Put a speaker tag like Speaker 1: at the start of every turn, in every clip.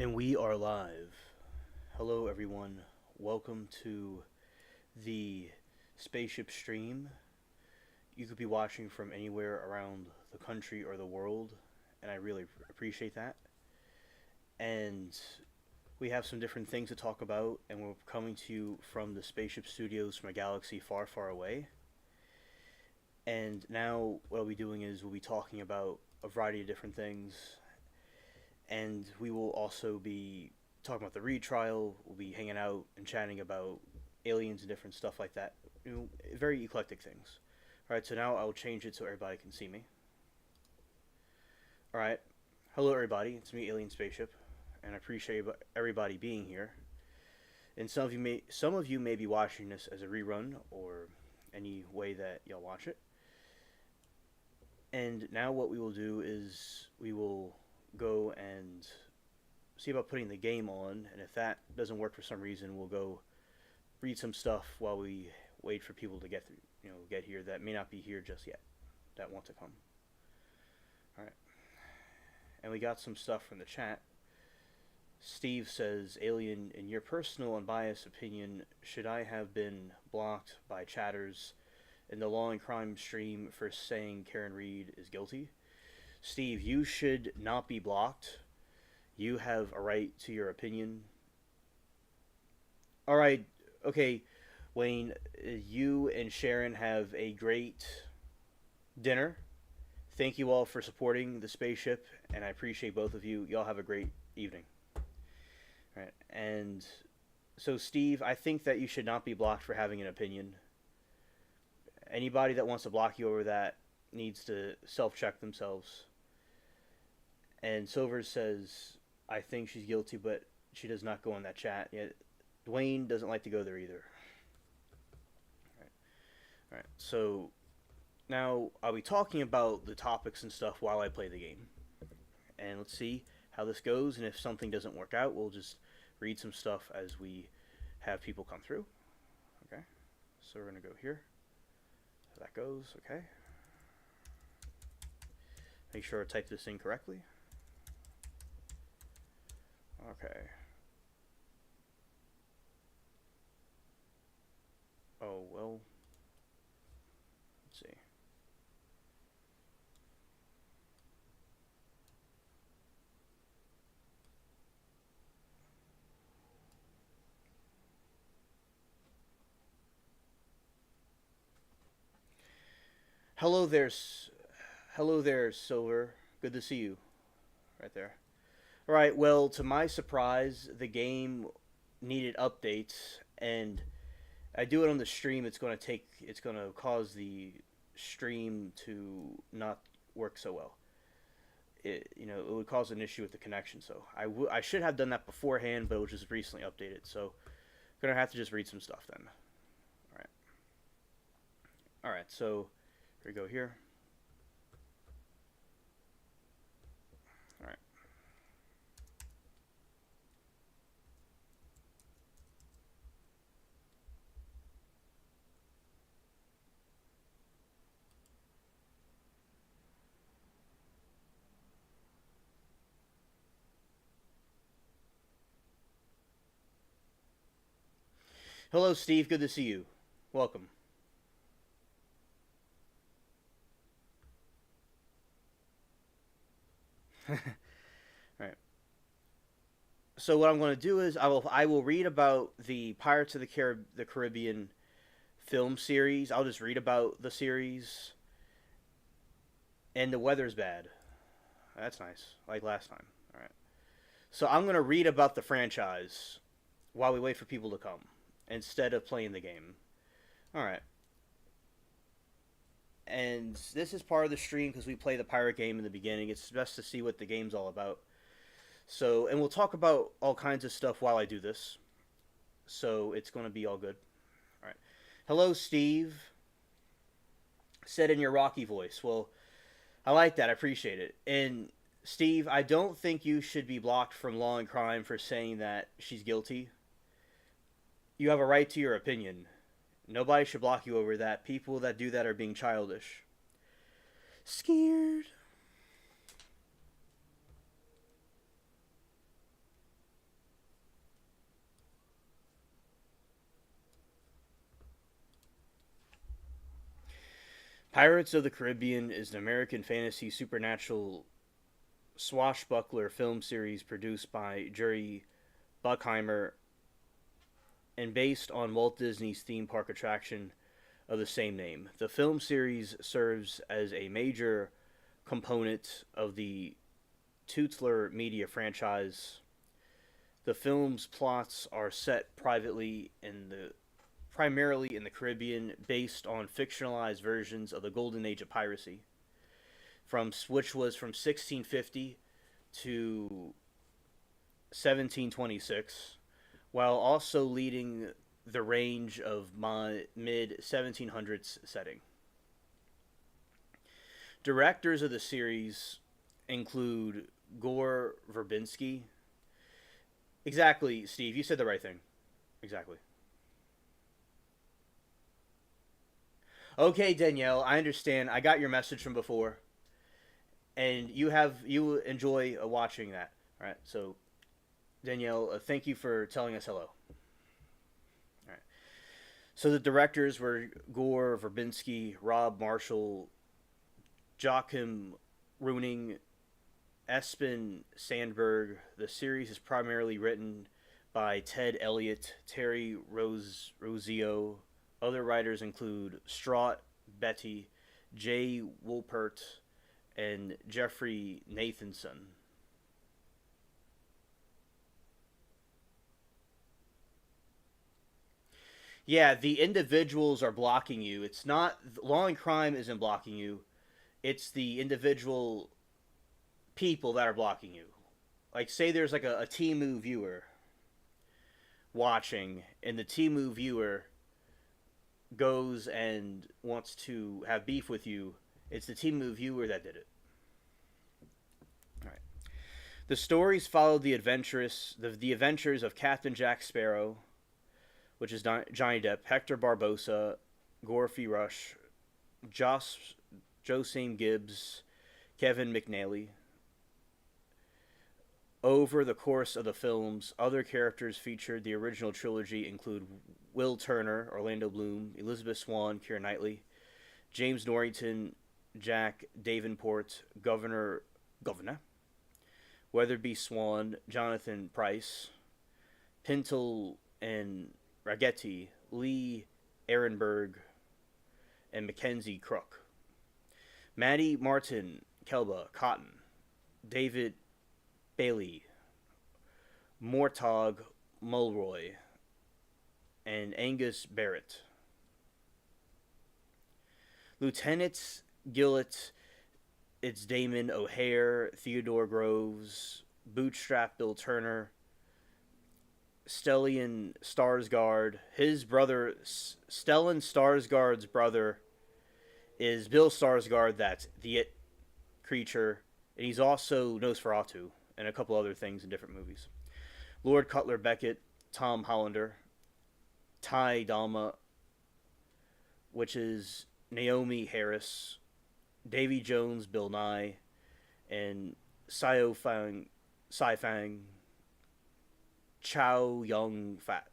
Speaker 1: And we are live. Hello, everyone. Welcome to the spaceship stream. You could be watching from anywhere around the country or the world, and I really appreciate that. And we have some different things to talk about, and we're coming to you from the spaceship studios from a galaxy far, far away. And now, what we'll be doing is we'll be talking about a variety of different things, and we will also be talking about the retrial. We'll be hanging out and chatting about aliens and different stuff like that. Very eclectic things. All right, so now I'll change it so everybody can see me. All right, hello everybody. It's me, Alien Spaceship, and I appreciate everybody being here. And some of you may be watching this as a rerun or any way that y'all watch it. And now what we will do is we will go and see about putting the game on, and if that doesn't work for some reason, we'll go read some stuff while we wait for people to get here that may not be here just yet, that want to come. All right, and we got some stuff from the chat. Steve says, Alien, in your personal unbiased opinion, should I have been blocked by chatters in the Law and Crime stream for saying Karen Reed is guilty? Steve, you should not be blocked. You have a right to your opinion. All right, okay, Wayne, you and Sharon have a great dinner. Thank you all for supporting the spaceship, and I appreciate both of you. Y'all have a great evening. All right, and so Steve, I think that you should not be blocked for having an opinion. Anybody that wants to block you over that needs to self-check themselves. And Silver says, I think she's guilty, but she does not go in that chat. Yeah, Dwayne doesn't like to go there either. All right. So now I'll be talking about the topics and stuff while I play the game. And let's see how this goes. And if something doesn't work out, we'll just read some stuff as we have people come through. Okay. So we're going to go here. So that goes. Okay. Make sure I type this in correctly. Okay. Oh, well. Let's see. Hello there, Silver. Good to see you. Right there. Alright, well, to my surprise, the game needed updates, and I do it on the stream. It's going to cause the stream to not work so well. It would cause an issue with the connection. So I should have done that beforehand, but it was just recently updated. So I'm going to have to just read some stuff then. Alright, so here we go here. Alright. Hello, Steve. Good to see you. Welcome. Right. So what I'm going to do is I will read about the Pirates of the Caribbean film series. I'll just read about the series, and the weather's bad. That's nice, like last time. All right. So I'm going to read about the franchise while we wait for people to come instead of playing the game. All right. And this is part of the stream because we play the pirate game in the beginning. It's best to see what the game's all about. So, and we'll talk about all kinds of stuff while I do this. So it's going to be all good. All right. Hello, Steve. Said in your Rocky voice. Well, I like that. I appreciate it. And Steve, I don't think you should be blocked from Law and Crime for saying that she's guilty. You have a right to your opinion. Nobody should block you over that. People that do that are being childish. Scared. Pirates of the Caribbean is an American fantasy supernatural swashbuckler film series produced by Jerry Buckheimer and based on Walt Disney's theme park attraction of the same name. The film series serves as a major component of the Tootler Media franchise. The film's plots are set primarily in the Caribbean, based on fictionalized versions of the golden age of piracy, which was from 1650 to 1726, while also leading the range of mid 1700s setting. Directors of the series include Gore Verbinski. Exactly, Steve. You said the right thing. Exactly. Okay, Danielle, I understand. I got your message from before, and you enjoy watching that. All right. So, Danielle, thank you for telling us hello. All right. So the directors were Gore Verbinski, Rob Marshall, Joachim Runing, Espen Sandberg. The series is primarily written by Ted Elliott, Terry Rossio. Other writers include Straut Betty, Jay Wolpert, and Jeffrey Nathanson. Yeah, the individuals are blocking you. It's not law and crime isn't blocking you. It's the individual people that are blocking you. Like, say there's like a Timu viewer watching, and the Timu viewer goes and wants to have beef with you. It's the Timu viewer that did it. All right. The stories follow the adventures of Captain Jack Sparrow, which is Johnny Depp, Hector Barbosa, Gorfie Rush, Josame Gibbs, Kevin McNally. Over the course of the films, other characters featured the original trilogy include Will Turner, Orlando Bloom, Elizabeth Swann, Keira Knightley, James Norrington, Jack Davenport, Governor, Weatherby Swan, Jonathan Price, Pintle and Ragetti, Lee Ehrenberg, and Mackenzie Crook. Maddie Martin, Kelba, Cotton, David Bailey, Mortog Mulroy, and Angus Barrett. Lieutenants Gillett, it's Damon O'Hare, Theodore Groves, Bootstrap Bill Turner, Stellan Skarsgård. His brother, Stellan Skarsgård's brother, is Bill Skarsgård. That's the It creature, and he's also Nosferatu and a couple other things in different movies. Lord Cutler Beckett, Tom Hollander, Ty Dalma, which is Naomi Harris, Davy Jones, Bill Nye, and Sai Fang, Chow Yun Fat.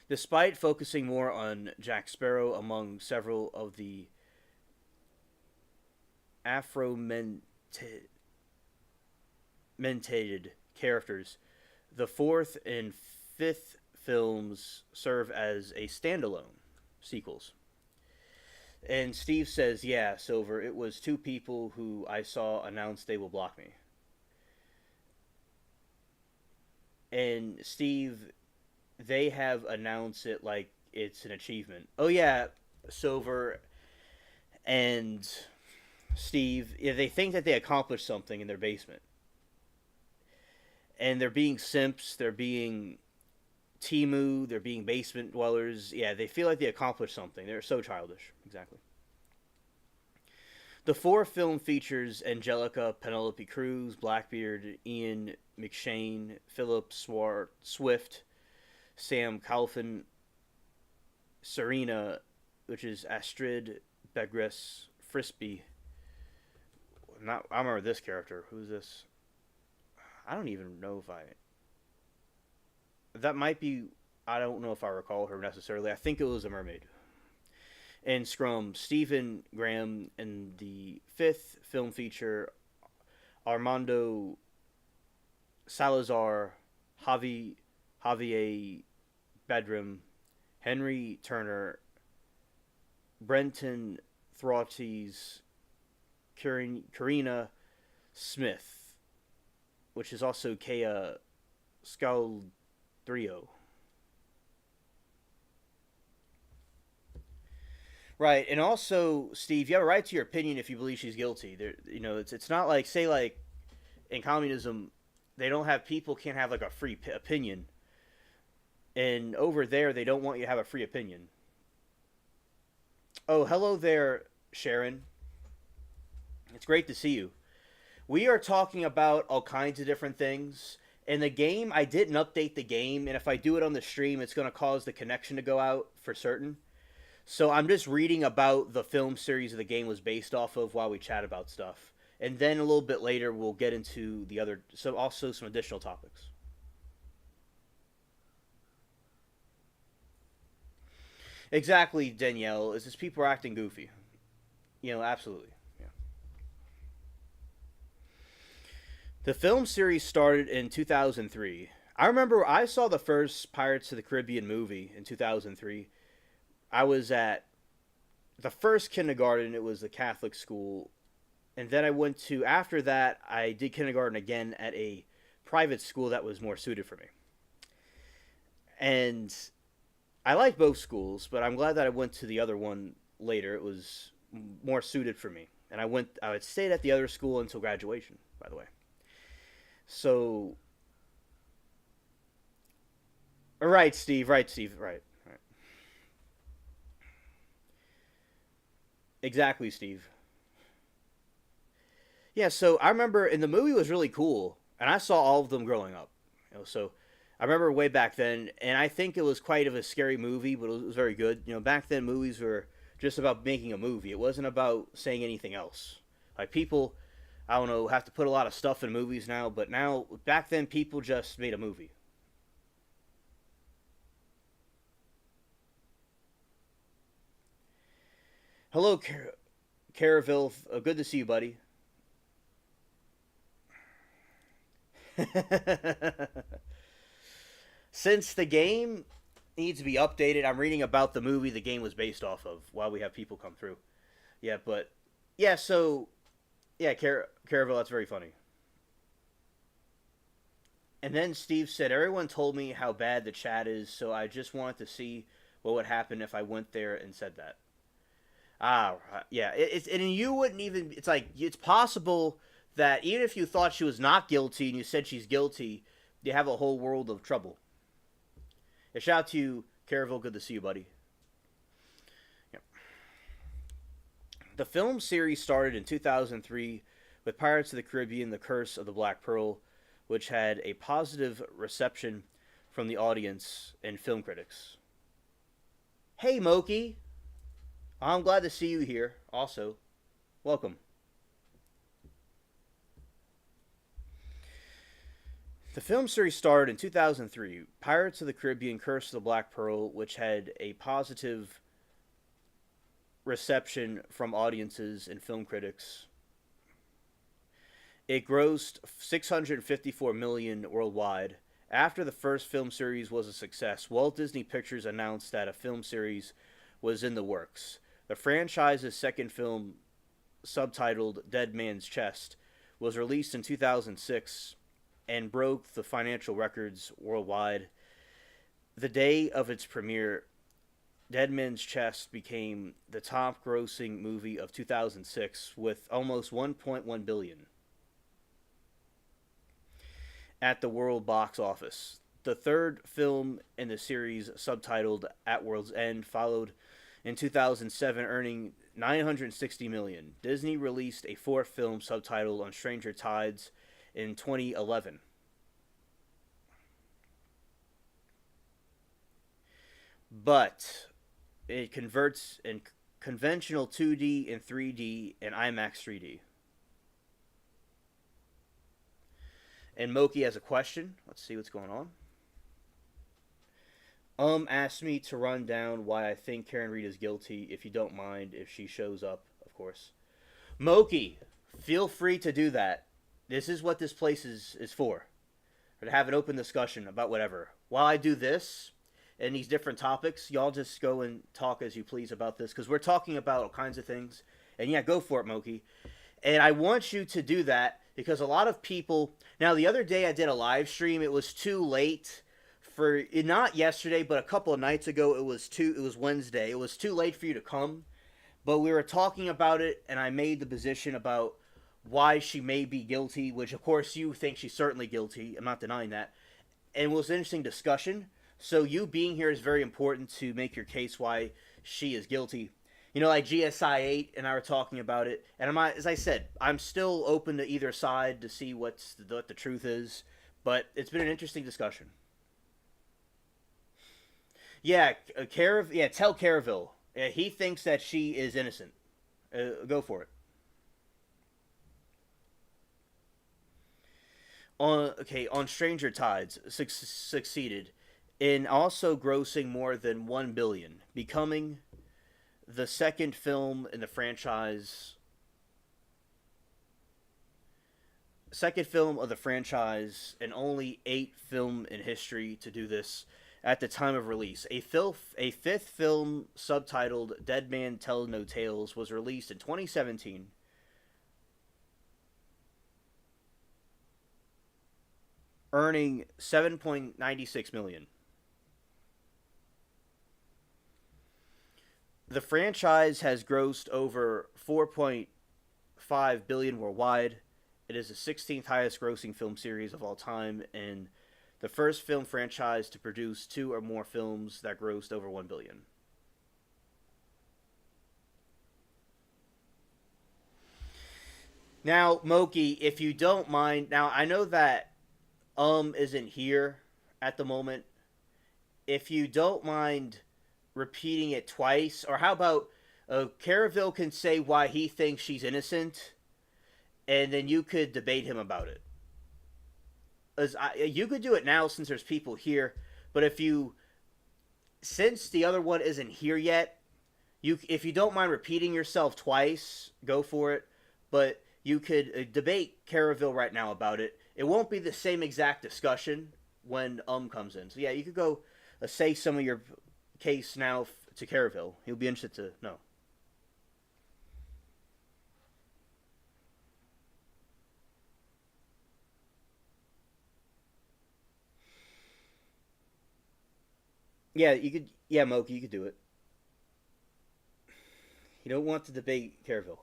Speaker 1: Despite focusing more on Jack Sparrow among several of the Afro-mentated characters, the fourth and fifth films serve as a standalone sequels. And Steve says, yeah, Silver, it was two people who I saw announce they will block me. And Steve, they have announced it like it's an achievement. Oh yeah, Silver and Steve, yeah, they think that they accomplished something in their basement. And they're being simps, they're being Timu, they're being basement dwellers. Yeah, they feel like they accomplished something. They're so childish. Exactly. The fourth film features Angelica, Penelope Cruz, Blackbeard, Ian McShane, Philip Swift, Sam Calvin, Serena, which is Astrid Begres Frisbee. I remember this character. Who's this? I don't even know if that might be. I don't know if I recall her necessarily. I think it was a mermaid. in Scrum, Stephen Graham in the fifth film feature, Armando Salazar, Javier Bedram, Henry Turner, Brenton Throttes, Karina Smith, which is also Kea Scaldrio. Right, and also, Steve, you have a right to your opinion if you believe she's guilty. There, it's not like, say, like in communism, they don't have, people can't have like a free opinion, and over there they don't want you to have a free opinion. Oh, hello there, Sharon. It's great to see you. We are talking about all kinds of different things. In the game, I didn't update the game, and if I do it on the stream, it's going to cause the connection to go out for certain. So I'm just reading about the film series the game was based off of while we chat about stuff. And then a little bit later, we'll get into the other, so also some additional topics. Exactly, Danielle. Is just people are acting goofy. Absolutely. Yeah. The film series started in 2003. I remember I saw the first Pirates of the Caribbean movie in 2003. I was at the first kindergarten. It was the Catholic school. And then I went to, after that, I did kindergarten again at a private school that was more suited for me. And I like both schools, but I'm glad that I went to the other one later. It was more suited for me. And I would stay at the other school until graduation, by the way. So, right, Steve, right. Exactly, Steve. Yeah, so I remember, and the movie was really cool, and I saw all of them growing up. So I remember way back then, and I think it was quite of a scary movie, but it was very good. Back then movies were just about making a movie. It wasn't about saying anything else. Like people, I don't know, have to put a lot of stuff in movies now, but now, back then people just made a movie. Hello, Caraville. Good to see you, buddy. Since the game needs to be updated, I'm reading about the movie the game was based off of while we have people come through. Yeah, but yeah, so yeah, Caraville, that's very funny. And then Steve said, "Everyone told me how bad the chat is, so I just wanted to see what would happen if I went there and said that." Ah, yeah, it's and you wouldn't even. It's like it's possible that even if you thought she was not guilty and you said she's guilty, you have a whole world of trouble. Yeah, shout out to you, Caraville. Good to see you, buddy. Yep. The film series started in 2003 with Pirates of the Caribbean: The Curse of the Black Pearl, which had a positive reception from the audience and film critics. Hey, Moki. I'm glad to see you here. Also, welcome. The film series starred in 2003, Pirates of the Caribbean: Curse of the Black Pearl, which had a positive reception from audiences and film critics. It grossed 654 million worldwide. After the first film series was a success, Walt Disney Pictures announced that a film series was in the works. The franchise's second film, subtitled Dead Man's Chest, was released in 2006 and broke the financial records worldwide. The day of its premiere, Dead Man's Chest became the top grossing movie of 2006 with almost 1.1 billion at the world box office. The third film in the series, subtitled At World's End, followed in 2007, earning 960 million. Disney released a fourth film subtitled On Stranger Tides in 2011. But it converts in conventional 2D and 3D and IMAX 3D. And Moki has a question. Let's see what's going on. Asked me to run down why I think Karen Reed is guilty, if you don't mind, if she shows up, of course. Moki, feel free to do that. This is what this place is for. Or to have an open discussion about whatever. While I do this and these different topics, y'all just go and talk as you please about this, because we're talking about all kinds of things. And yeah, go for it, Moki. And I want you to do that because a lot of people. Now, the other day I did a live stream. It was too late for not yesterday, but a couple of nights ago. It was Wednesday. It was too late for you to come, but we were talking about it, and I made the position about why she may be guilty, which of course you think she's certainly guilty. I'm not denying that. And it was an interesting discussion. So you being here is very important to make your case why she is guilty. Like GSI 8 and I were talking about it, and as I said, I'm still open to either side to see what the truth is. But it's been an interesting discussion. Yeah, tell Caraville. Yeah, he thinks that she is innocent. Go for it. On Stranger Tides, succeeded in also grossing more than 1 billion, becoming the second film in the franchise, second film of the franchise, and only 8 film in history to do this at the time of release. A fifth film subtitled Dead Man Tell No Tales was released in 2017, earning 7.96 million. The franchise has grossed over 4.5 billion worldwide. It is the 16th highest grossing film series of all time and the first film franchise to produce 2 or more films that grossed over 1 billion. Now, Moki, if you don't mind, now I know that isn't here at the moment. If you don't mind repeating it twice, or how about Caraville can say why he thinks she's innocent, and then you could debate him about it. You could do it now since there's people here, but since the other one isn't here yet, if you don't mind repeating yourself twice, go for it. But you could debate Caraville right now about it. It won't be the same exact discussion when comes in. So yeah, you could go say some of your case now to Caraville. He'll be interested to know. Yeah, you could. Yeah, Moki, you could do it. You don't want to debate Caraville.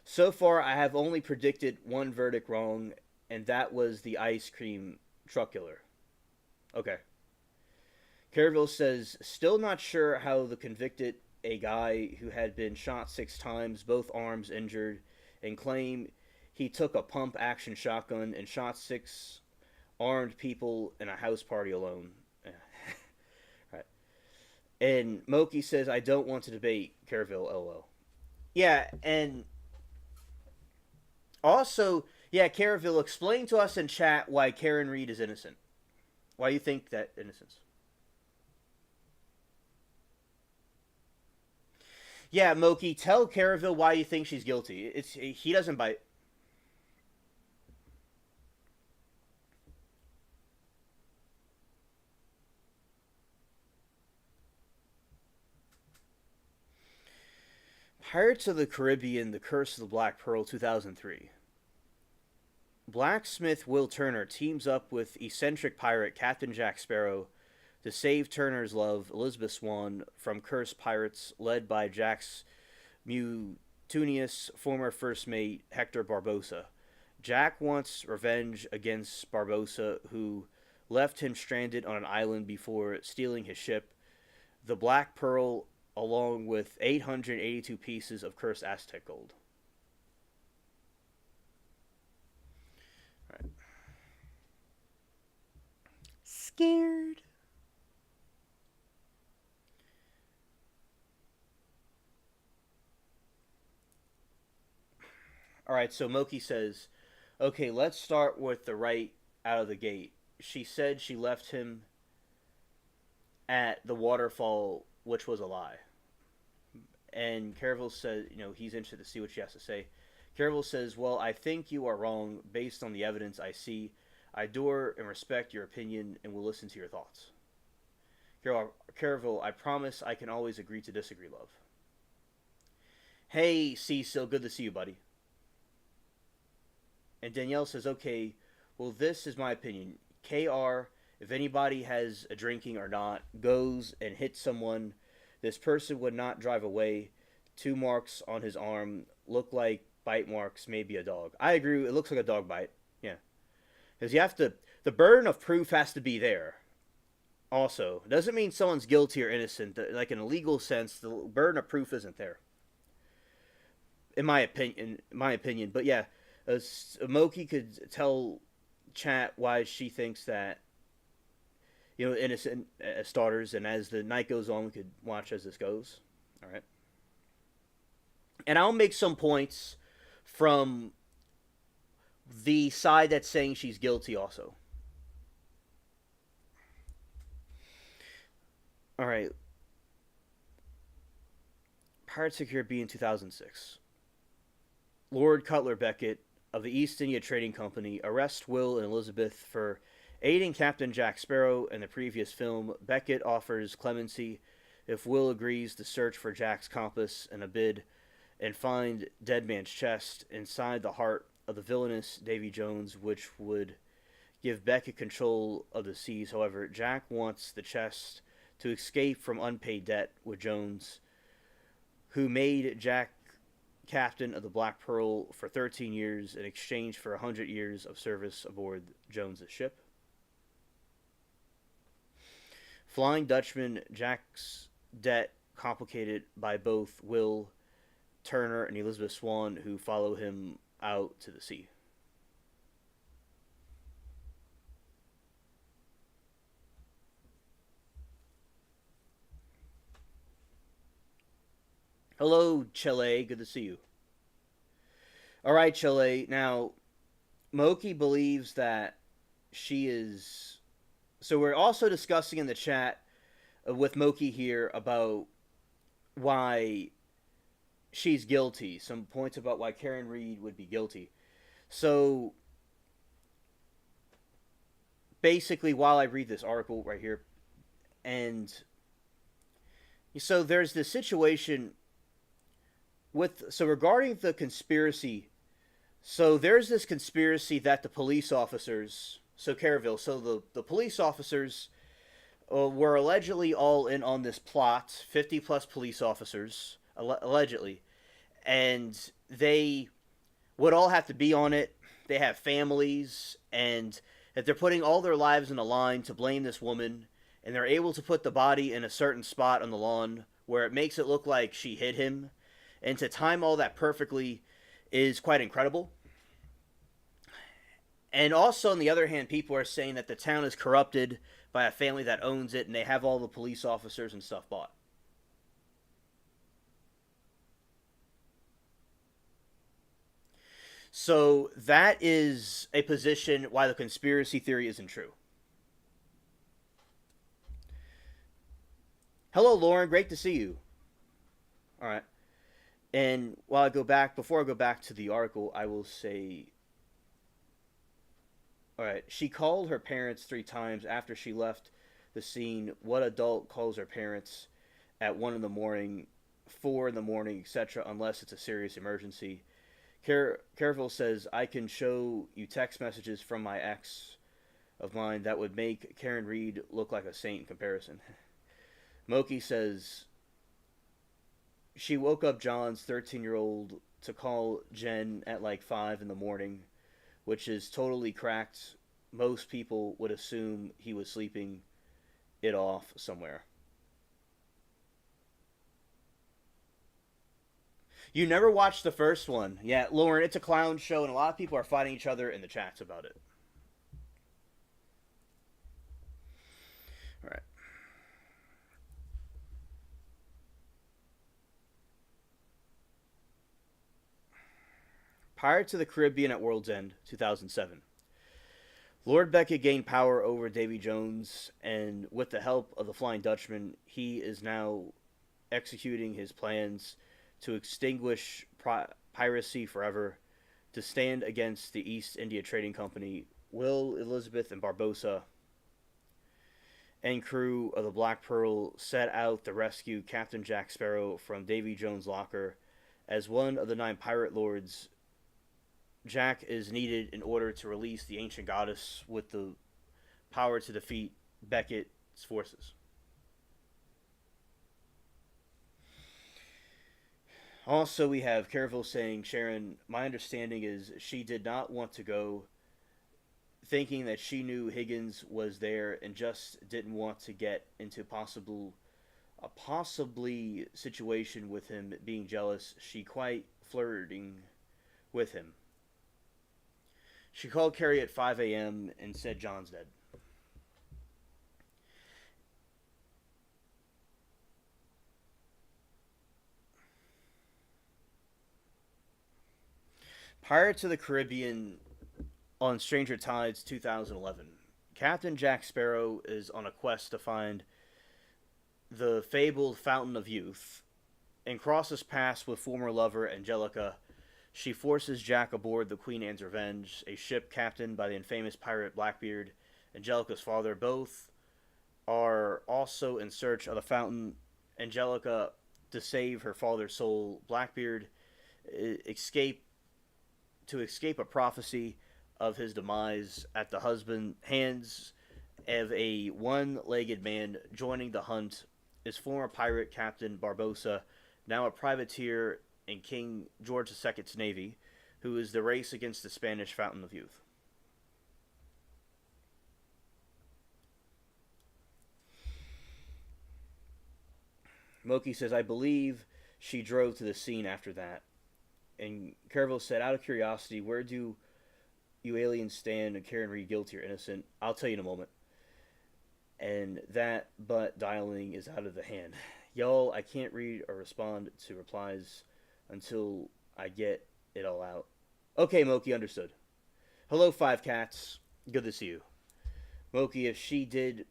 Speaker 1: So far, I have only predicted one verdict wrong, and that was the ice cream truck killer. Okay. Caraville says, still not sure how the convicted a guy who had been shot 6 times, both arms injured, and claim he took a pump action shotgun and shot 6 armed people in a house party alone. Right. And Moki says, I don't want to debate Caraville, lol. Yeah, and also, yeah, Caraville, explain to us in chat why Karen Reed is innocent. Why you think that innocence? Yeah, Moki, tell Caraville why you think she's guilty. He doesn't bite. Pirates of the Caribbean: The Curse of the Black Pearl, 2003. Blacksmith Will Turner teams up with eccentric pirate Captain Jack Sparrow to save Turner's love, Elizabeth Swann, from cursed pirates led by Jack's mutinous former first mate, Hector Barbosa. Jack wants revenge against Barbosa, who left him stranded on an island before stealing his ship, the Black Pearl, along with 882 pieces of cursed Aztec gold. All right. Scared. All right, so Moki says, okay, let's start with the right out of the gate. She said she left him at the waterfall, which was a lie. And Caravel says, he's interested to see what she has to say. Caravel says, well, I think you are wrong based on the evidence I see. I adore and respect your opinion and will listen to your thoughts. Caravel, I promise I can always agree to disagree, love. Hey, Cecil, good to see you, buddy. And Danielle says, okay, well, this is my opinion. KR, if anybody has a drinking or not, goes and hits someone, this person would not drive away. 2 marks on his arm look like bite marks, maybe a dog. I agree, it looks like a dog bite. Yeah. Because you have to, the burden of proof has to be there. Also, it doesn't mean someone's guilty or innocent. Like in a legal sense, the burden of proof isn't there. In my opinion. But yeah, Moki could tell chat why she thinks that, innocent starters, and as the night goes on, we could watch as this goes. All right. And I'll make some points from the side that's saying she's guilty also. All right. Pirates of the Caribbean 2006. Lord Cutler Beckett of the East India Trading Company arrests Will and Elizabeth for aiding Captain Jack Sparrow in the previous film. Beckett offers clemency if Will agrees to search for Jack's compass and a bid and find Dead Man's chest inside the heart of the villainous Davy Jones, which would give Beckett control of the seas. However, Jack wants the chest to escape from unpaid debt with Jones, who made Jack captain of the Black Pearl for 13 years in exchange for 100 years of service aboard Jones's ship. Flying Dutchman, Jack's debt complicated by both Will Turner and Elizabeth Swan, who follow him out to the sea. Hello, Chile. Good to see you. All right, Chile. Now, Moki believes that she is. So we're also discussing in the chat with Moki here about why she's guilty. Some points about why Karen Reed would be guilty. So basically, while I read this article right here, and so there's this situation regarding the conspiracy. So there's this conspiracy that the police officers, so Caraville, so the police officers were allegedly all in on this plot, 50 plus police officers, allegedly, and they would all have to be on it. They have families, and that they're putting all their lives in a line to blame this woman, and they're able to put the body in a certain spot on the lawn where it makes it look like she hit him, and to time all that perfectly is quite incredible. And also, on the other hand, people are saying that the town is corrupted by a family that owns it, and they have all the police officers and stuff bought. So that is a position why the conspiracy theory isn't true. Hello, Lauren. Great to see you. All right. And before I go back to the article, I will say, all right, she called her parents 3 times after she left the scene. What adult calls her parents at 1 in the morning, 4 in the morning, etc., unless it's a serious emergency? Careful says, I can show you text messages from my ex of mine that would make Karen Reed look like a saint in comparison. Moki says, she woke up John's 13-year-old to call Jen at like 5 in the morning, which is totally cracked. Most people would assume he was sleeping it off somewhere. You never watched the first one. Yeah, Lauren, it's a clown show, and a lot of people are fighting each other in the chats about it. All right. Pirates of the Caribbean at World's End, 2007. Lord Beckett gained power over Davy Jones, and with the help of the Flying Dutchman, he is now executing his plans to extinguish piracy forever, to stand against the East India Trading Company. Will, Elizabeth, and Barbossa and crew of the Black Pearl set out to rescue Captain Jack Sparrow from Davy Jones' locker. As one of the 9 pirate lords, Jack is needed in order to release the ancient goddess with the power to defeat Beckett's forces. Also, we have Careville saying, Sharon, my understanding is she did not want to go, thinking that she knew Higgins was there and just didn't want to get into a possibly situation with him being jealous. She quite flirting with him. She called Carrie at 5 a.m. and said John's dead. Pirates of the Caribbean on Stranger Tides 2011. Captain Jack Sparrow is on a quest to find the fabled Fountain of Youth and crosses paths with former lover Angelica. She forces Jack aboard the Queen Anne's Revenge, a ship captained by the infamous pirate Blackbeard, Angelica's father. Both are also in search of the fountain. Angelica, to save her father's soul, Blackbeard escape a prophecy of his demise at the hands of a one-legged man. Joining the hunt is former pirate Captain Barbossa, now a privateer in King George II's navy, who is the race against the Spanish Fountain of Youth. Moki says, I believe she drove to the scene after that. And Careville said, out of curiosity, where do you aliens stand and Karen Reed guilty or innocent? I'll tell you in a moment. And that butt dialing is out of the hand. Y'all, I can't read or respond to replies until I get it all out. Okay, Moki, understood. Hello, Five Cats. Good to see you. Moki, if she did,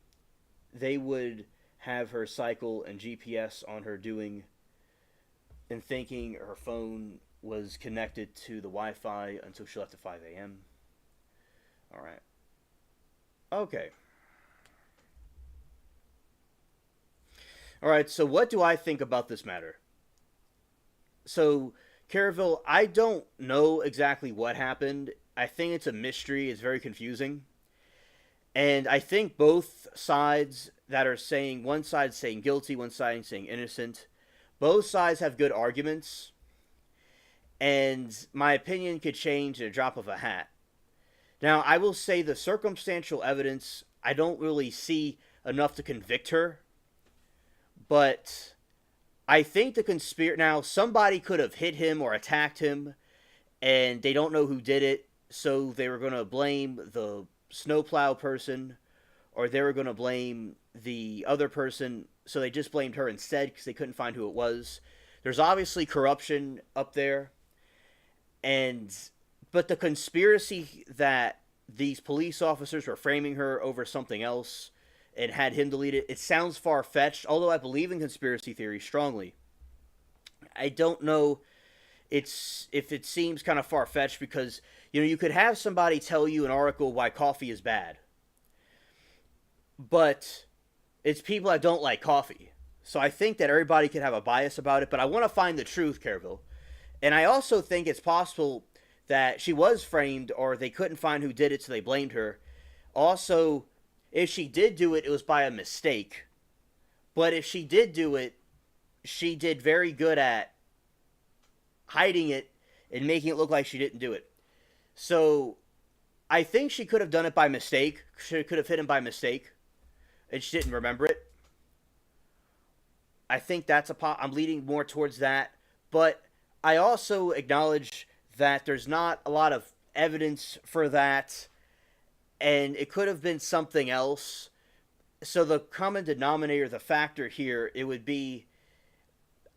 Speaker 1: they would have her cycle and GPS on her doing and thinking her phone was connected to the Wi-Fi until she left at 5 a.m. Alright. Okay. Alright, so what do I think about this matter? So, Careville, I don't know exactly what happened. I think it's a mystery. It's very confusing. And I think both sides that are saying, one side saying guilty, one side saying innocent, both sides have good arguments. And my opinion could change at a drop of a hat. Now, I will say the circumstantial evidence, I don't really see enough to convict her. But I think the conspiracy... Now, somebody could have hit him or attacked him, and they don't know who did it, so they were going to blame the snowplow person, or they were going to blame the other person, so they just blamed her instead because they couldn't find who it was. There's obviously corruption up there. But the conspiracy that these police officers were framing her over something else and had him delete it, it sounds far-fetched, although I believe in conspiracy theory strongly. I don't know if it seems kind of far-fetched because, you could have somebody tell you an article why coffee is bad. But it's people that don't like coffee. So I think that everybody could have a bias about it, but I want to find the truth, Careville. And I also think it's possible that she was framed or they couldn't find who did it, so they blamed her. Also, if she did do it, it was by a mistake. But if she did do it, she did very good at hiding it and making it look like she didn't do it. So, I think she could have done it by mistake. She could have hit him by mistake. And she didn't remember it. I think that's I'm leaning more towards that. But I also acknowledge that there's not a lot of evidence for that, and it could have been something else. So the common denominator, the factor here, it would be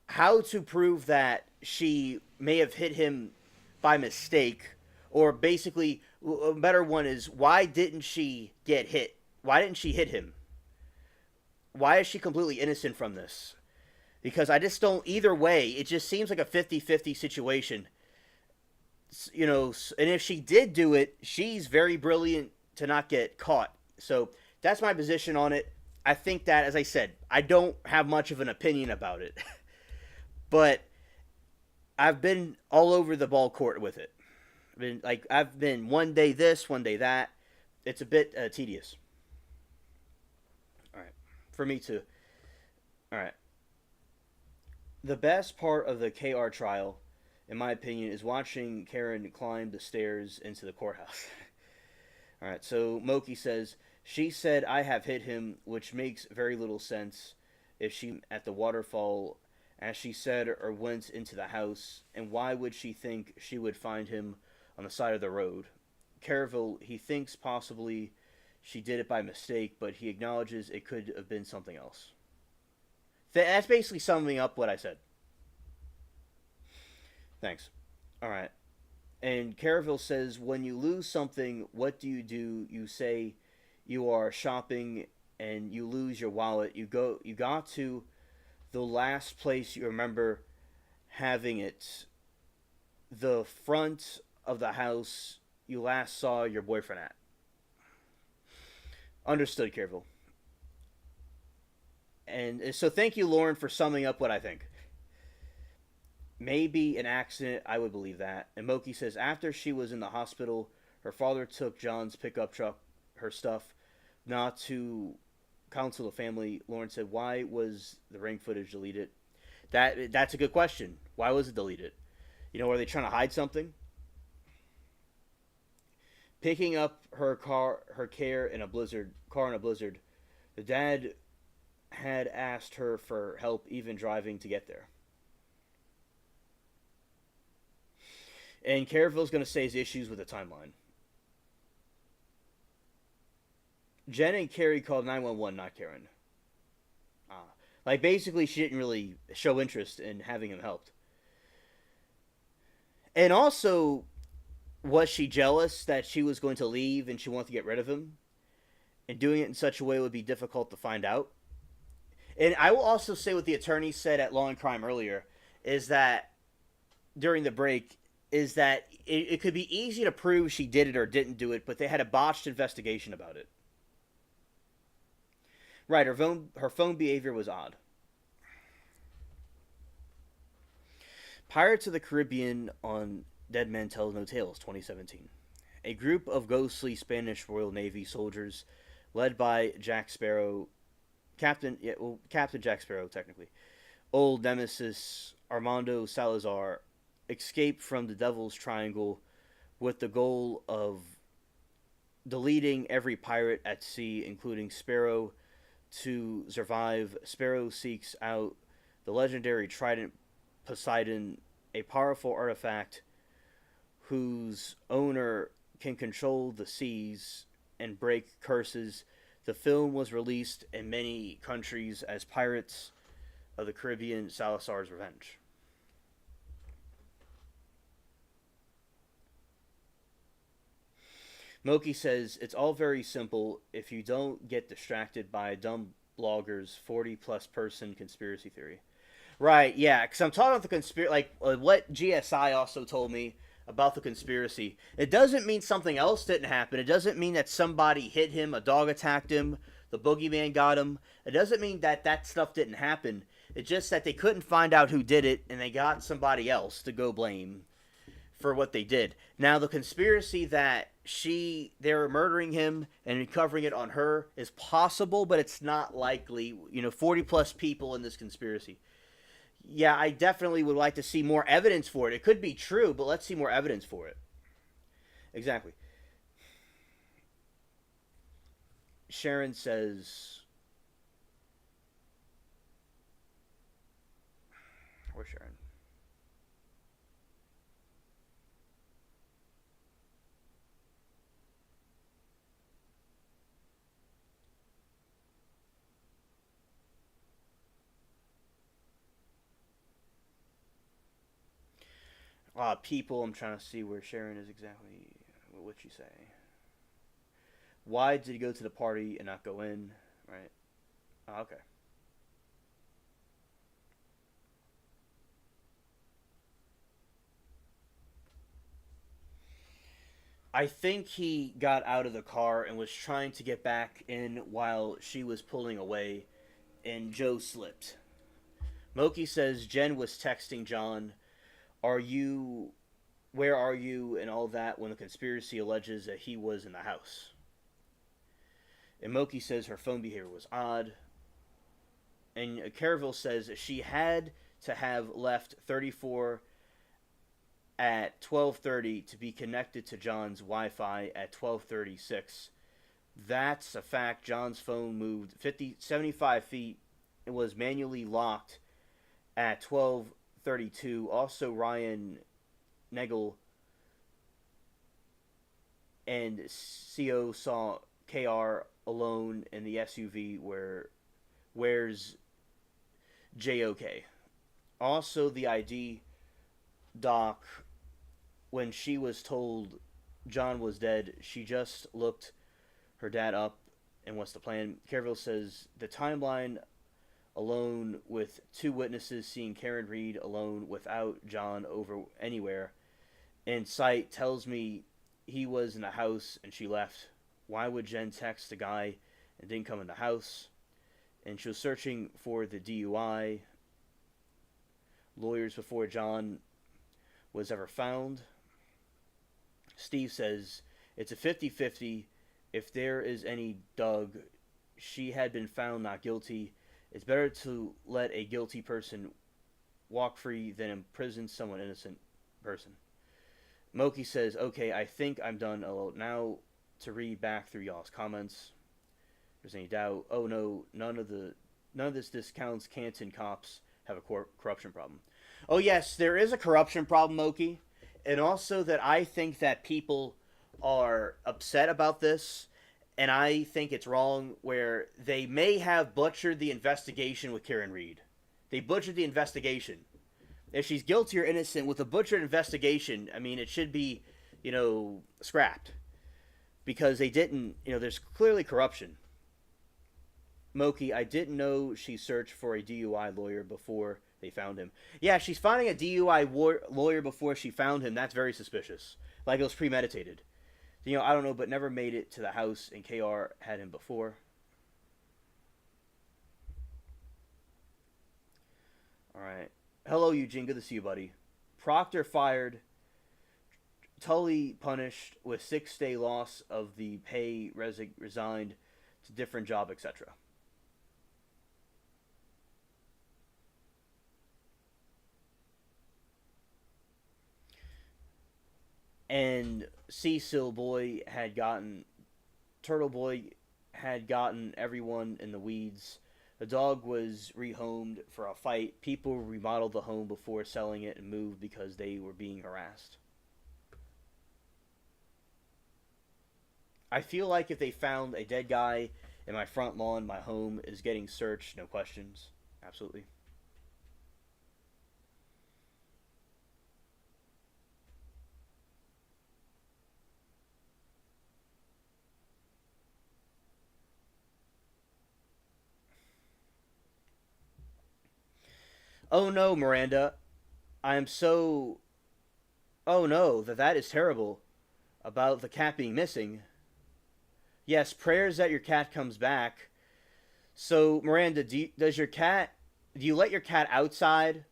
Speaker 1: how to prove that she may have hit him by mistake, or basically, a better one is, why didn't she get hit? Why didn't she hit him? Why is she completely innocent from this? Because I just don't, either way, it just seems like a 50-50 situation. You know, and if she did do it, she's very brilliant to not get caught. So that's my position on it. I think that, as I said, I don't have much of an opinion about it. But I've been all over the ball court with it. I've been one day this, one day that. It's a bit tedious. All right, for me too. All right. The best part of the KR trial, in my opinion, is watching Karen climb the stairs into the courthouse. All right. So Moki says she said I have hit him, which makes very little sense if she at the waterfall, as she said, or went into the house, and why would she think she would find him on the side of the road? Caraville, he thinks possibly she did it by mistake, but he acknowledges it could have been something else. That's basically summing up what I said. Thanks. All right. And Caraville says, when you lose something, what do? You say you are shopping and you lose your wallet. You got to the last place you remember having it, the front of the house you last saw your boyfriend at. Understood, Caraville. And so thank you, Lauren, for summing up what I think. Maybe an accident, I would believe that. And Moki says, after she was in the hospital, her father took John's pickup truck, her stuff, not to counsel the family. Lauren said, why was the ring footage deleted? That's a good question. Why was it deleted? You know, are they trying to hide something? Picking up her car in a blizzard. The dad had asked her for help even driving to get there. And Caraville's going to say his issues with the timeline. Jen and Carrie called 911, not Karen. Like, basically, she didn't really show interest in having him helped. And also, was she jealous that she was going to leave and she wanted to get rid of him? And doing it in such a way would be difficult to find out. And I will also say what the attorney said at Law and Crime earlier, is that, during the break, is that it could be easy to prove she did it or didn't do it, but they had a botched investigation about it. Right, her phone behavior was odd. Pirates of the Caribbean on Dead Man Tells No Tales, 2017. A group of ghostly Spanish Royal Navy soldiers, led by Jack Sparrow, Captain Jack Sparrow, technically, old nemesis Armando Salazar, escape from the Devil's Triangle with the goal of deleting every pirate at sea, including Sparrow. To survive, Sparrow seeks out the legendary Trident Poseidon, a powerful artifact whose owner can control the seas and break curses. The film was released in many countries as Pirates of the Caribbean: Salazar's Revenge. Moki says, it's all very simple if you don't get distracted by a dumb blogger's 40-plus person conspiracy theory. Right, yeah, because I'm talking about the conspiracy, like what GSI also told me about the conspiracy. It doesn't mean something else didn't happen. It doesn't mean that somebody hit him, a dog attacked him, the boogeyman got him. It doesn't mean that that stuff didn't happen. It's just that they couldn't find out who did it, and they got somebody else to go blame for what they did. Now, the conspiracy that they were murdering him and covering it on her is possible, but it's not likely. 40 plus people in this conspiracy. Yeah, I definitely would like to see more evidence for it. It could be true, but let's see more evidence for it. Exactly. Sharon says, where's Sharon? People, I'm trying to see where Sharon is exactly. What would she say? Why did he go to the party and not go in? Right. Okay. I think he got out of the car and was trying to get back in while she was pulling away, and Joe slipped. Moki says Jen was texting John, "Are you? Where are you?" and all that when the conspiracy alleges that he was in the house. And Moki says her phone behavior was odd. And Caraville says she had to have left 34 at 12:30 to be connected to John's Wi-Fi at 12:36. That's a fact. John's phone moved 75 feet. It was manually locked at 12:32. Also, Ryan Nagel and CO saw KR alone in the SUV where's JOK. Also, the ID doc, when she was told John was dead, she just looked her dad up and what's the plan. Caraville says the timeline alone with two witnesses seeing Karen Reed alone without John over anywhere in sight tells me he was in the house and she left. Why would Jen text the guy and didn't come in the house? And she was searching for the DUI lawyers before John was ever found. Steve says it's a 50-50. If there is any Doug, she had been found not guilty. It's better to let a guilty person walk free than imprison someone innocent person. Moki says, okay, I think I'm done now to read back through y'all's comments. If there's any doubt, oh no, none of this discounts Canton cops have a corruption problem. Oh yes, there is a corruption problem, Moki. And also that I think that people are upset about this, and I think it's wrong where they may have butchered the investigation with Karen Reed. They butchered the investigation. If she's guilty or innocent with a butchered investigation, I mean, it should be, scrapped. Because they didn't, there's clearly corruption. Moki, I didn't know she searched for a DUI lawyer before they found him. Yeah, she's finding a DUI lawyer before she found him. That's very suspicious. Like it was premeditated. I don't know, but never made it to the house, and KR had him before. All right. Hello, Eugene. Good to see you, buddy. Proctor fired. Tully punished with 6-day loss of the pay, resigned to different job, etc. And Turtle Boy had gotten everyone in the weeds. The dog was rehomed for a fight. People remodeled the home before selling it and moved because they were being harassed. I feel like if they found a dead guy in my front lawn, my home is getting searched, no questions. Absolutely. Oh no, Miranda. I am so... Oh no, that is terrible. About the cat being missing. Yes, prayers that your cat comes back. So, Miranda, do you let your cat outside?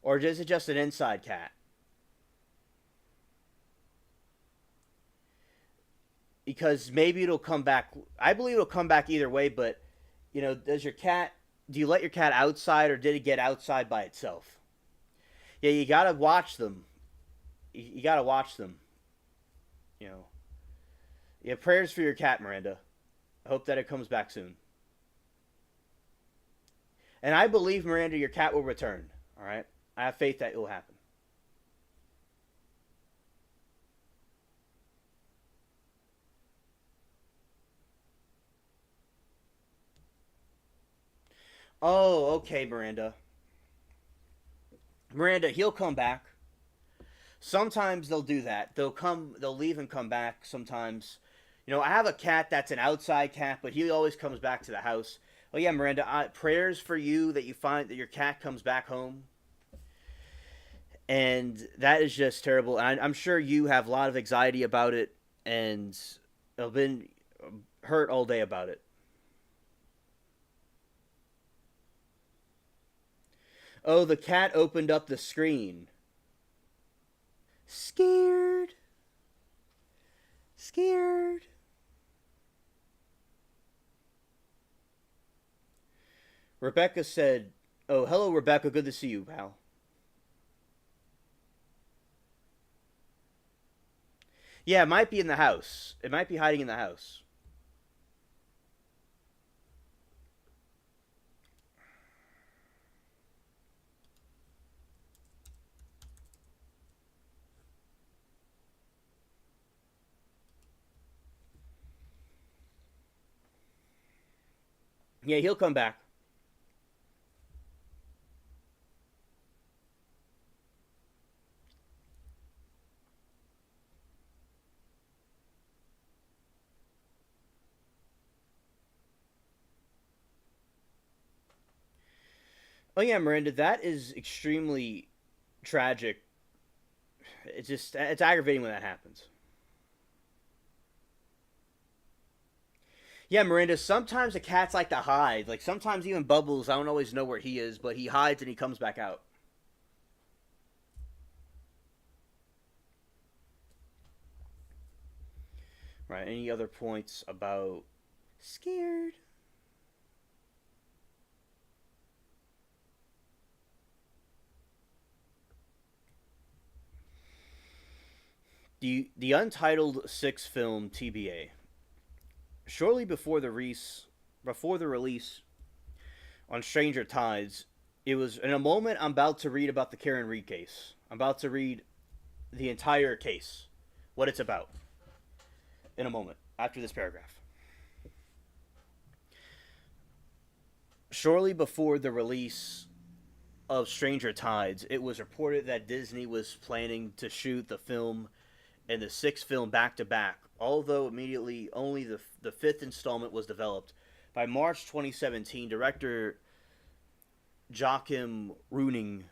Speaker 1: Or is it just an inside cat? Because maybe it'll come back. I believe it'll come back either way, but, do you let your cat outside or did it get outside by itself? Yeah, you gotta watch them. You gotta watch them. Yeah, prayers for your cat, Miranda. I hope that it comes back soon. And I believe, Miranda, your cat will return. All right? I have faith that it will happen. Oh, okay, Miranda. Miranda, he'll come back. Sometimes they'll do that. They'll leave and come back sometimes. I have a cat that's an outside cat, but he always comes back to the house. Oh yeah, Miranda, prayers for you that you find that your cat comes back home. And that is just terrible. And I'm sure you have a lot of anxiety about it, and have been hurt all day about it. Oh, the cat opened up the screen. Scared. Scared. Rebecca said, "Oh, hello, Rebecca. Good to see you, pal." Yeah, it might be in the house. It might be hiding in the house. Yeah, he'll come back. Oh yeah, Miranda, that is extremely tragic. It's aggravating when that happens. Yeah, Miranda, sometimes the cats like to hide. Like sometimes even Bubbles, I don't always know where he is, but he hides and he comes back out. Right. Any other points about scared? The untitled sixth film TBA. Shortly before the release on Stranger Tides, it was in a moment I'm about to read about the Karen Reed case. I'm about to read the entire case, what it's about, in a moment after this paragraph. Shortly before the release of Stranger Tides, it was reported that Disney was planning to shoot the film and the sixth film back to back, although immediately only the fifth installment was developed. By March 2017, director Joachim Rooning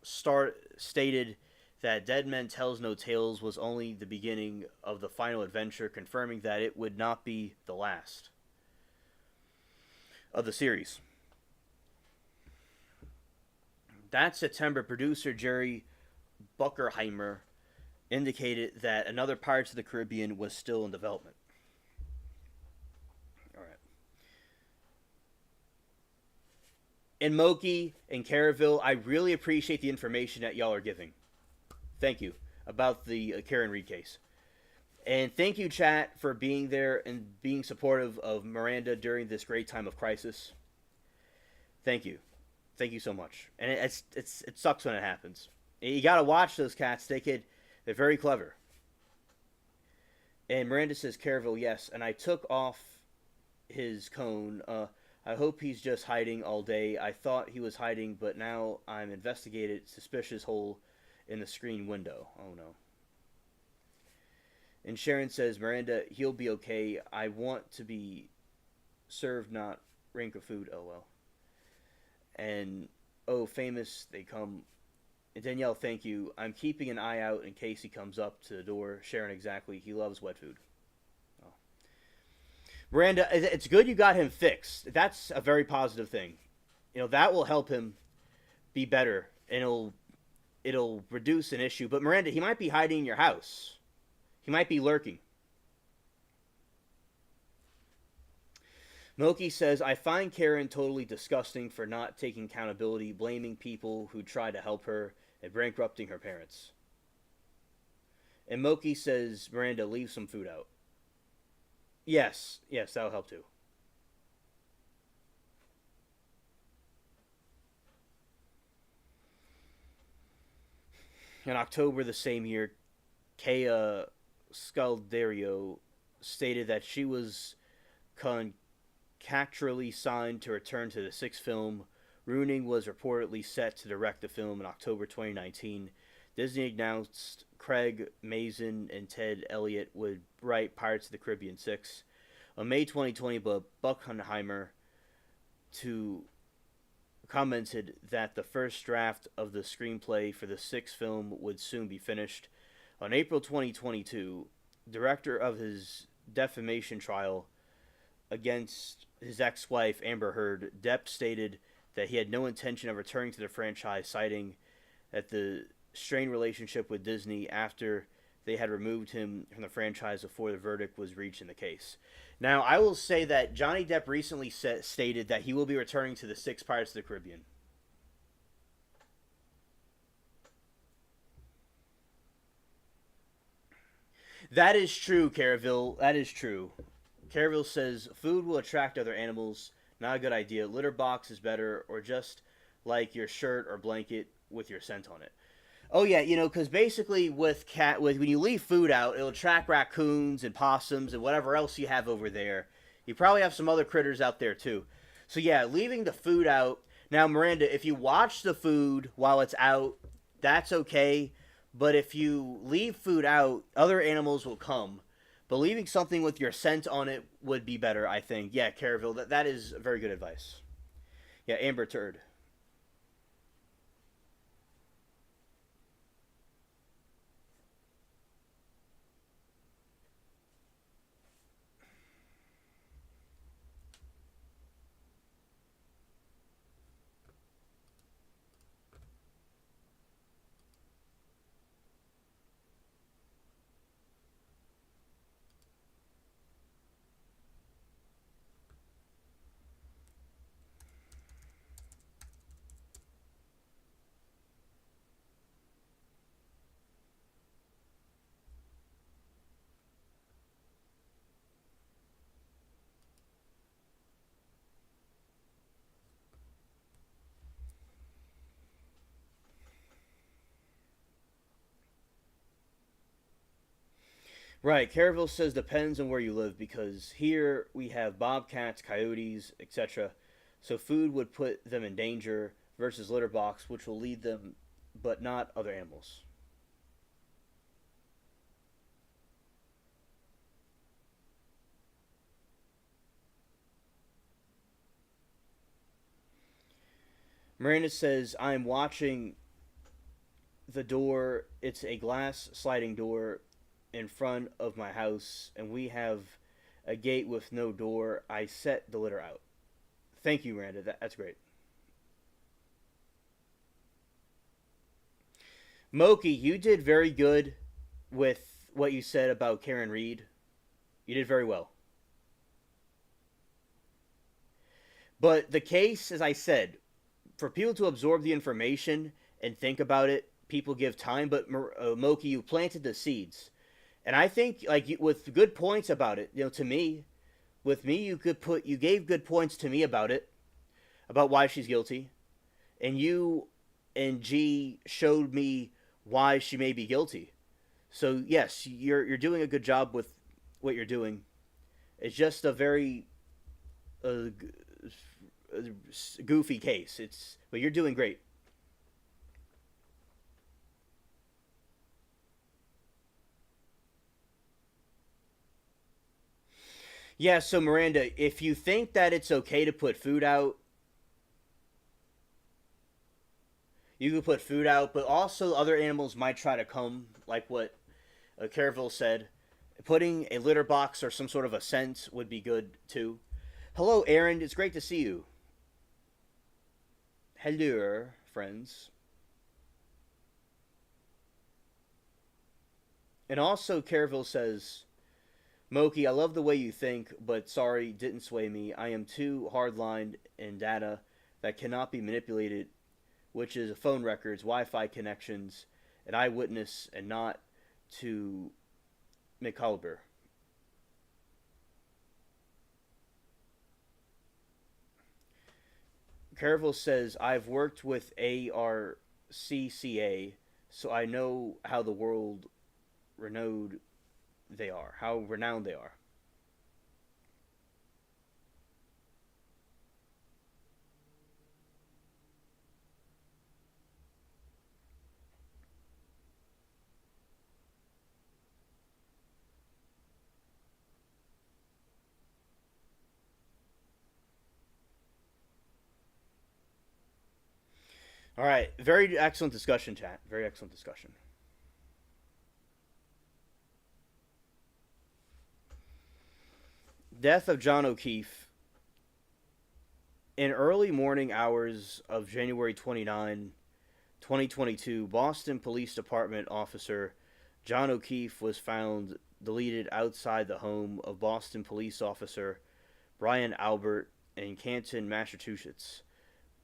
Speaker 1: stated that Dead Men Tells No Tales was only the beginning of the final adventure, confirming that it would not be the last of the series. That September, producer Jerry Buckerheimer indicated that another Pirates of the Caribbean was still in development. All right. And Moki and Caraville, I really appreciate the information that y'all are giving. Thank you about the Karen Reed case. And thank you, chat, for being there and being supportive of Miranda during this great time of crisis. Thank you. Thank you so much. And it sucks when it happens. You gotta watch those cats. They're very clever. And Miranda says, Caraville, yes. And I took off his cone. I hope he's just hiding all day. I thought he was hiding, but now I'm investigated suspicious hole in the screen window. Oh no. And Sharon says, Miranda, he'll be okay. I want to be served, not rank of food. Oh well. And oh, famous, they come. And Danielle, thank you. I'm keeping an eye out in case he comes up to the door. Sharon, exactly. He loves wet food. Oh. Miranda, it's good you got him fixed. That's a very positive thing. That will help him be better, and it'll reduce an issue. But Miranda, he might be hiding in your house. He might be lurking. Moki says, I find Karen totally disgusting for not taking accountability, blaming people who try to help her, and bankrupting her parents. And Moki says, Miranda, leave some food out. Yes, that'll help too. In October the same year, Kea Scaldario stated that she was contractually signed to return to the sixth film. Rooning was reportedly set to direct the film in October 2019. Disney announced Craig Mazin and Ted Elliott would write Pirates of the Caribbean 6. On May 2020, but Buckenheimer to commented that the first draft of the screenplay for the sixth film would soon be finished. On April 2022, director of his defamation trial against his ex-wife Amber Heard, Depp stated that he had no intention of returning to the franchise, citing that the strained relationship with Disney after they had removed him from the franchise before the verdict was reached in the case. Now, I will say that Johnny Depp recently stated that he will be returning to the six Pirates of the Caribbean. That is true, Caraville. That is true. Caraville says, food will attract other animals. Not a good idea. Litter box is better, or just like your shirt or blanket with your scent on it. Oh yeah, because basically with when you leave food out, it'll attract raccoons and possums and whatever else you have over there. You probably have some other critters out there too. So yeah, leaving the food out. Now, Miranda, if you watch the food while it's out, that's okay. But if you leave food out, other animals will come. But leaving something with your scent on it would be better, I think. Yeah, Caraville, that is very good advice. Yeah, Amber Turd. Right, Caraville says depends on where you live because here we have bobcats, coyotes, etc. So food would put them in danger versus litter box, which will lead them, but not other animals. Miranda says I'm watching the door. It's a glass sliding door in front of my house, and we have a gate with no door. I set the litter out. Thank you, Miranda. That's great. Moki, you did very good with what you said about Karen Reed. You did very well. But the case, as I said, for people to absorb the information and think about it, people give time. But Moki, you planted the seeds, and I think with good points about it. To me, with me, you gave good points to me about it, about why she's guilty, and you and G showed me why she may be guilty. So yes, you're doing a good job with what you're doing. It's just a very uh, goofy case. But you're doing great. Yeah, so Miranda, if you think that it's okay to put food out, you can put food out, but also other animals might try to come, like what Caraville said. Putting a litter box or some sort of a scent would be good too. Hello, Aaron. It's great to see you. Hello, friends. And also, Caraville says, Moki, I love the way you think, but sorry, didn't sway me. I am too hardlined in data that cannot be manipulated, which is phone records, Wi-Fi connections, an eyewitness, and not to McCulber. Caraville says, I've worked with ARCCA, so I know how the world renowned they are, how renowned they are. All right, very excellent discussion, chat. Very excellent discussion. Death of John O'Keefe. In early morning hours of January 29, 2022, Boston Police Department officer John O'Keefe was found deleted outside the home of Boston police officer Brian Albert in Canton, Massachusetts,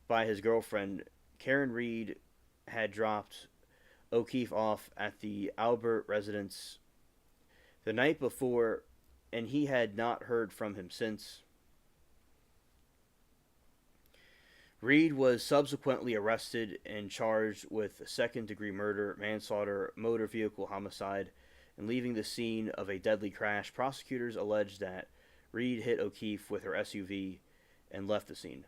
Speaker 1: by his girlfriend. Karen Reed had dropped O'Keefe off at the Albert residence the night before, and he had not heard from him since. Reed was subsequently arrested and charged with second-degree murder, manslaughter, motor vehicle homicide, and leaving the scene of a deadly crash. Prosecutors alleged that Reed hit O'Keefe with her SUV and left the scene.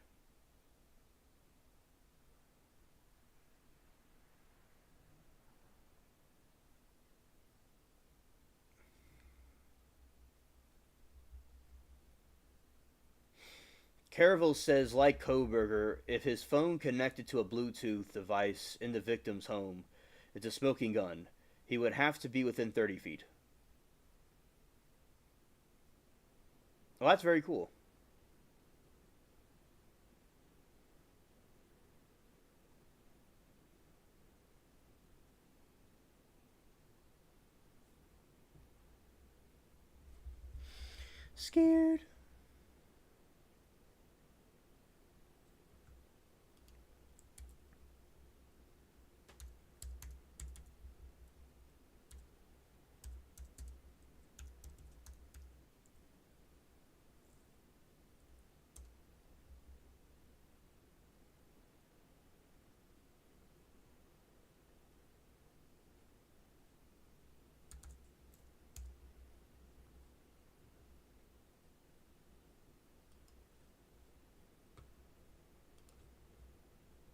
Speaker 1: Caraville says, like Koberger, if his phone connected to a Bluetooth device in the victim's home, it's a smoking gun. He would have to be within 30 feet. Well, that's very cool. Scared.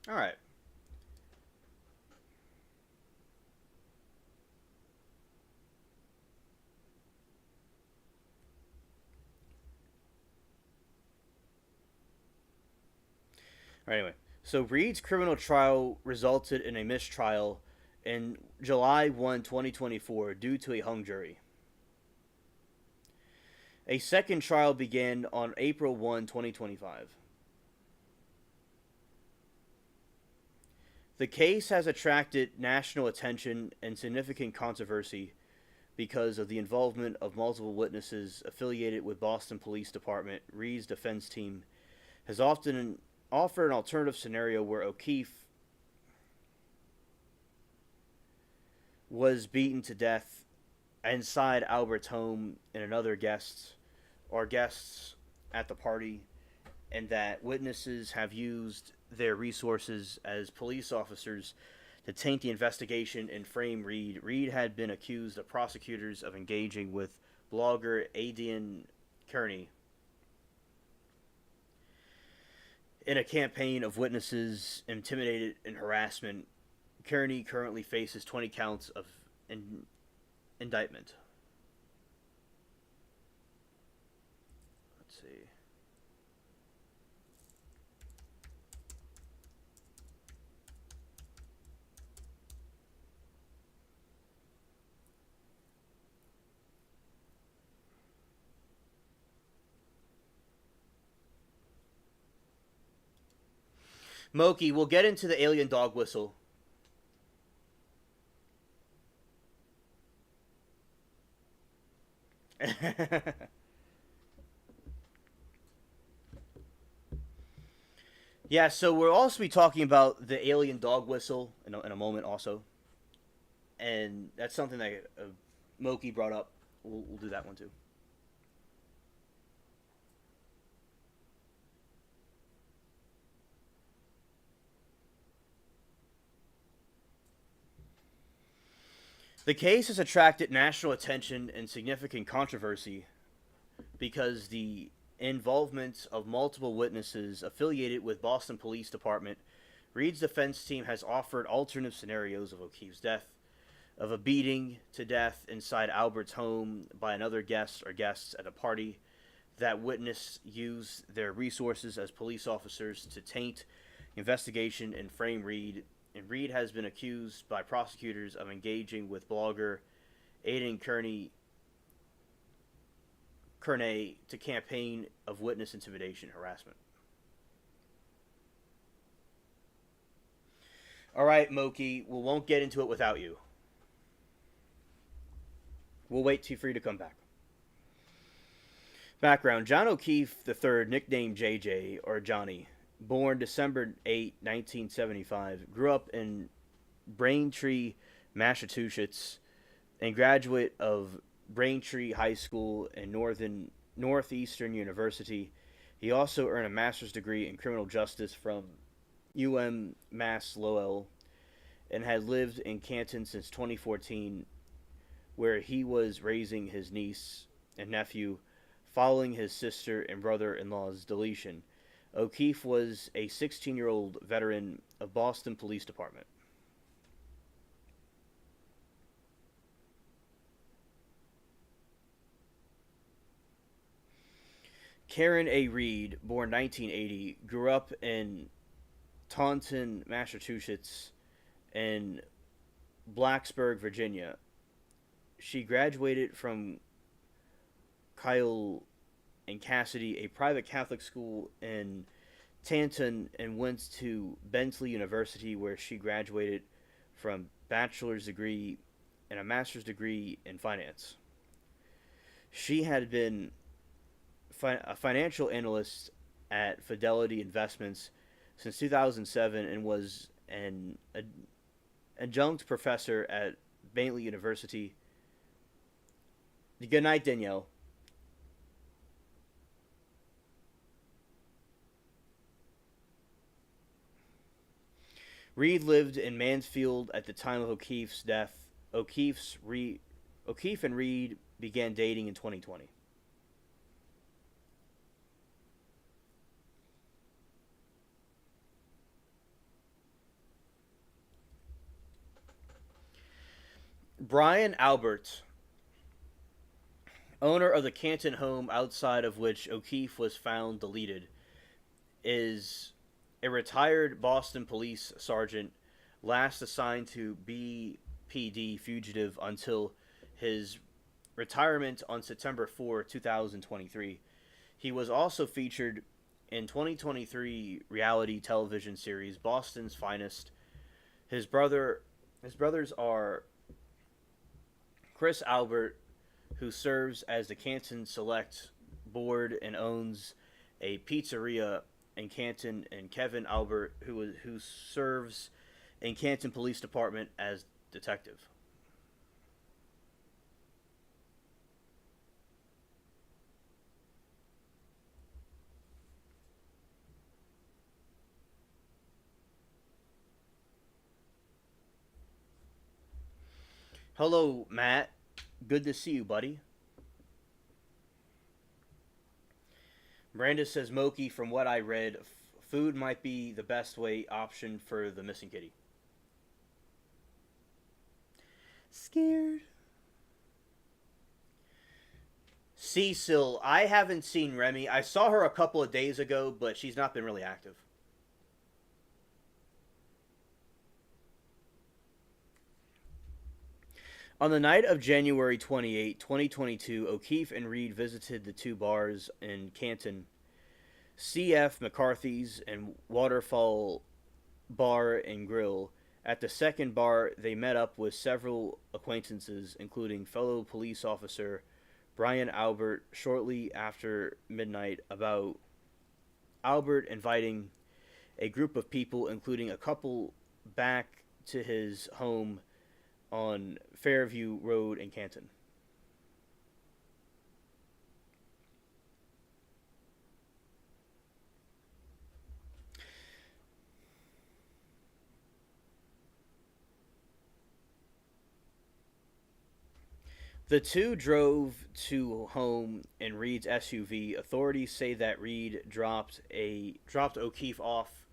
Speaker 1: All right. Anyway, so Reed's criminal trial resulted in a mistrial in July 1, 2024, due to a hung jury. A second trial began on April 1, 2025. The case has attracted national attention and significant controversy because of the involvement of multiple witnesses affiliated with Boston Police Department. Reed's defense team has often offered an alternative scenario where O'Keefe was beaten to death inside Albert's home and another guests at the party, and that witnesses have used their resources as police officers to taint the investigation and frame Reed. Reed had been accused of prosecutors of engaging with blogger Aidan Kearney in a campaign of witnesses intimidated and harassment. Kearney currently faces 20 counts of indictment. Let's see. Moki, we'll get into the alien dog whistle. Yeah, so we'll also be talking about the alien dog whistle in a moment also. And that's something that Moki brought up. We'll do that one too. The case has attracted national attention and significant controversy because the involvement of multiple witnesses affiliated with Boston Police Department. Reed's defense team has offered alternative scenarios of O'Keefe's death, of a beating to death inside Albert's home by another guest or guests at a party. That witness used their resources as police officers to taint investigation and frame Reed, and Reed has been accused by prosecutors of engaging with blogger Aidan Kearney to campaign of witness intimidation harassment. All right, Moki, we won't get into it without you. We'll wait for you to come back. Background: John O'Keefe III, nicknamed JJ, or Johnny, born December 8, 1975, grew up in Braintree, Massachusetts, and graduate of Braintree High School and Northeastern University. He also earned a master's degree in criminal justice from Mass Lowell, and had lived in Canton since 2014, where he was raising his niece and nephew following his sister and brother-in-law's deletion. O'Keefe was a 16-year-old veteran of Boston Police Department. Karen A. Reed, born 1980, grew up in Taunton, Massachusetts, and Blacksburg, Virginia. She graduated from Kyle and Cassidy, a private Catholic school in Taunton, and went to Bentley University, where she graduated from bachelor's degree and a master's degree in finance. She had been a financial analyst at Fidelity Investments since 2007 and was an adjunct professor at Bentley University. Good night, Danielle. Reed lived in Mansfield at the time of O'Keefe's death. O'Keefe and Reed began dating in 2020. Brian Albert, owner of the Canton home outside of which O'Keefe was found deleted, is a retired Boston police sergeant, last assigned to BPD fugitive until his retirement on September 4, 2023. He was also featured in 2023 reality television series Boston's Finest. His brothers are Chris Albert, who serves as the Canton Select Board and owns a pizzeria in Canton, and Kevin Albert, who serves in Canton Police Department as detective. Hello, Matt. Good to see you, buddy. Brandis says, Moki, from what I read, food might be the best way option for the missing kitty. Scared. Cecil, I haven't seen Remy. I saw her a couple of days ago, but she's not been really active. On the night of January 28, 2022, O'Keefe and Reed visited the two bars in Canton, C.F. McCarthy's and Waterfall Bar and Grill. At the second bar, they met up with several acquaintances, including fellow police officer Brian Albert, shortly after midnight. About Albert inviting a group of people, including a couple, back to his home on Fairview Road in Canton. The two drove to home in Reed's SUV. Authorities say that Reed dropped O'Keefe off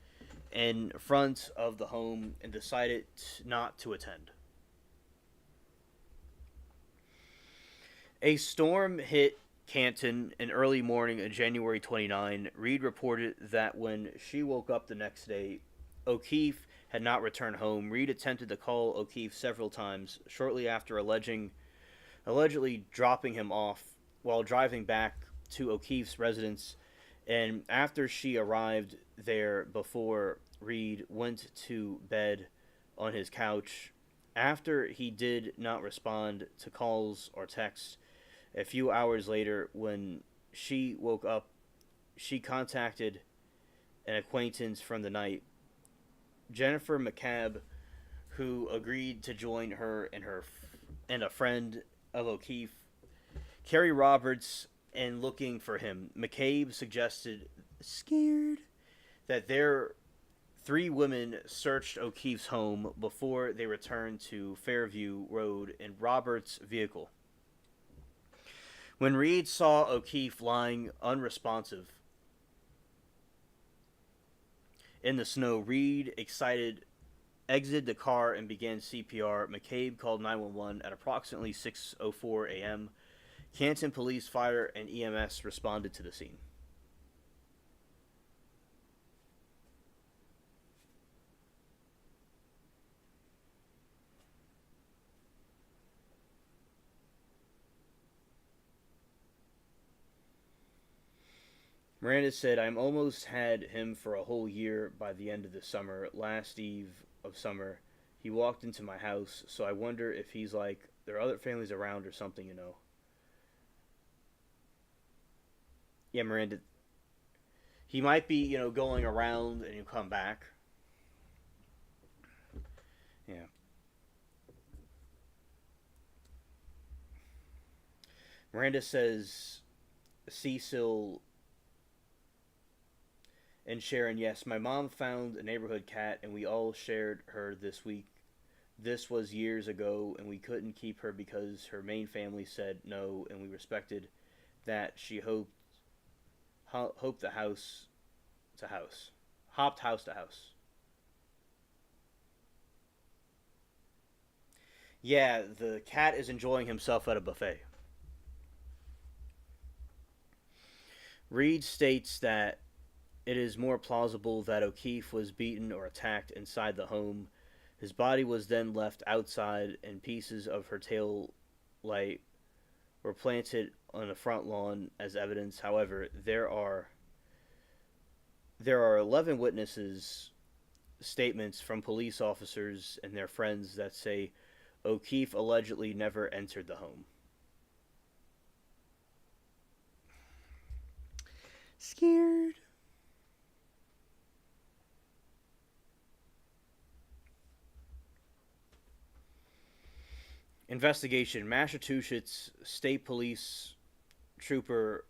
Speaker 1: in front of the home and decided not to attend. A storm hit Canton in early morning on January 29. Reed reported that when she woke up the next day, O'Keefe had not returned home. Reed attempted to call O'Keefe several times shortly after allegedly dropping him off while driving back to O'Keefe's residence, and after she arrived there before Reed went to bed on his couch. After he did not respond to calls or texts, a few hours later, when she woke up, she contacted an acquaintance from the night, Jennifer McCabe, who agreed to join her and a friend of O'Keefe, Carrie Roberts, in looking for him. McCabe suggested, scared, that their three women searched O'Keefe's home before they returned to Fairview Road in Roberts' vehicle. When Reed saw O'Keefe lying unresponsive in the snow, Reed, excited, exited the car and began CPR. McCabe called 911 at approximately 6:04 a.m. Canton Police, Fire, and EMS responded to the scene. Miranda said, "I'm almost had him for a whole year by the end of the summer. Last eve of summer, he walked into my house, so I wonder if he's like, there are other families around or something, you know." Yeah, Miranda, he might be, going around and you come back. Yeah. Miranda says, Cecil and Sharon, yes, my mom found a neighborhood cat and we all shared her this week. This was years ago and we couldn't keep her because her main family said no, and we respected that. She hoped the house to house. Hopped house to house. Yeah, the cat is enjoying himself at a buffet. Reed states that it is more plausible that O'Keefe was beaten or attacked inside the home. His body was then left outside, and pieces of her tail light were planted on the front lawn as evidence. However, there are 11 witnesses statements from police officers and their friends that say O'Keefe allegedly never entered the home. Scared. Investigation. Massachusetts State Police Trooper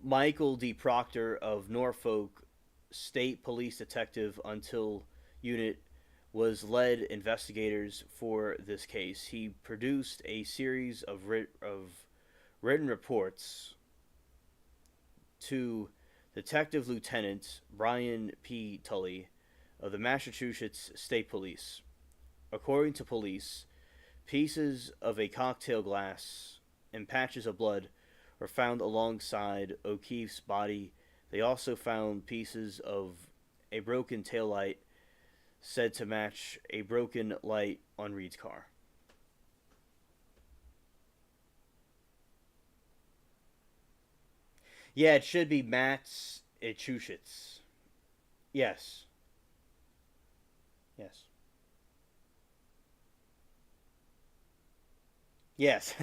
Speaker 1: Michael D. Proctor of Norfolk State Police Detective until Unit was led investigators for this case. He produced a series of written reports to Detective Lieutenant Brian P. Tully of the Massachusetts State Police. According to police, pieces of a cocktail glass and patches of blood were found alongside O'Keefe's body. They also found pieces of a broken taillight said to match a broken light on Reed's car. Yeah, it should be Matt's Massachusetts. Yes. Yes. Yes.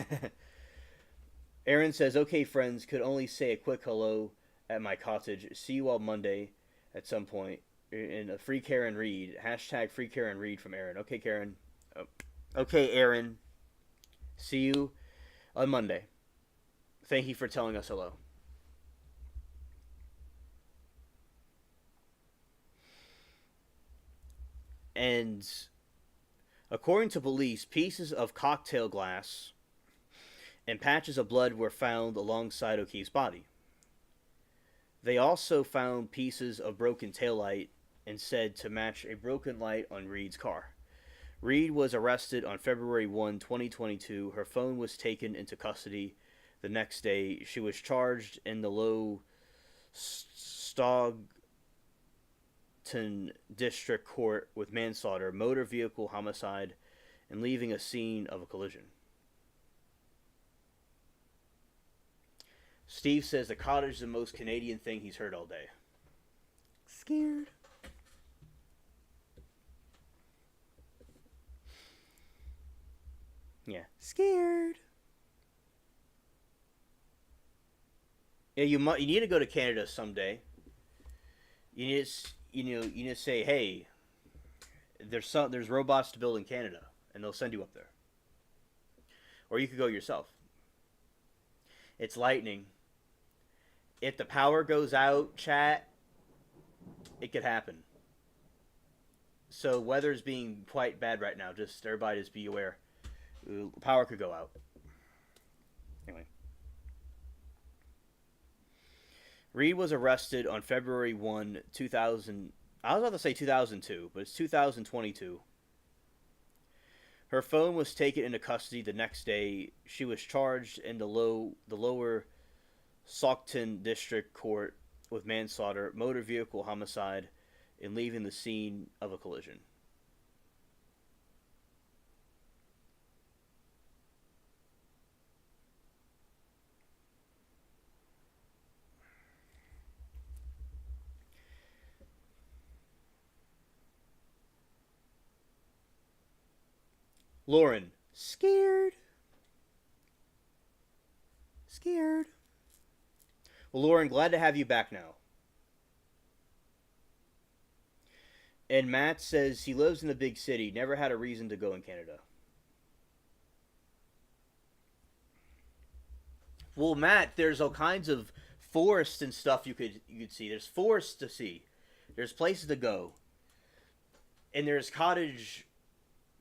Speaker 1: Aaron says, okay, friends, could only say a quick hello at my cottage. See you all Monday at some point. And a free Karen Reed. Hashtag free Karen Reed from Aaron. Okay, Karen. Oh. Okay, Aaron. See you on Monday. Thank you for telling us hello. And according to police, pieces of cocktail glass and patches of blood were found alongside O'Keefe's body. They also found pieces of broken taillight and said to match a broken light on Reed's car. Reed was arrested on February 1, 2022. Her phone was taken into custody the next day. She was charged in the Low Stog Stockton District Court with manslaughter, motor vehicle homicide, and leaving a scene of a collision. Steve says the cottage is the most Canadian thing he's heard all day. Scared. Yeah, scared. Yeah, you need to go to Canada someday. You need to say, hey, there's robots to build in Canada, and they'll send you up there. Or you could go yourself. It's lightning. If the power goes out, chat, it could happen. So weather's being quite bad right now. Just everybody just be aware. Power could go out. Anyway. Reed was arrested on February 1, 2000. I was about to say 2002, but it's 2022. Her phone was taken into custody the next day. She was charged in the lower Stockton District Court with manslaughter, motor vehicle homicide, and leaving the scene of a collision. Lauren, scared. Scared. Well, Lauren, glad to have you back now. And Matt says he lives in the big city, never had a reason to go in Canada. Well, Matt, there's all kinds of forests and stuff you could see. There's forests to see. There's places to go. And there's cottage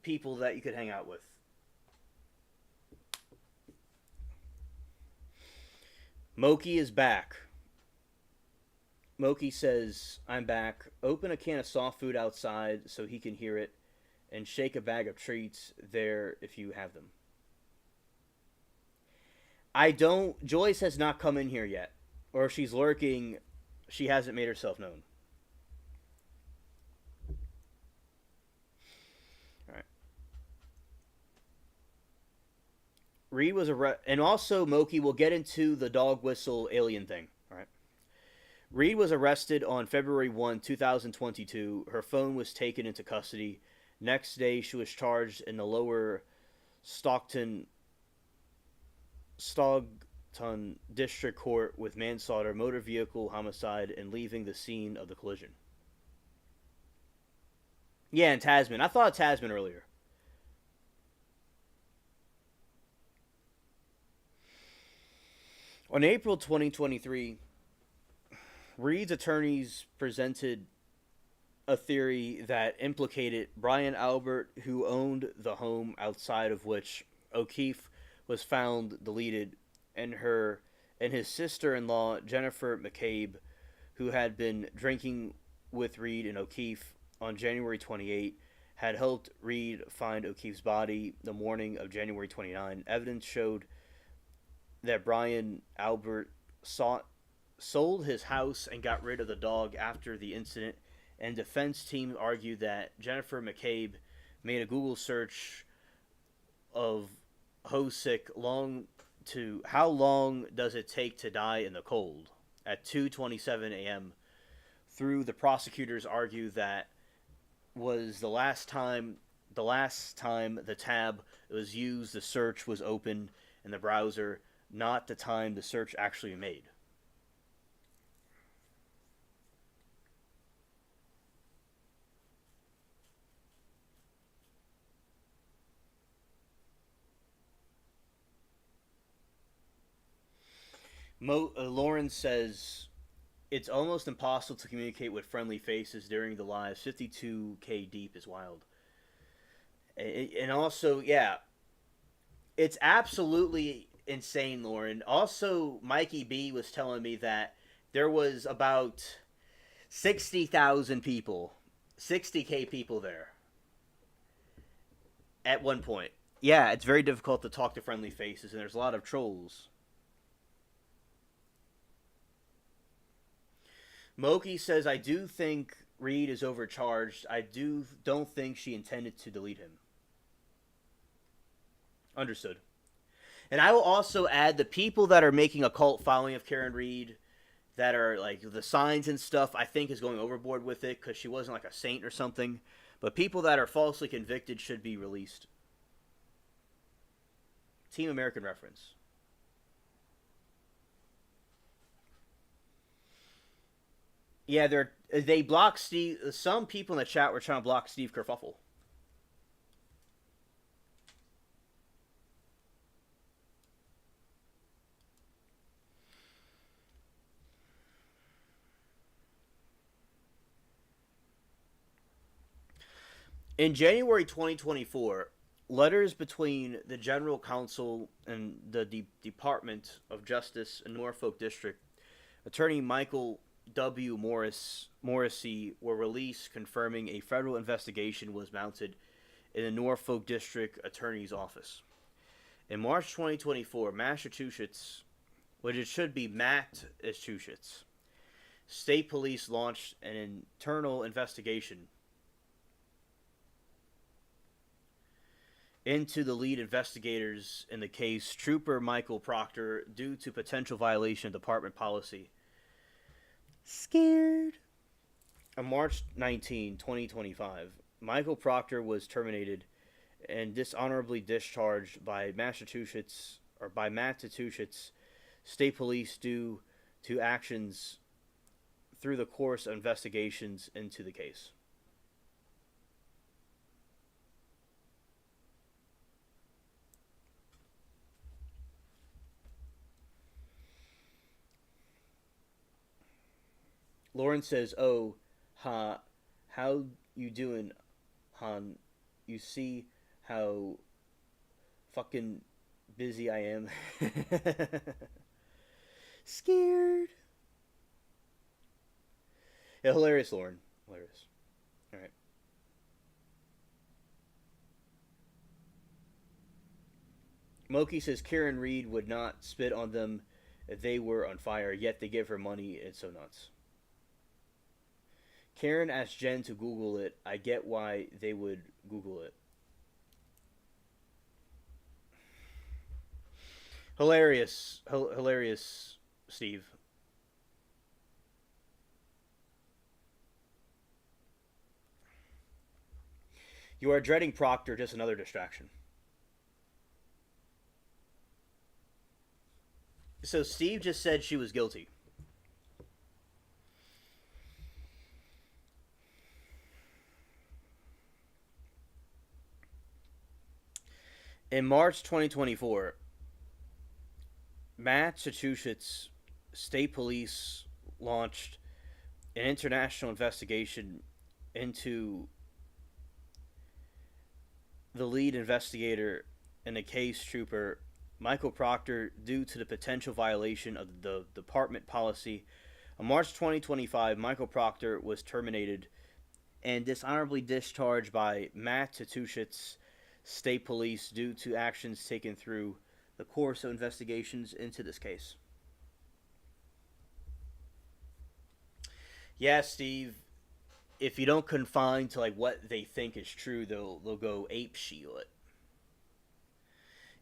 Speaker 1: people that you could hang out with. Moki is back. Moki says, I'm back. Open a can of soft food outside so he can hear it, and shake a bag of treats there if you have them. I don't... Joyce has not come in here yet. Or if she's lurking, she hasn't made herself known. Reed was and also Moki will get into the dog whistle alien thing. All right. Reed was arrested on February 1, 2022. Her phone was taken into custody. Next day, she was charged in the lower Stockton District Court with manslaughter, motor vehicle homicide, and leaving the scene of the collision. Yeah, in Tasman. I thought of Tasman earlier. On April 2023, Reed's attorneys presented a theory that implicated Brian Albert, who owned the home outside of which O'Keefe was found deleted, and his sister-in-law, Jennifer McCabe, who had been drinking with Reed and O'Keefe on January 28, had helped Reed find O'Keefe's body the morning of January 29. Evidence showed that Brian Albert sold his house and got rid of the dog after the incident, and defense team argued that Jennifer McCabe made a Google search of Hosick how long does it take to die in the cold at 2:27 a.m. Through the prosecutors argue that was the last time the tab was used, the search was open in the browser, not the time the search actually made. Lauren says, it's almost impossible to communicate with friendly faces during the lives. 52K deep is wild. And also, yeah, it's absolutely insane, Lauren. Also, Mikey B was telling me that there was about 60,000 people, 60K people there at one point. Yeah, it's very difficult to talk to friendly faces, and there's a lot of trolls. Moki says, I do think Reed is overcharged. I don't think she intended to delete him. Understood. And I will also add the people that are making a cult following of Karen Reed, that are like the signs and stuff, I think is going overboard with it because she wasn't like a saint or something. But people that are falsely convicted should be released. Team American reference. Yeah, they blocked Steve. Some people in the chat were trying to block Steve Kerfuffle. In January 2024, letters between the General Counsel and the Department of Justice in Norfolk District, Attorney Michael W. Morrissey, were released confirming a federal investigation was mounted in the Norfolk District Attorney's Office. In March 2024, Massachusetts, which it should be Massachusetts, State Police launched an internal investigation into the lead investigators in the case, Trooper Michael Proctor, due to potential violation of department policy. Scared. On March 19, 2025, Michael Proctor was terminated and dishonorably discharged by Massachusetts State Police due to actions through the course of investigations into the case. Lauren says, "Oh, how you doing, Han? You see how fucking busy I am." Scared. Yeah, hilarious, Lauren. Hilarious. All right. Moki says Karen Reed would not spit on them if they were on fire, yet they give her money. It's so nuts. Karen asked Jen to Google it. I get why they would Google it. Hilarious. Hilarious, Steve. You are dreading Proctor, just another distraction. So Steve just said she was guilty. In March 2024, Massachusetts State Police launched an international investigation into the lead investigator in the case, Trooper Michael Proctor, due to the potential violation of the department policy. On March 2025, Michael Proctor was terminated and dishonorably discharged by Massachusetts State Police due to actions taken through the course of investigations into this case. Yeah, Steve. If you don't confine to like what they think is true, they'll go ape shit.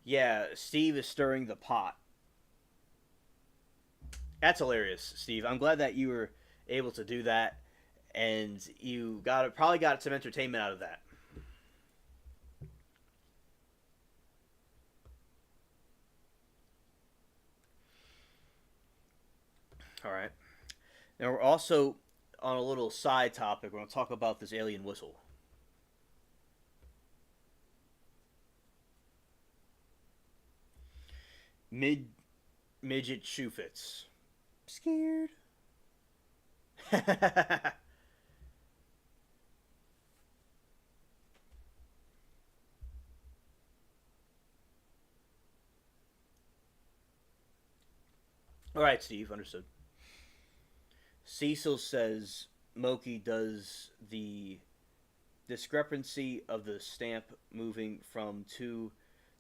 Speaker 1: Yeah, Steve is stirring the pot. That's hilarious, Steve. I'm glad that you were able to do that, and you probably got some entertainment out of that. All right. Now we're also on a little side topic. We're going to talk about this alien whistle. Midget shoefits. Scared. All right, Steve. Understood. Cecil says Moki, does the discrepancy of the stamp moving from 2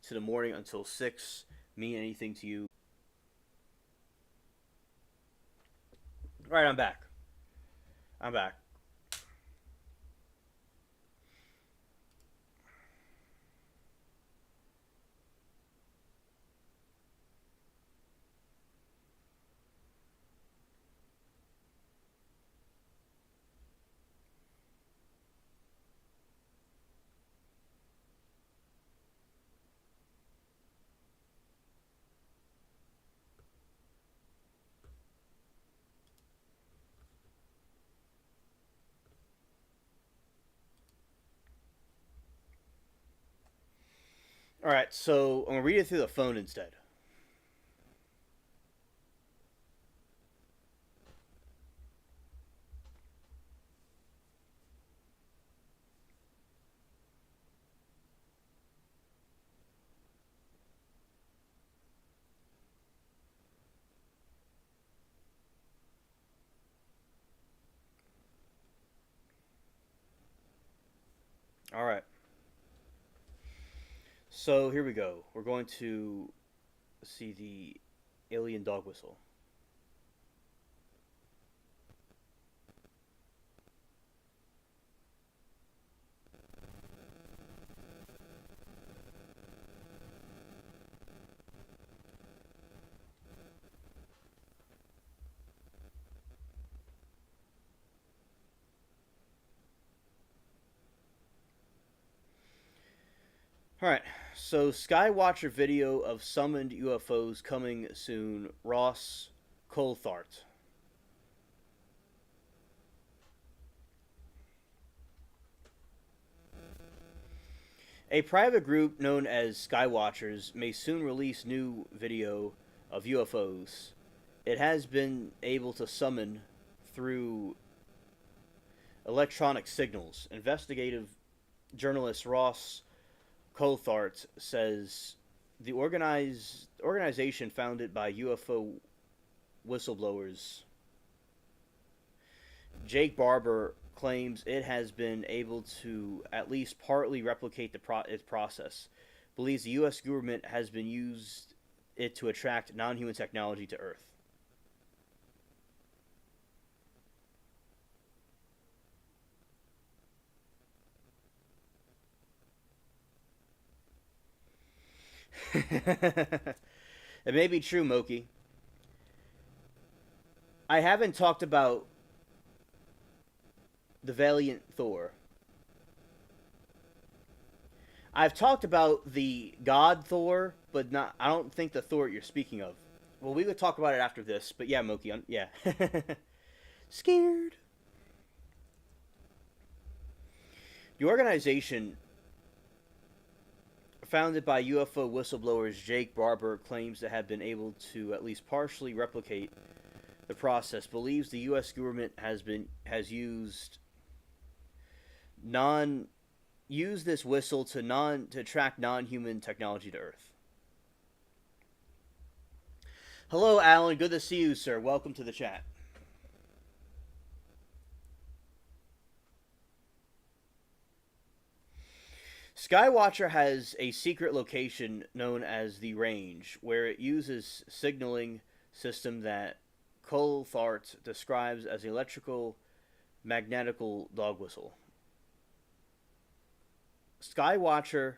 Speaker 1: to the morning until 6 mean anything to you? All right, I'm back. All right, so I'm gonna read it through the phone instead. All right. So here we go. We're going to see the alien dog whistle. All right. So Skywatcher video of summoned UFOs coming soon. Ross Coulthart. A private group known as Skywatchers may soon release new video of UFOs it has been able to summon through electronic signals. Investigative journalist Ross Coulthart says the organization founded by UFO whistleblowers Jake Barber claims it has been able to at least partly replicate its process. Believes the U.S. government has been used it to attract non-human technology to Earth. It may be true, Moki. I haven't talked about the Valiant Thor. I've talked about the God Thor, but not. I don't think the Thor you're speaking of. Well, we would talk about it after this, but yeah, Moki, yeah. Scared. The organization, founded by UFO whistleblowers Jake Barber, claims to have been able to at least partially replicate the process. Believes the U.S. government has used this whistle to track non-human technology to Earth. Hello, Alan. Good to see you, sir. Welcome to the chat. Skywatcher has a secret location known as the Range, where it uses signaling system that Coulthart describes as electrical magnetical dog whistle. Skywatcher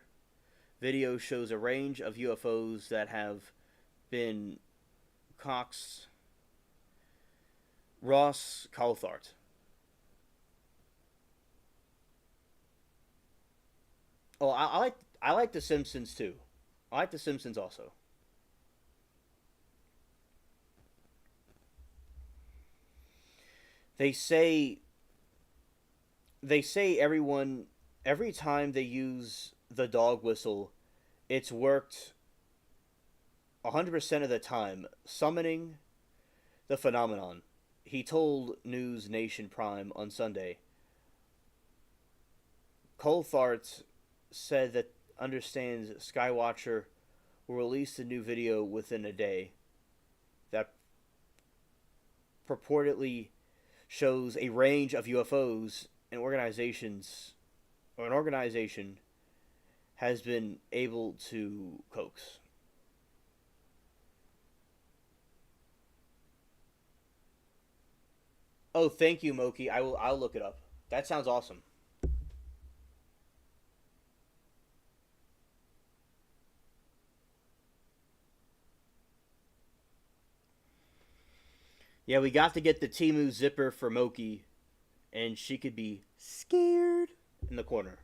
Speaker 1: video shows a range of UFOs that have been Cox Ross Coulthart. Oh, I like The Simpsons too. I like The Simpsons also. They say everyone every time they use the dog whistle, it's worked 100% of the time, summoning the phenomenon. He told News Nation Prime on Sunday. Coulthart said that understands Skywatcher will release a new video within a day that purportedly shows a range of UFOs and an organization has been able to coax. Oh, thank you, Moki. I'll look it up. That sounds awesome. Yeah, we got to get the Timu zipper for Moki, and she could be scared in the corner.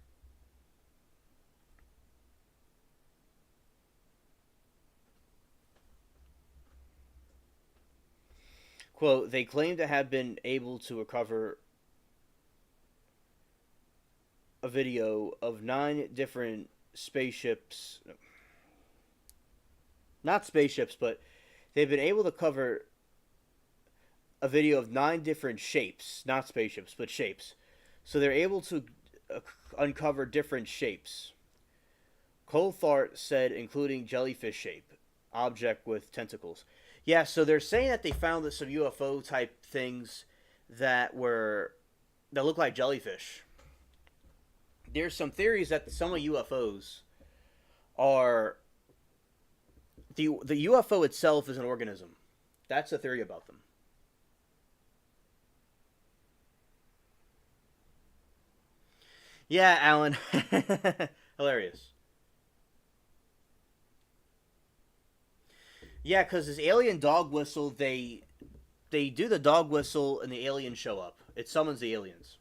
Speaker 1: Quote, they claim to have been able to recover a video of 9 different spaceships. not spaceships, but they've been able to cover a video of 9 different shapes, not spaceships, but shapes. So they're able to uncover different shapes. Coulthard said, including jellyfish shape, object with tentacles. Yeah, so they're saying that they found some UFO type things that look like jellyfish. There's some theories that some of UFOs are the UFO itself is an organism. That's the theory about them. Yeah, Alan. Hilarious. Yeah, because this alien dog whistle, they do the dog whistle and the aliens show up. It summons the aliens.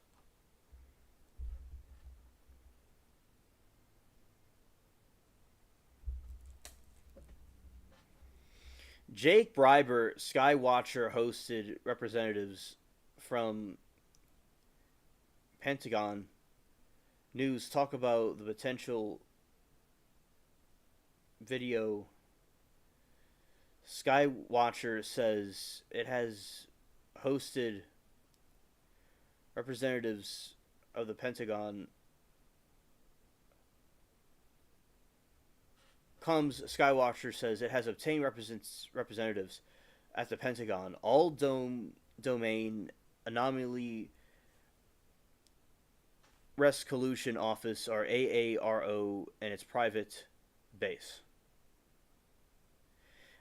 Speaker 1: Jake Briber, Skywatcher, hosted representatives from Pentagon News talk about the potential video. Skywatcher says it has hosted representatives of the Pentagon. Skywatcher says it has obtained representatives at the Pentagon, all domain anomaly resolution office, or AARO, and its private base.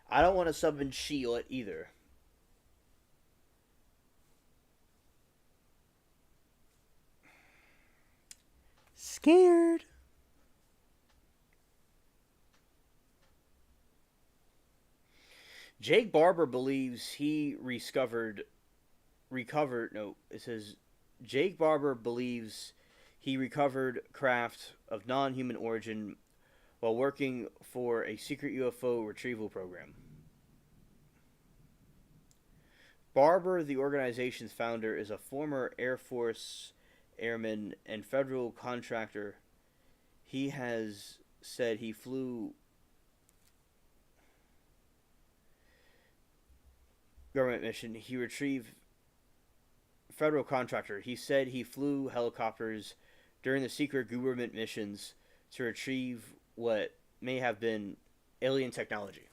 Speaker 1: I don't want to sub and shield it either. Scared. Jake Barber believes he recovered. No, it says Jake Barber believes he recovered craft of non-human origin while working for a secret UFO retrieval program. Barber, the organization's founder, is a former Air Force airman and federal contractor. He has said he flew government mission. He retrieved federal contractor. He said he flew helicopters during the secret government missions to retrieve what may have been alien technology.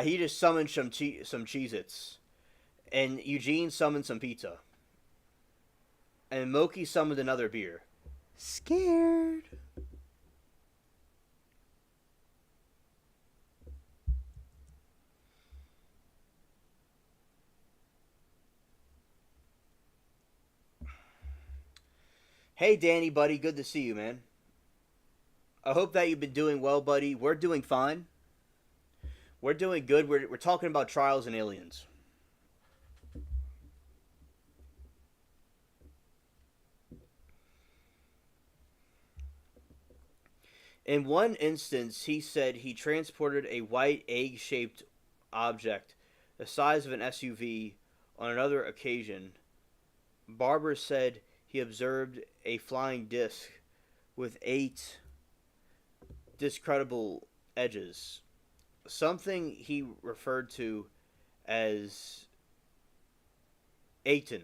Speaker 1: He just summoned some Cheez-Its. And Eugene summoned some pizza. And Moki summoned another beer. Scared. Hey, Danny, buddy. Good to see you, man. I hope that you've been doing well, buddy. We're doing fine. We're doing good. We're talking about trials and aliens. In one instance, he said he transported a white egg-shaped object the size of an SUV. On another occasion, Barber said he observed a flying disc with 8 discreditable edges, something he referred to as Aiton.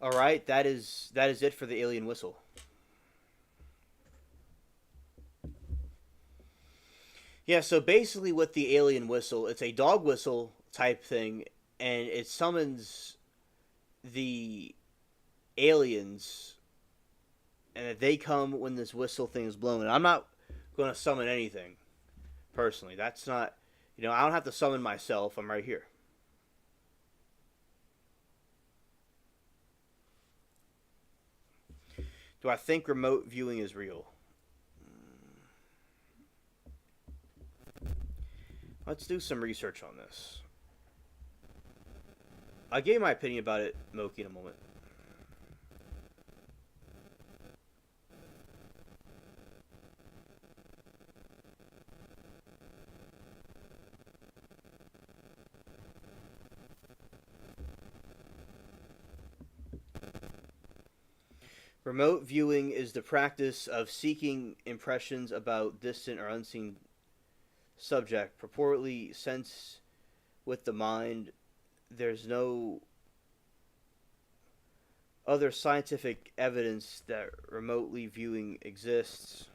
Speaker 1: All right, that is it for the alien whistle. Yeah, so basically with the alien whistle, it's a dog whistle type thing, and it summons the aliens, and they come when this whistle thing is blown. And I'm not going to summon anything, personally. That's not, I don't have to summon myself. I'm right here. Do I think remote viewing is real? Let's do some research on this. I gave my opinion about it, Moki, in a moment. Remote viewing is the practice of seeking impressions about distant or unseen subject, purportedly sense with the mind. There's no other scientific evidence that remotely viewing exists.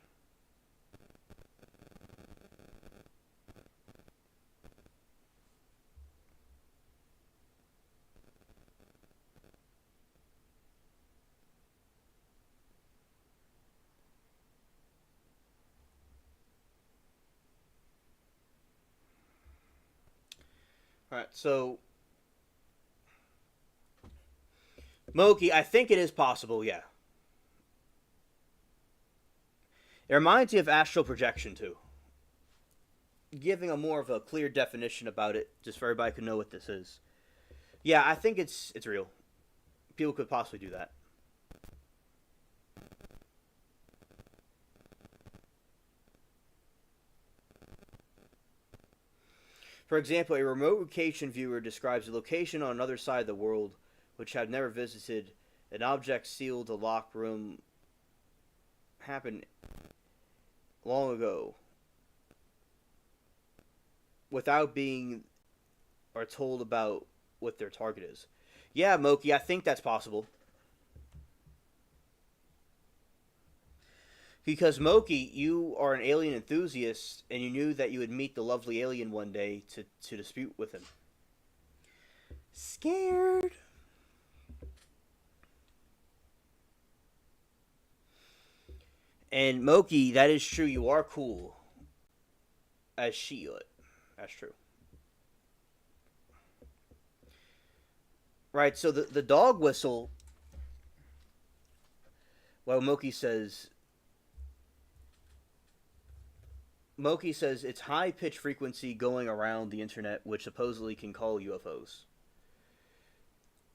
Speaker 1: Alright, so Moki, I think it is possible, yeah. It reminds me of astral projection too. Giving a more of a clear definition about it, just so everybody can know what this is. Yeah, I think it's real. People could possibly do that. For example, a remote location viewer describes a location on another side of the world which had never visited. An object sealed a locked room happened long ago without being or told about what their target is. Yeah, Moki, I think that's possible. Because Moki, you are an alien enthusiast, and you knew that you would meet the lovely alien one day to dispute with him. Scared. And Moki, that is true. You are cool as Shield. That's true. Right. So the dog whistle. Well, Moki says it's high pitch frequency going around the internet, which supposedly can call UFOs.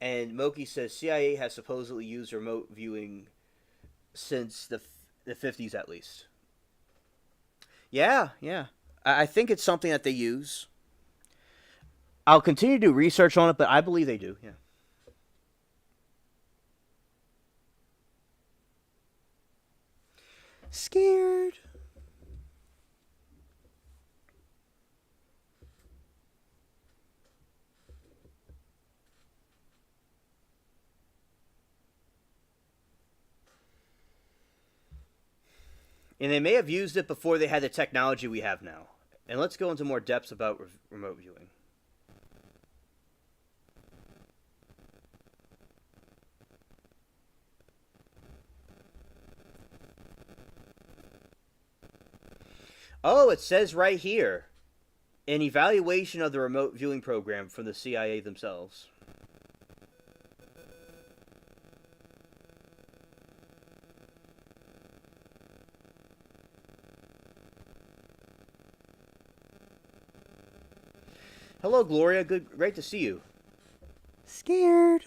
Speaker 1: And Moki says CIA has supposedly used remote viewing since the 50s at least. Yeah. I think it's something that they use. I'll continue to do research on it, but I believe they do, yeah. Scared. And they may have used it before they had the technology we have now. And let's go into more depths about remote viewing. Oh, it says right here, an evaluation of the remote viewing program from the CIA themselves. Hello, Gloria. Great to see you. Scared.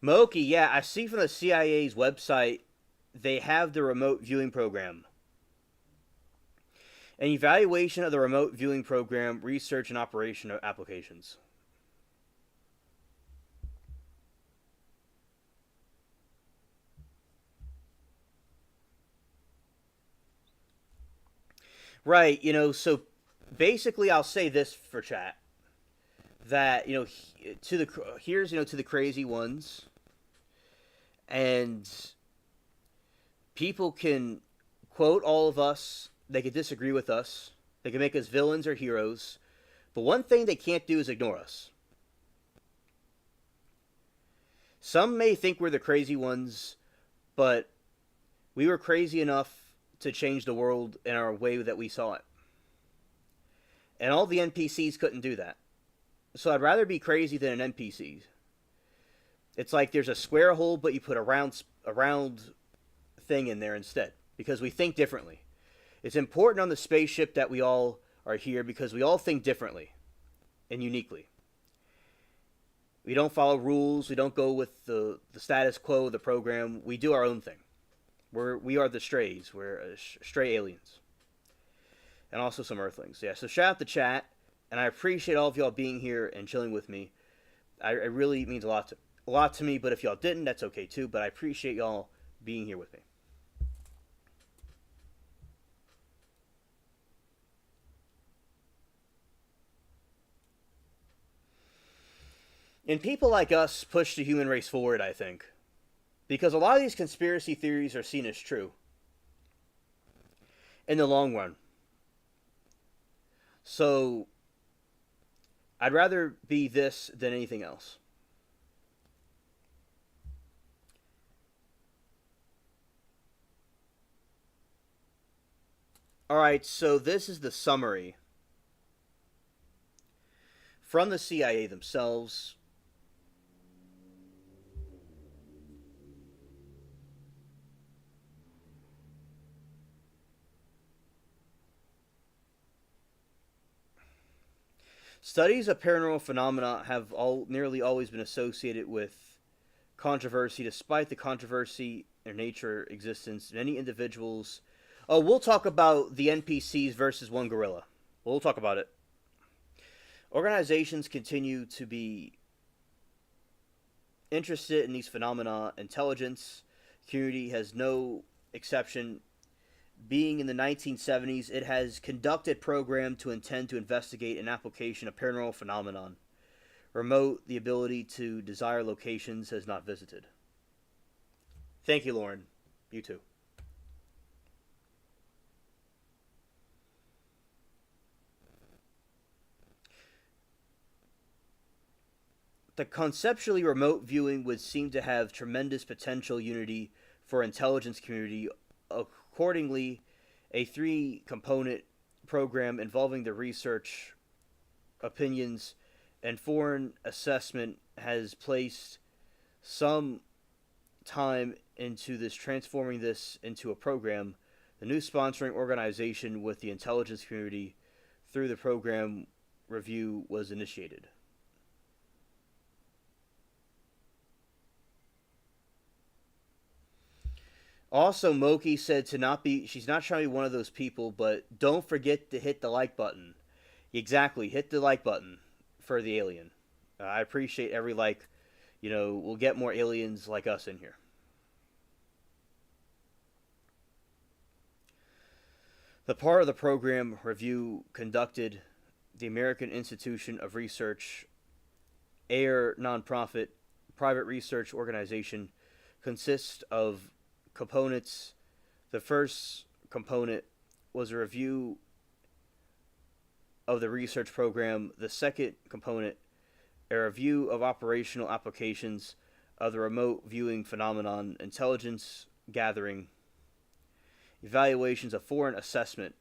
Speaker 1: Moki, yeah, I see from the CIA's website they have the remote viewing program. An evaluation of the remote viewing program, research and operation of applications. Right, so basically I'll say this for chat. That, here's, to the crazy ones. And people can quote all of us. They can disagree with us. They can make us villains or heroes. But one thing they can't do is ignore us. Some may think we're the crazy ones, but we were crazy enough to change the world in our way that we saw it. And all the NPCs couldn't do that. So I'd rather be crazy than an NPC. It's like there's a square hole, but you put a round thing in there instead. Because we think differently. It's important on the spaceship that we all are here because we all think differently and uniquely. We don't follow rules. We don't go with the status quo of the program. We do our own thing. We are the strays. We're stray aliens. And also some Earthlings. Yeah, so shout out the chat. And I appreciate all of y'all being here and chilling with me. It really means a lot to me. But if y'all didn't, that's okay too. But I appreciate y'all being here with me. And people like us push the human race forward, I think. Because a lot of these conspiracy theories are seen as true. In the long run. So, I'd rather be this than anything else. Alright, so this is the summary from the CIA themselves. Studies of paranormal phenomena have nearly always been associated with controversy, despite the controversy their nature existence. Many individuals... Oh, we'll talk about the NPCs versus one gorilla. We'll talk about it. Organizations continue to be interested in these phenomena. Intelligence community has no exception. Being in the 1970s, it has conducted program to intend to investigate an application of paranormal phenomenon. Remote, the ability to desire locations has not visited. Thank you, Lauren. You too. The conceptually remote viewing would seem to have tremendous potential unity for intelligence community. Accordingly, a 3-component program involving the research, opinions, and foreign assessment has placed some time into this, transforming this into a program. The new sponsoring organization with the intelligence community through the program review was initiated. Also, Moki said she's not trying to be one of those people, but don't forget to hit the like button. Exactly, hit the like button for the alien. I appreciate every like. We'll get more aliens like us in here. The part of the program review conducted the American Institution of Research, AIR nonprofit private research organization, consists of components. The first component was a review of the research program. The second component, a review of operational applications of the remote viewing phenomenon, intelligence gathering, evaluations of foreign assessment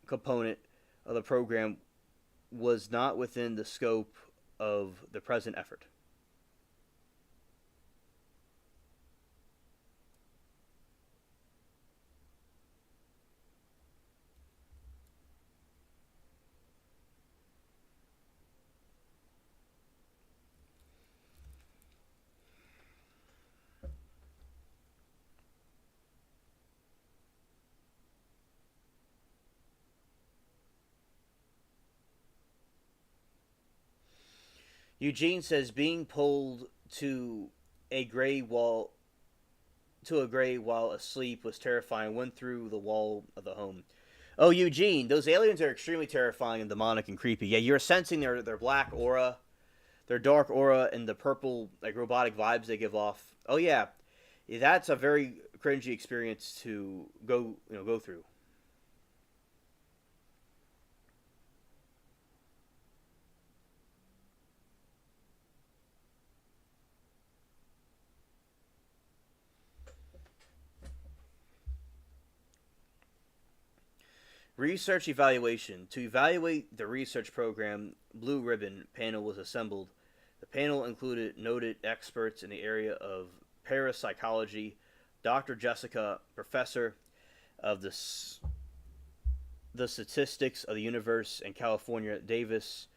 Speaker 1: component of the program was not within the scope of the present effort. Eugene says being pulled to a gray while asleep was terrifying. Went through the wall of the home. Oh, Eugene, those aliens are extremely terrifying and demonic and creepy. Yeah, you're sensing their black aura, their dark aura, and the purple robotic vibes they give off. Oh yeah, that's a very cringy experience to go through. Research evaluation. To evaluate the research program, Blue Ribbon panel was assembled. The panel included noted experts in the area of parapsychology, Dr. Jessica, professor of the statistics of the universe in California, Davis,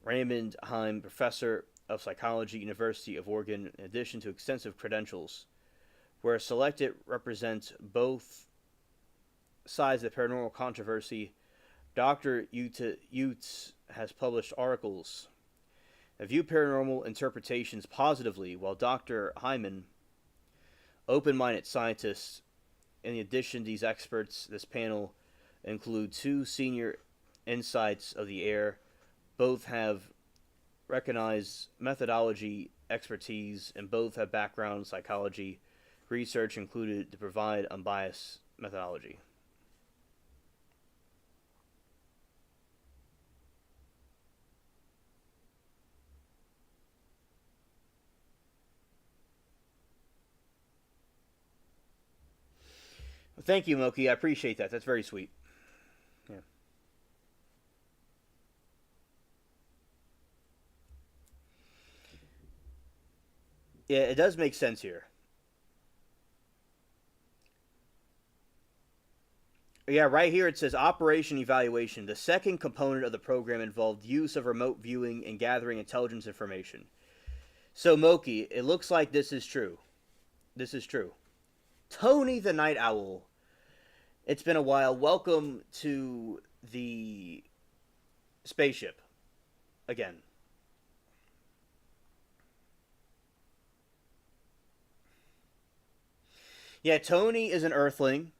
Speaker 1: Raymond Heim, professor of psychology, University of Oregon, in addition to extensive credentials, where selected represent both sides of the paranormal controversy. Dr. Utes has published articles that view paranormal interpretations positively, while Dr. Hyman, open-minded scientists. In addition to these experts, this panel include two senior insights of the air. Both have recognized methodology expertise, and both have background in psychology. Research included to provide unbiased methodology. Well, thank you, Moki. I appreciate that. That's very sweet. Yeah. Yeah, it does make sense here. Yeah, right here it says Operation Evaluation. The second component of the program involved use of remote viewing and gathering intelligence information. So, Moki, it looks like this is true. This is true. Tony the Night Owl. It's been a while. Welcome to the spaceship again. Yeah, Tony is an Earthling.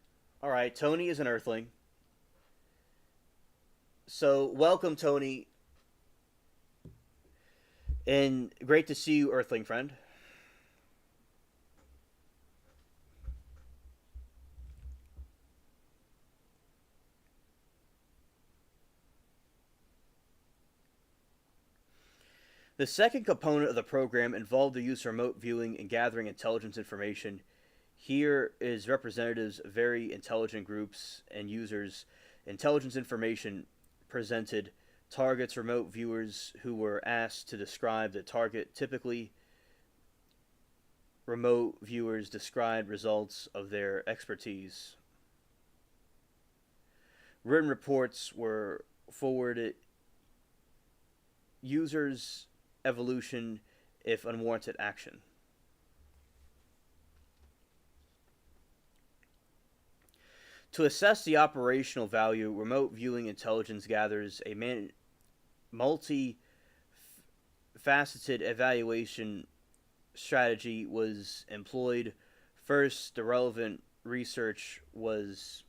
Speaker 1: All right, Tony is an Earthling. So, welcome, Tony. And great to see you, Earthling friend. The second component of the program involved the use of remote viewing and gathering intelligence information. Here is representatives of very intelligent groups and users. Intelligence information presented targets remote viewers who were asked to describe the target. Typically, remote viewers described results of their expertise. Written reports were forwarded. Users' evolution if unwarranted action. To assess the operational value, remote viewing intelligence gathers a multi-faceted evaluation strategy was employed. First, the relevant research was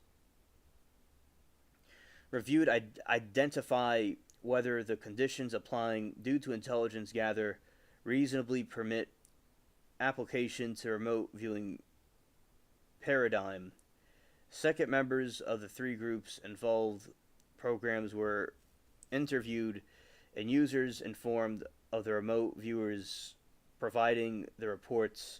Speaker 1: reviewed, identify whether the conditions applying due to intelligence gather reasonably permit application to remote viewing paradigm. Second, members of the three groups involved programs were interviewed and users informed of the remote viewers providing the reports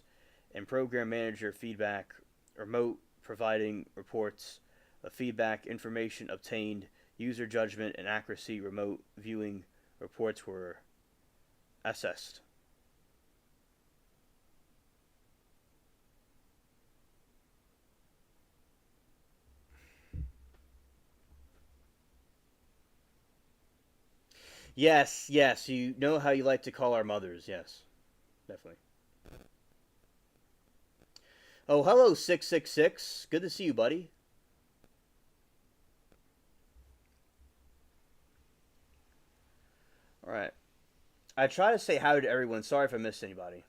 Speaker 1: and program manager feedback. Remote providing reports of feedback, information obtained, user judgment and accuracy. Remote viewing reports were assessed. Yes, yes, you know how you like to call our mothers. Yes, definitely. Oh, hello, 666. Good to see you, buddy. All right. I try to say hi to everyone. Sorry if I missed anybody.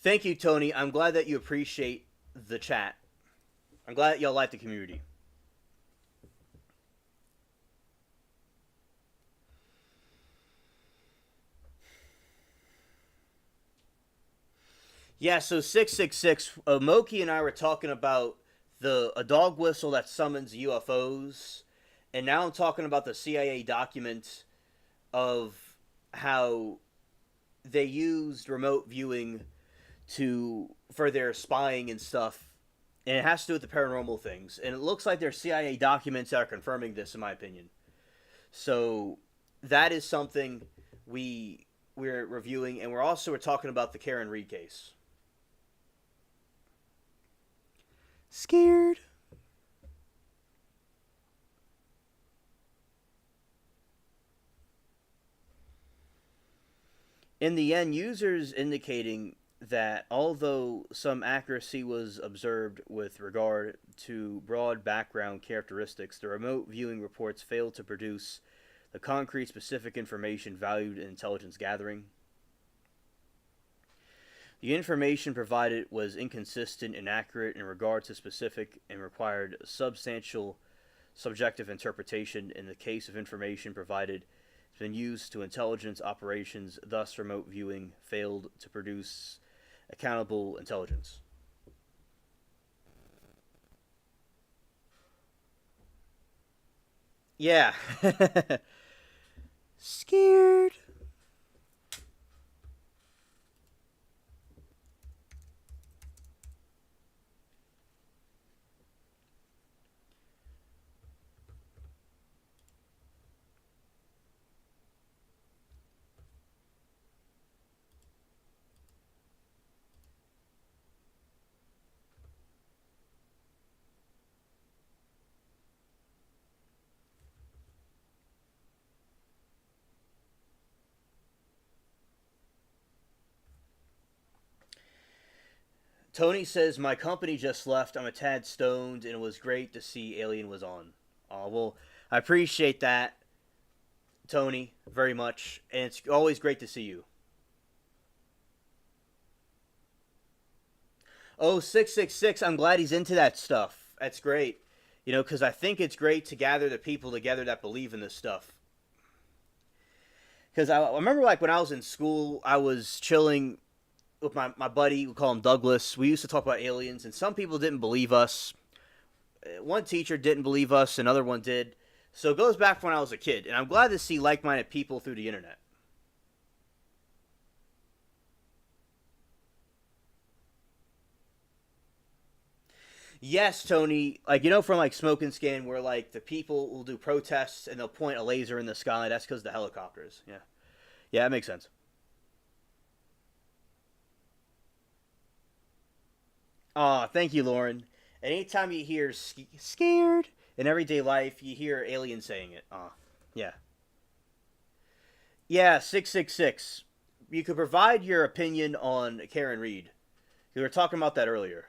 Speaker 1: Thank you, Tony. I'm glad that you appreciate the chat. I'm glad that y'all like the community. Yeah, so 666, Moki and I were talking about the a dog whistle that summons UFOs, and now I'm talking about the CIA document of how they used remote viewing for their spying and stuff, and it has to do with the paranormal things. And it looks like there's CIA documents that are confirming this, in my opinion. So that is something we're reviewing, and we're talking about the Karen Reed case. Scared. In the end, users indicating that although some accuracy was observed with regard to broad background characteristics, the remote viewing reports failed to produce the concrete specific information valued in intelligence gathering. The information provided was inconsistent and inaccurate in regard to specific and required substantial subjective interpretation. In the case of information provided has been used to intelligence operations, thus remote viewing failed to produce accountable intelligence. Yeah. Scared. Tony says, my company just left. I'm a tad stoned, and it was great to see Alien was on. Well, I appreciate that, Tony, very much. And it's always great to see you. Oh, 666, I'm glad he's into that stuff. That's great. You know, because I think it's great to gather the people together that believe in this stuff. Because I remember, like, when I was in school, I was chilling with my buddy, we call him Douglas. We used to talk about aliens, and some people didn't believe us. One teacher didn't believe us, another one did. So it goes back when I was a kid, and I'm glad to see like-minded people through the internet. Yes, Tony, like, you know, from like Smoke and Skin, where like the people will do protests and they'll point a laser in the sky. That's because of the helicopters. Yeah, yeah, that makes sense. Aw, thank you, Lauren. Anytime you hear scared in everyday life, you hear aliens saying it. Aw, yeah. Yeah, 666. You could provide your opinion on Karen Reed. We were talking about that earlier.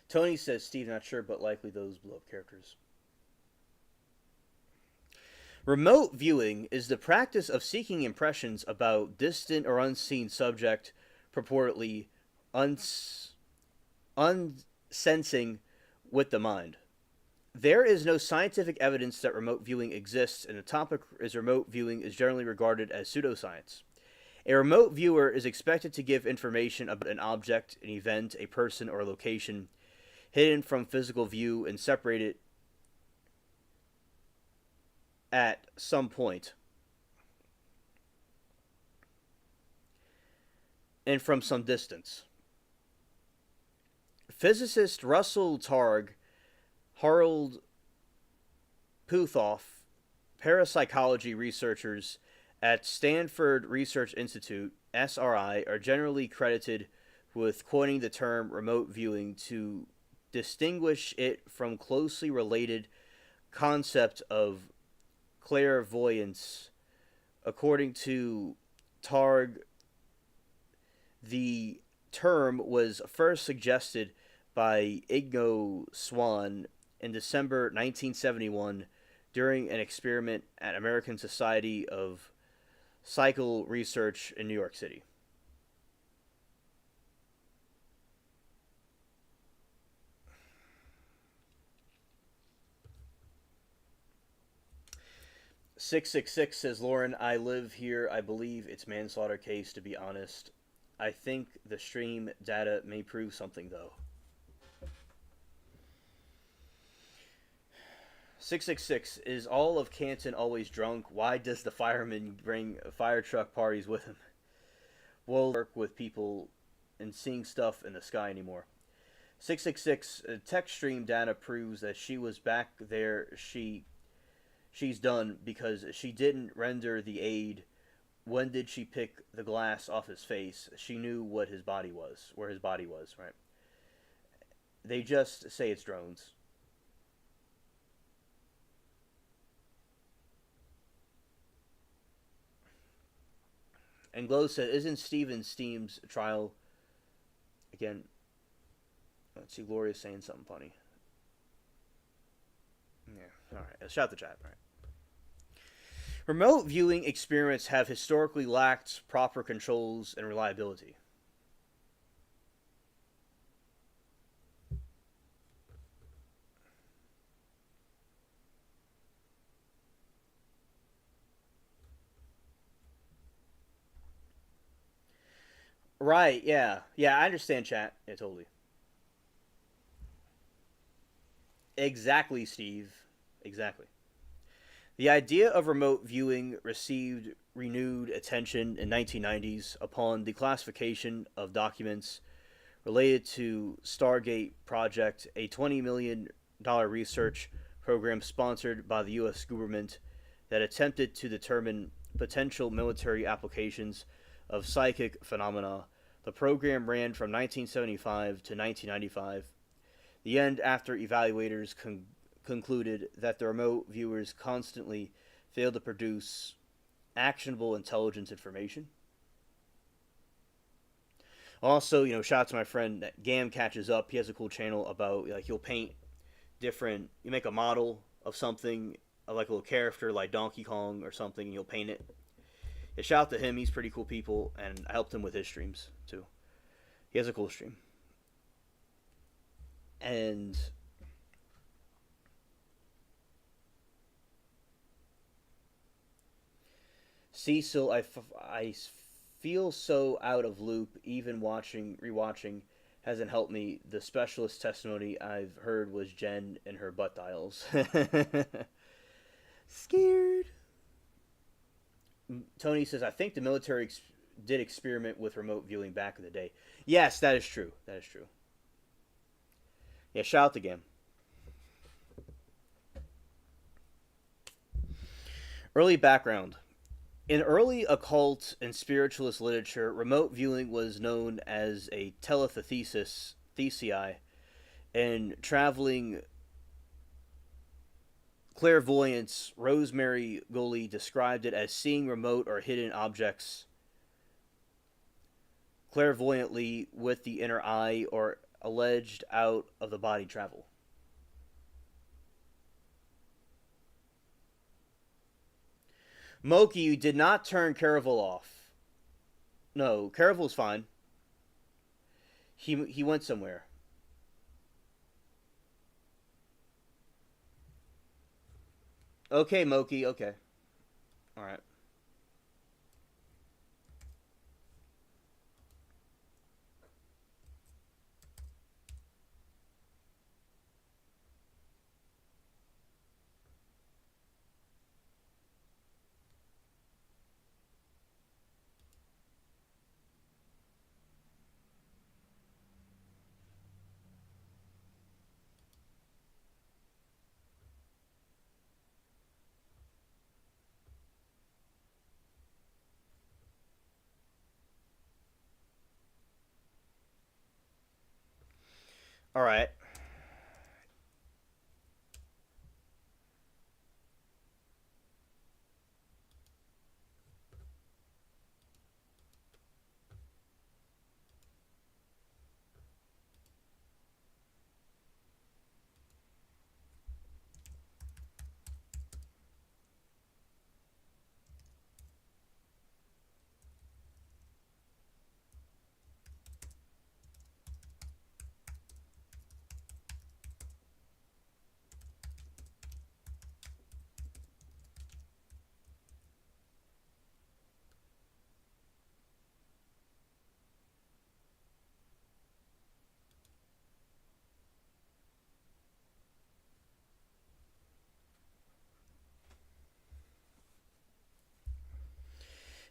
Speaker 1: Tony says, Steve, not sure, but likely those blow up characters. Remote viewing is the practice of seeking impressions about distant or unseen subject, purportedly unsensing with the mind. There is no scientific evidence that remote viewing exists, and the topic is remote viewing is generally regarded as pseudoscience. A remote viewer is expected to give information about an object, an event, a person, or a location hidden from physical view and separated at some point and from some distance. Physicist Russell Targ, Harold Puthoff, parapsychology researchers at Stanford Research Institute, SRI, are generally credited with coining the term remote viewing to distinguish it from closely related concept of clairvoyance. According to Targ, the term was first suggested by Igno Swan in December 1971 during an experiment at American Society of Psychical Research in New York City. "666 says, Lauren, I live here. I believe it's manslaughter case, to be honest. I think the stream data may prove something, though." 666, is all of Canton always drunk? Why does the fireman bring fire truck parties with him? We'll work with people and seeing stuff in the sky anymore. 666, tech stream data proves that she was back there. She's done because she didn't render the aid. When did she pick the glass off his face? She knew what his body was, where his body was, right? They just say it's drones. And Glow said, isn't Steven Steam's trial... Again, let's see, Gloria's saying something funny. Yeah, alright. Shout out the chat, alright. Remote viewing experiments have historically lacked proper controls and reliability. Right, yeah. Yeah, I understand, chat. Yeah, totally. Exactly, Steve. Exactly. The idea of remote viewing received renewed attention in 1990s upon the classification of documents related to Stargate Project, a $20 million research program sponsored by the U.S. government that attempted to determine potential military applications of psychic phenomena. The program ran from 1975 to 1995. The end after evaluators concluded that the remote viewers constantly failed to produce actionable intelligence information. Also, shout out to my friend that Gam catches up. He has a cool channel about, like, he'll paint different, you make a model of something, like a little character like Donkey Kong or something, and you'll paint it. Yeah, shout out to him. He's pretty cool people, and I helped him with his streams too. He has a cool stream. And Cecil, I feel so out of loop. Even rewatching hasn't helped me. The specialist testimony I've heard was Jen and her butt dials. Scared. Tony says, I think the military did experiment with remote viewing back in the day. Yes, that is true. That is true. Yeah, shout out to Gam. Early background. In early occult and spiritualist literature, remote viewing was known as a telethesis, thesii, and traveling clairvoyance. Rosemary Goley described it as seeing remote or hidden objects clairvoyantly with the inner eye, or alleged out of the body travel. Moki, you did not turn Caravel off. No, Caravel's fine. He went somewhere. Okay, Moki, okay. Alright. Alright.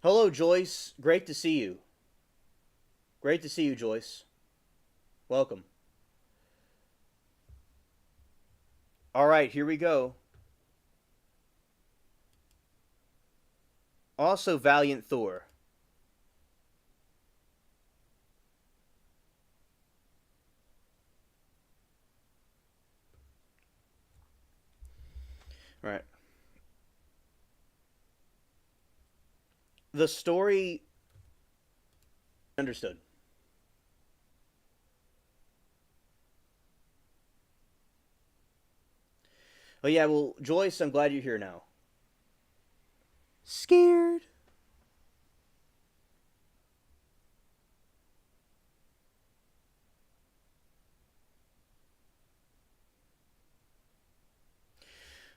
Speaker 1: Hello, Joyce. Great to see you. Great to see you, Joyce. Welcome. All right, here we go. Also, Valiant Thor. All right. The story. Understood. Oh, yeah, well, Joyce, I'm glad you're here now. Scared?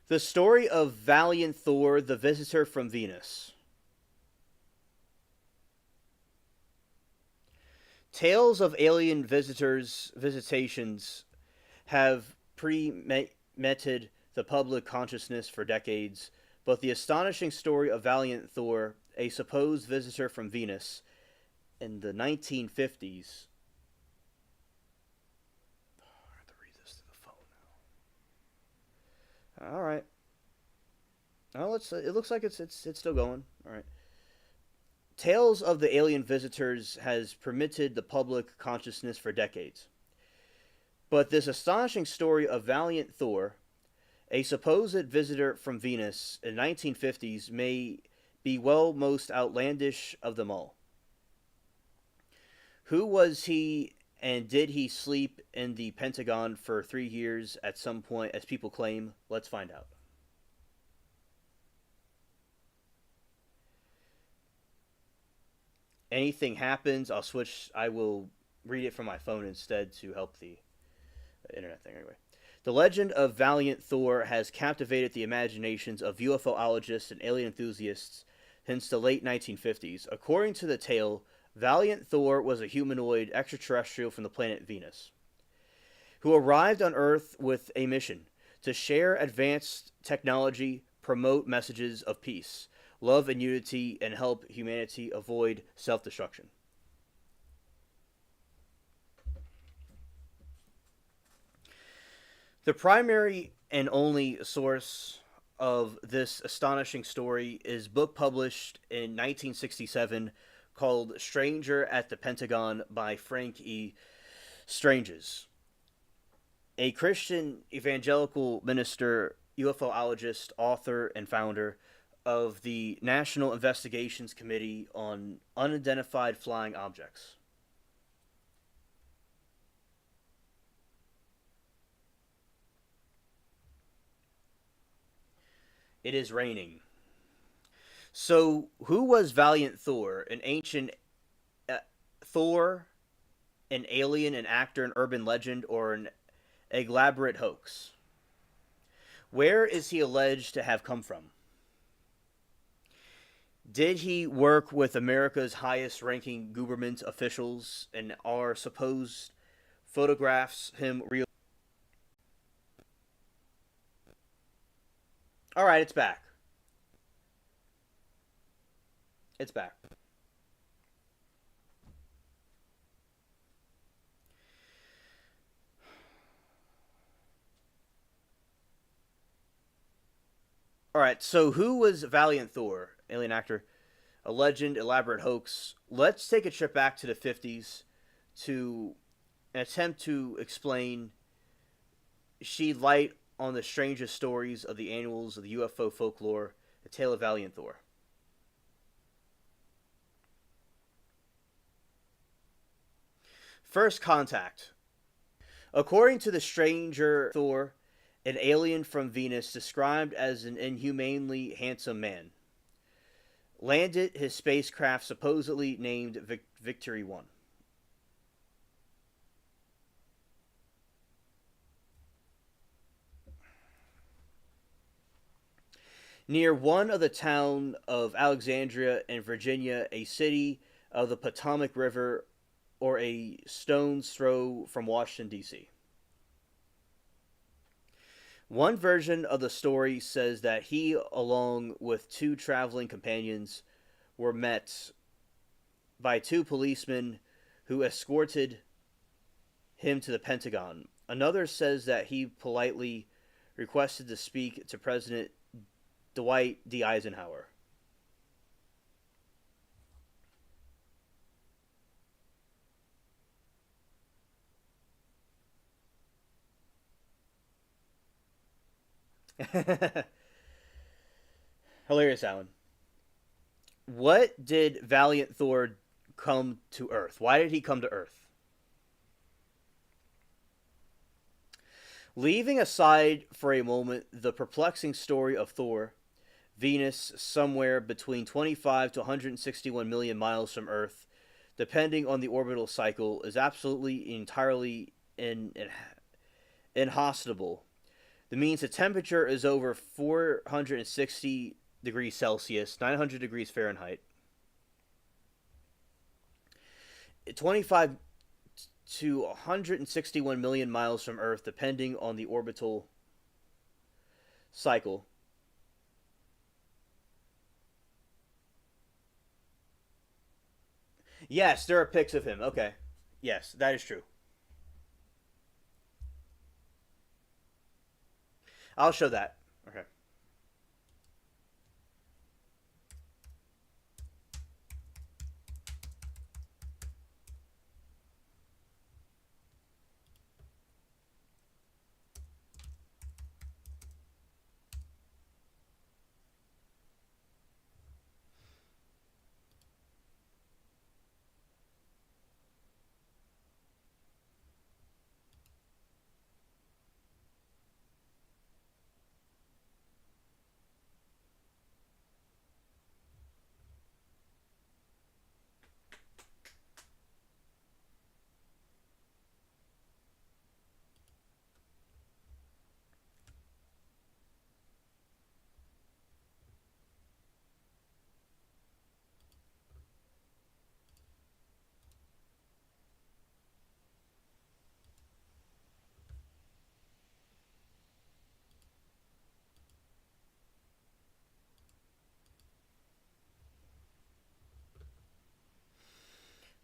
Speaker 1: The story of Valiant Thor, the Visitor from Venus. Tales of alien visitations have premeted the public consciousness for decades, but the astonishing story of Valiant Thor, a supposed visitor from Venus, in the 1950s. Oh, I have to read this through the phone now. All right. Oh, it looks like it's still going. All right. Tales of the alien visitors has permitted the public consciousness for decades. But this astonishing story of Valiant Thor, a supposed visitor from Venus in the 1950s, may be most outlandish of them all. Who was he, and did he sleep in the Pentagon for 3 years at some point, as people claim? Let's find out. Anything happens, I will read it from my phone instead to help the internet thing anyway. The legend of Valiant Thor has captivated the imaginations of UFOologists and alien enthusiasts since the late 1950s. According to the tale, Valiant Thor was a humanoid extraterrestrial from the planet Venus, who arrived on Earth with a mission to share advanced technology, promote messages of peace, love and unity, and help humanity avoid self-destruction. The primary and only source of this astonishing story is a book published in 1967 called Stranger at the Pentagon by Frank E. Stranges, a Christian evangelical minister, UFOologist, author, and founder of the National Investigations Committee on Unidentified Flying Objects. It is raining. So, who was Valiant Thor? An ancient Thor, an alien, an actor, an urban legend, or an elaborate hoax? Where is he alleged to have come from? Did he work with America's highest ranking government officials, and are supposed photographs him real? All right, it's back. It's back. All right, so who was Valiant Thor? Alien actor, a legend, elaborate hoax. Let's take a trip back to the 50s to an attempt to explain, shed light on the strangest stories of the annuals of the UFO folklore, the tale of Valiant Thor. First contact. According to the stranger Thor, an alien from Venus described as an inhumanely handsome man, landed his spacecraft supposedly named Victory 1. Near one of the town of Alexandria in Virginia, a city of the Potomac River, or a stone's throw from Washington, D.C. One version of the story says that he, along with two traveling companions, were met by two policemen who escorted him to the Pentagon. Another says that he politely requested to speak to President Dwight D. Eisenhower. Hilarious, Alan. What did Valiant Thor come to Earth? Why did he come to Earth? Leaving aside for a moment the perplexing story of Thor, Venus, somewhere between 25 to 161 million miles from Earth, depending on the orbital cycle, is absolutely entirely inhospitable. That means the temperature is over 460 degrees Celsius, 900 degrees Fahrenheit. 25 to 161 million miles from Earth, depending on the orbital cycle. Yes, there are pics of him. Okay. Yes, that is true. I'll show that. Okay.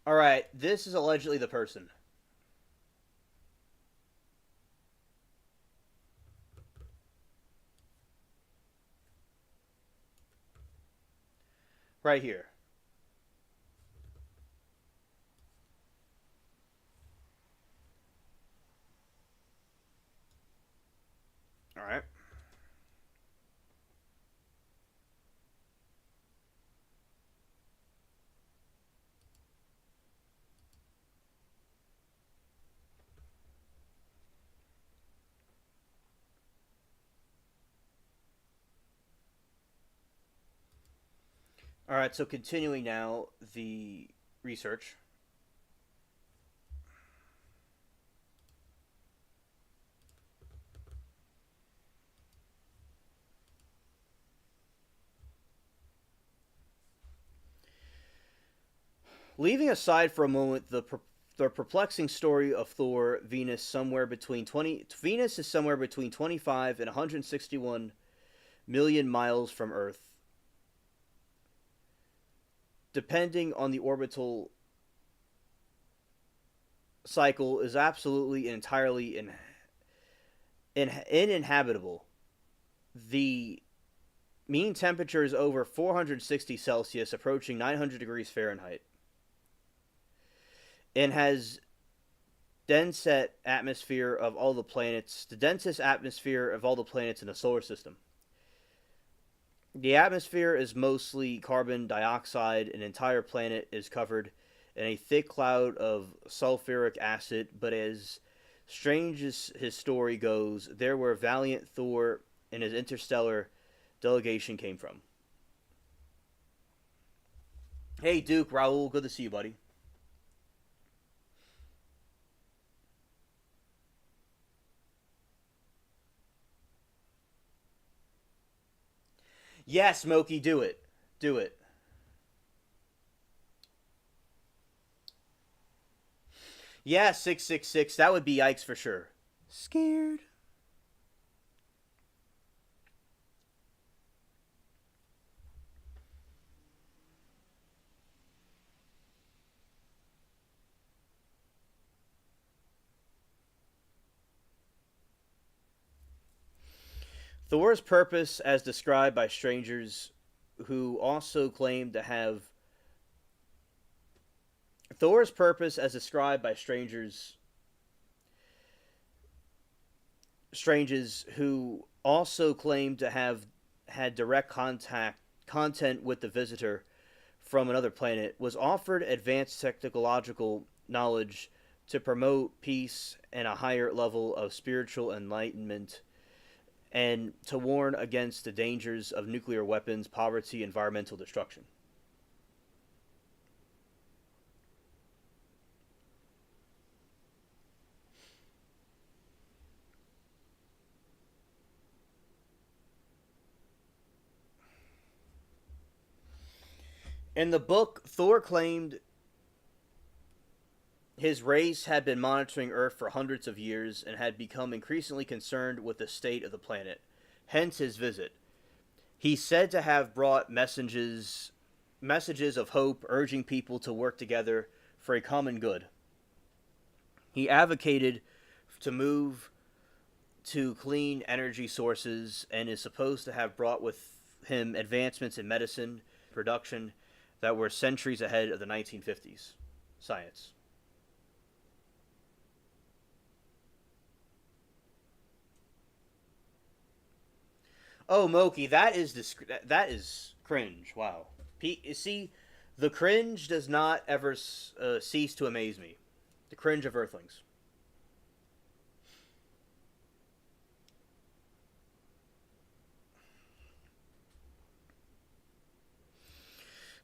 Speaker 1: All right, this is allegedly the person. Right here. All right. All right, so continuing now the research. Leaving aside for a moment the perplexing story of Thor, Venus is somewhere between 25 and 161 million miles from Earth, depending on the orbital cycle, is absolutely and entirely uninhabitable. The mean temperature is over 460 Celsius, approaching 900 degrees Fahrenheit, and has densest atmosphere of all the planets, the densest atmosphere of all the planets in the solar system. The atmosphere is mostly carbon dioxide. An entire planet is covered in a thick cloud of sulfuric acid, but as strange as his story goes, there where Valiant Thor and his interstellar delegation came from. Hey, Duke, Raul, good to see you, buddy. Yes, Smokey, do it. Do it. Yeah, 666. That would be yikes for sure. Scared. Thor's purpose, as described by strangers who also claim to have Thor's purpose, as described by strangers who also claim to have had direct content with the visitor from another planet, was offered advanced technological knowledge to promote peace and a higher level of spiritual enlightenment, and to warn against the dangers of nuclear weapons, poverty, and environmental destruction. In the book, Thor claimed his race had been monitoring Earth for hundreds of years and had become increasingly concerned with the state of the planet, hence his visit. He's said to have brought messages of hope, urging people to work together for a common good. He advocated to move to clean energy sources and is supposed to have brought with him advancements in medicine, production that were centuries ahead of the 1950s science. Oh, Moki, that is cringe. Wow. See, the cringe does not ever cease to amaze me. The cringe of Earthlings.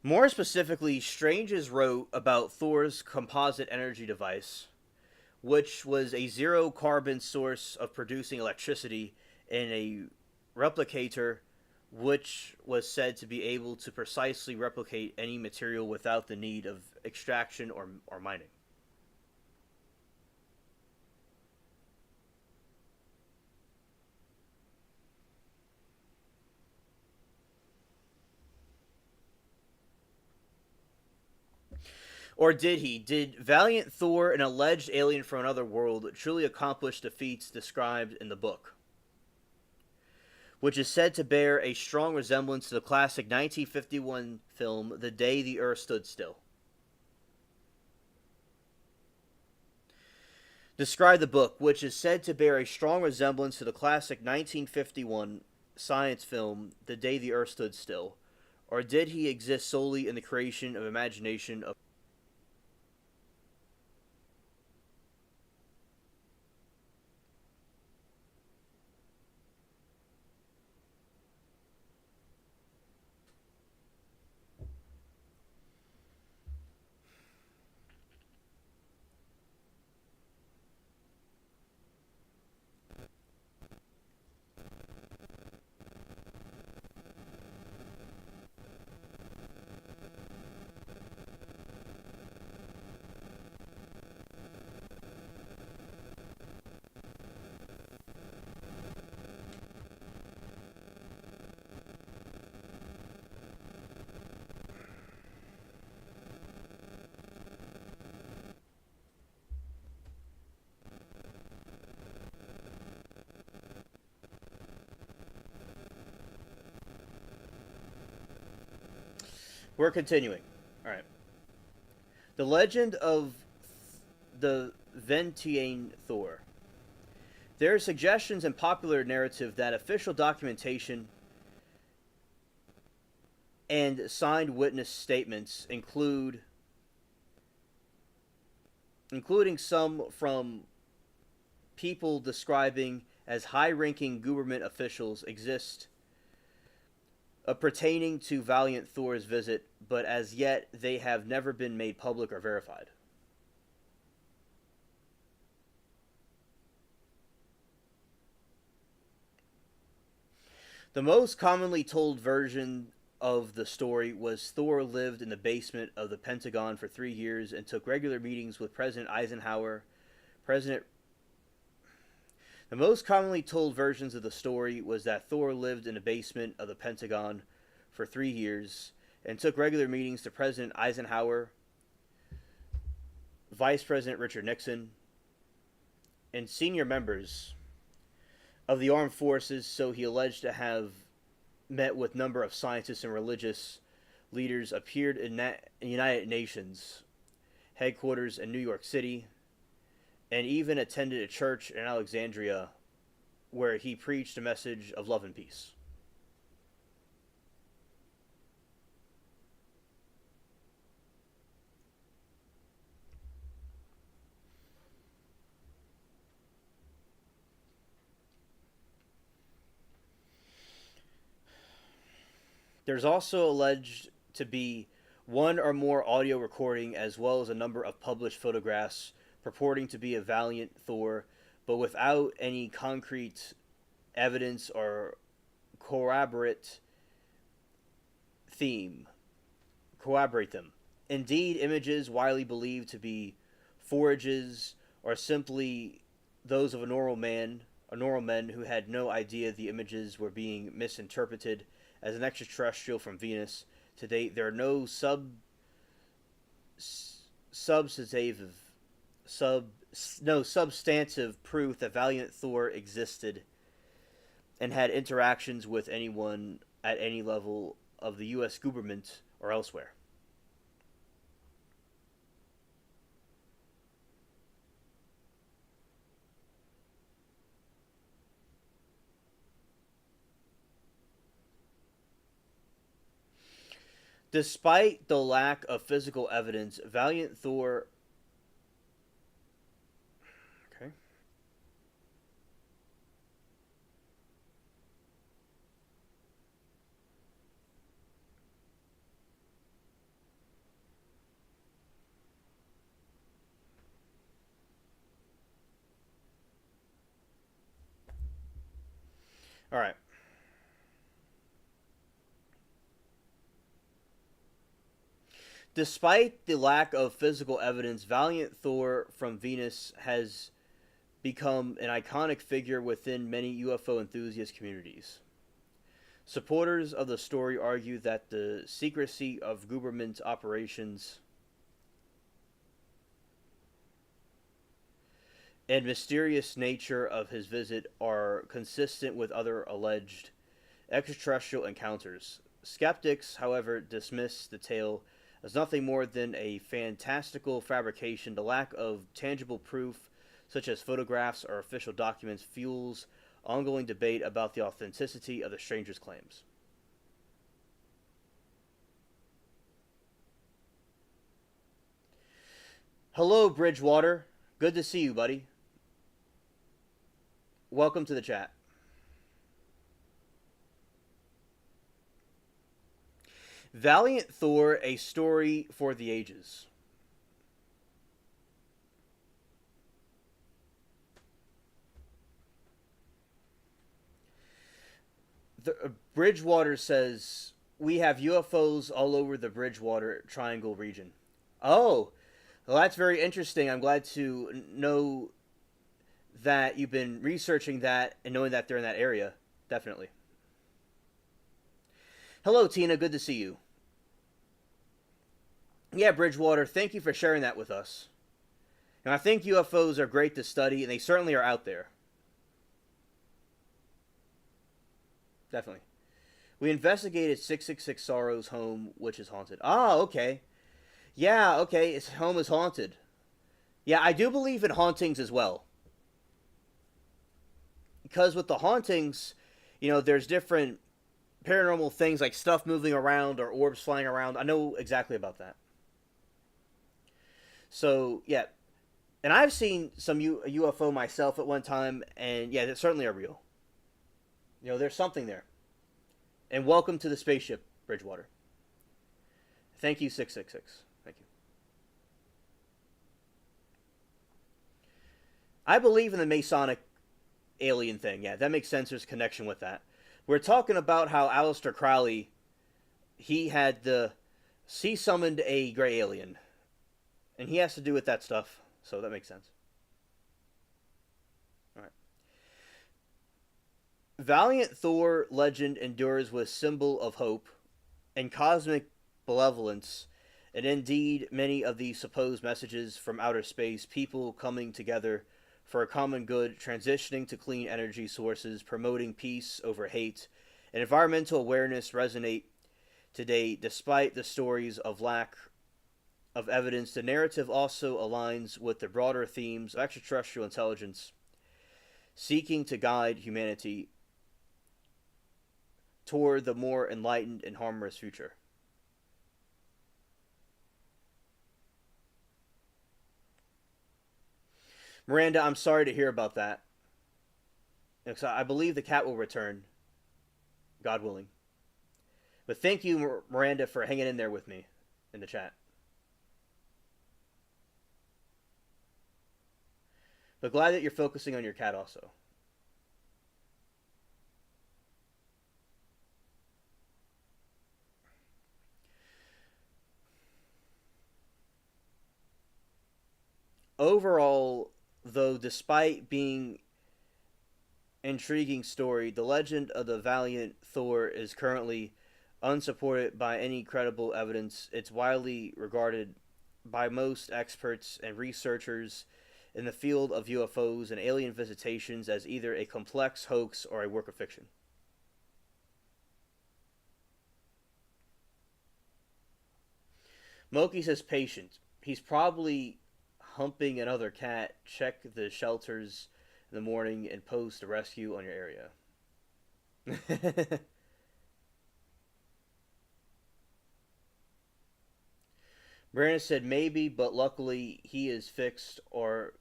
Speaker 1: More specifically, Stranges wrote about Thor's composite energy device, which was a zero carbon source of producing electricity in a replicator which was said to be able to precisely replicate any material without the need of extraction or mining. Or did he? Did valiant Thor, an alleged alien from another world, truly accomplish the feats described in the book, which is said to bear a strong resemblance to the classic 1951 film The Day the Earth Stood Still? Describe the book, which is said to bear a strong resemblance to the classic 1951 science film The Day the Earth Stood Still, or did he exist solely in the creation of imagination of... We're continuing. All right. The legend of the Ventiane Thor. There are suggestions in popular narrative that official documentation and signed witness statements including some from people describing as high-ranking government officials exist pertaining to Valiant Thor's visit, but as yet they have never been made public or verified. The most commonly told version of the story was Thor lived in the basement of the Pentagon for 3 years and took regular meetings with President Eisenhower. President The most commonly told versions of the story was that Thor lived in the basement of the Pentagon for 3 years and took regular meetings to President Eisenhower, Vice President Richard Nixon, and senior members of the armed forces, so he alleged to have met with a number of scientists and religious leaders, appeared in United Nations headquarters in New York City, and even attended a church in Alexandria where he preached a message of love and peace. There's also alleged to be one or more audio recording as well as a number of published photographs purporting to be a valiant Thor, but without any concrete evidence or corroborate theme. Corroborate them. Indeed, images widely believed to be forages are simply those of a normal man, or normal men who had no idea the images were being misinterpreted as an extraterrestrial from Venus. To date, there are no substantive proof that Valiant Thor existed and had interactions with anyone at any level of the U.S. government or elsewhere. Despite the lack of physical evidence, Valiant Thor. Okay. All right. Despite the lack of physical evidence, Valiant Thor from Venus has become an iconic figure within many UFO enthusiast communities. Supporters of the story argue that the secrecy of government operations and mysterious nature of his visit are consistent with other alleged extraterrestrial encounters. Skeptics, however, dismiss the tale as nothing more than a fantastical fabrication. The lack of tangible proof, such as photographs or official documents, fuels ongoing debate about the authenticity of the stranger's claims. Hello, Bridgewater. Good to see you, buddy. Welcome to the chat. Valiant Thor, a story for the ages. Bridgewater says, we have UFOs all over the Bridgewater Triangle region. Oh, well, that's very interesting. I'm glad to know that you've been researching that and knowing that they're in that area. Definitely. Hello, Tina. Good to see you. Yeah, Bridgewater, thank you for sharing that with us. And I think UFOs are great to study, and they certainly are out there. Definitely. We investigated 666 Sorrow's home, which is haunted. Ah, okay. Yeah, okay, his home is haunted. Yeah, I do believe in hauntings as well. Because with the hauntings, there's different paranormal things like stuff moving around or orbs flying around. I know exactly about that. So, yeah. And I've seen some UFO myself at one time, and yeah, they certainly are real. There's something there. And welcome to the spaceship, Bridgewater. Thank you, 666. Thank you. I believe in the Masonic alien thing. Yeah, that makes sense. There's a connection with that. We're talking about how Aleister Crowley, he summoned a gray alien. And he has to do with that stuff. So that makes sense. Alright. Valiant Thor legend endures with symbol of hope and cosmic benevolence, and indeed many of these supposed messages from outer space, people coming together for a common good, transitioning to clean energy sources, promoting peace over hate, and environmental awareness resonate today despite the stories of lack of evidence. The narrative also aligns with the broader themes of extraterrestrial intelligence seeking to guide humanity toward the more enlightened and harmless future. Miranda, I'm sorry to hear about that. I believe the cat will return, God willing. But thank you, Miranda, for hanging in there with me in the chat. But glad that you're focusing on your cat also. Overall, though, despite being intriguing story, the legend of the valiant Thor is currently unsupported by any credible evidence. It's widely regarded by most experts and researchers in the field of UFOs and alien visitations as either a complex hoax or a work of fiction. Moki says patient. He's probably humping another cat. Check the shelters in the morning and post a rescue on your area. Brandon said maybe, but luckily he is fixed, or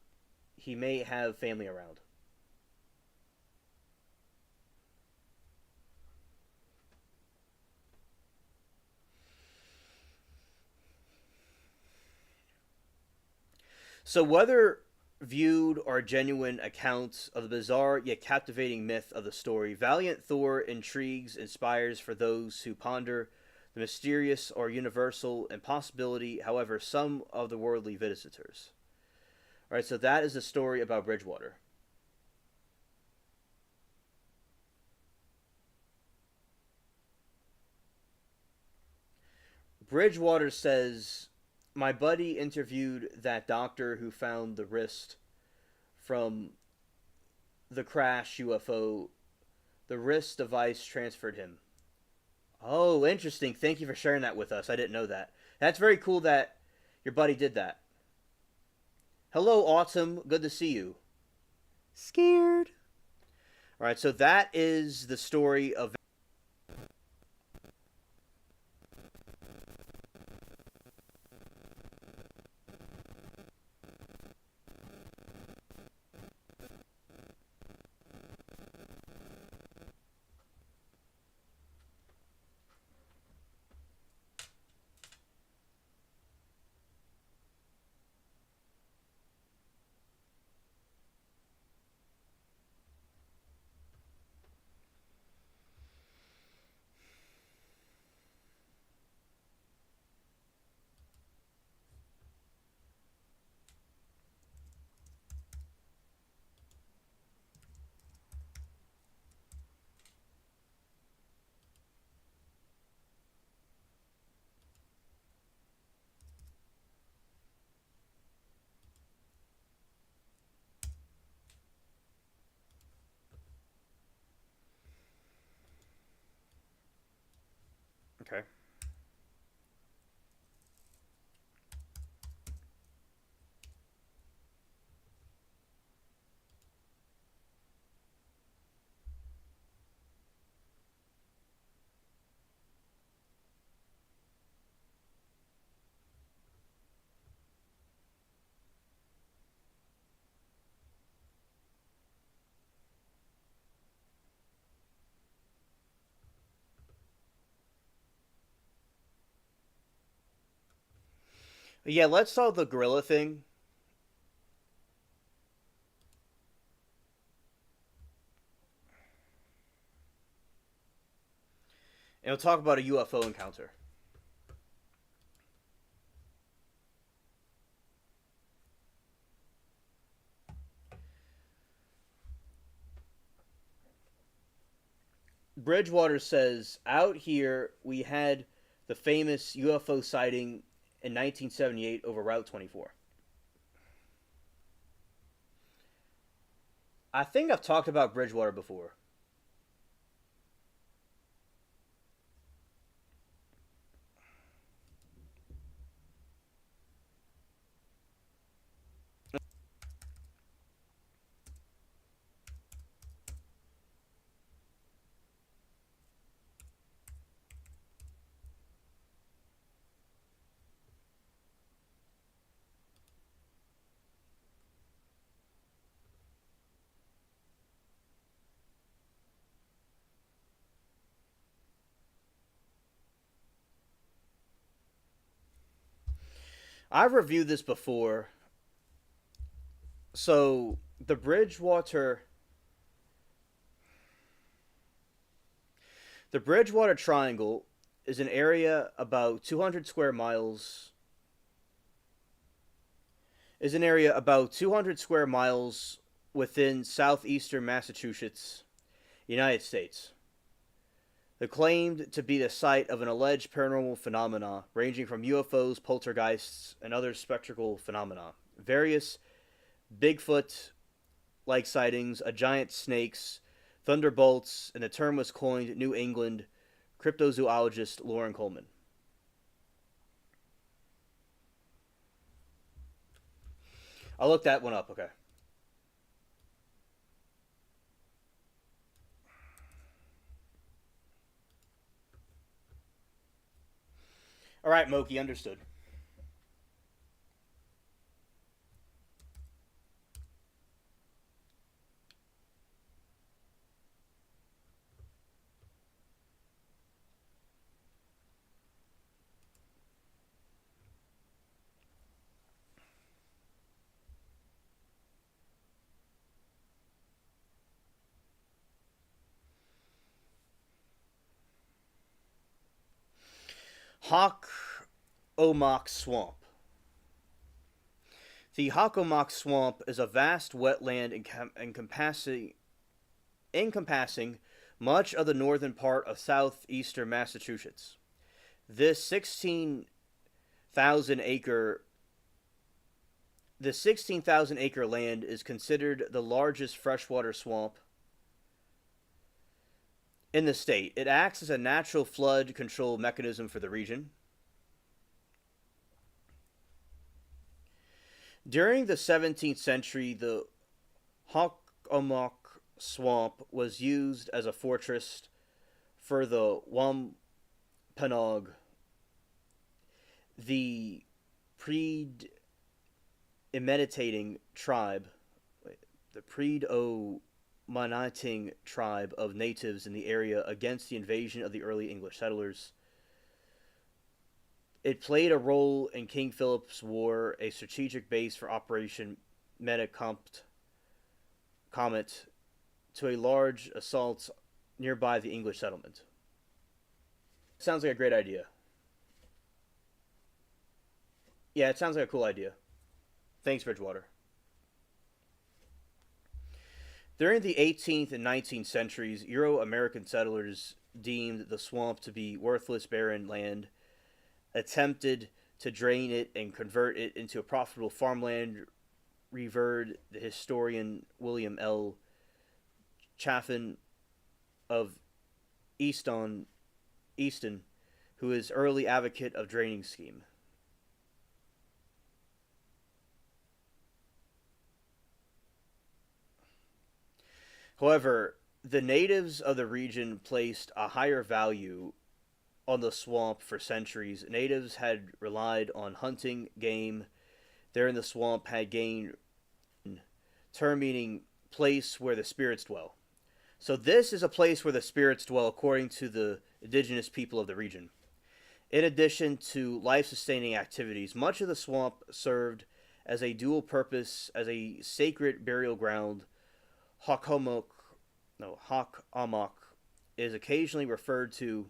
Speaker 1: he may have family around. So whether viewed or genuine accounts of the bizarre yet captivating myth of the story, Valiant Thor intrigues, inspires for those who ponder the mysterious or universal impossibility, however, some of the worldly visitors. Alright, so that is the story about Bridgewater. Bridgewater says, my buddy interviewed that doctor who found the wrist from the crash UFO. The wrist device transferred him. Oh, interesting. Thank you for sharing that with us. I didn't know that. That's very cool that your buddy did that. Hello, Autumn. Good to see you. Scared. All right, so that is the story of... Okay. Yeah, let's solve the gorilla thing. And we'll talk about a UFO encounter. Bridgewater says, out here we had the famous UFO sighting in 1978 over Route 24. I think I've talked about Bridgewater before. I've reviewed this before. So the Bridgewater Triangle is an area about 200 square miles within southeastern Massachusetts, United States. They're claimed to be the site of an alleged paranormal phenomena ranging from UFOs, poltergeists, and other spectral phenomena. Various Bigfoot like sightings, a giant snakes, thunderbolts, and the term was coined New England cryptozoologist Lauren Coleman. I'll look that one up, okay. Alright, Moki, understood. Hockomock Swamp. The Hockomock Swamp is a vast wetland encompassing much of the northern part of southeastern Massachusetts. This 16,000 acre land is considered the largest freshwater swamp in the state. It acts as a natural flood control mechanism for the region. During the 17th century, the Hockomock Swamp was used as a fortress for the Wampanoag, the predominating tribe, the predominating tribe of natives in the area against the invasion of the early English settlers. It played a role in King Philip's War, a strategic base for Operation Metacomet to a large assault nearby the English settlement. Sounds like a great idea. Yeah, it sounds like a cool idea. Thanks, Bridgewater. During the 18th and 19th centuries, Euro-American settlers deemed the swamp to be worthless barren land, attempted to drain it and convert it into a profitable farmland, revered the historian William L. Chaffin of Easton, who is early advocate of draining scheme. However, the natives of the region placed a higher value on the swamp for centuries. Natives had relied on hunting game there in the swamp, had gained term meaning place where the spirits dwell. So this is a place where the spirits dwell according to the indigenous people of the region. In addition to life-sustaining activities, much of the swamp served as a dual purpose as a sacred burial ground. Hockomock is occasionally referred to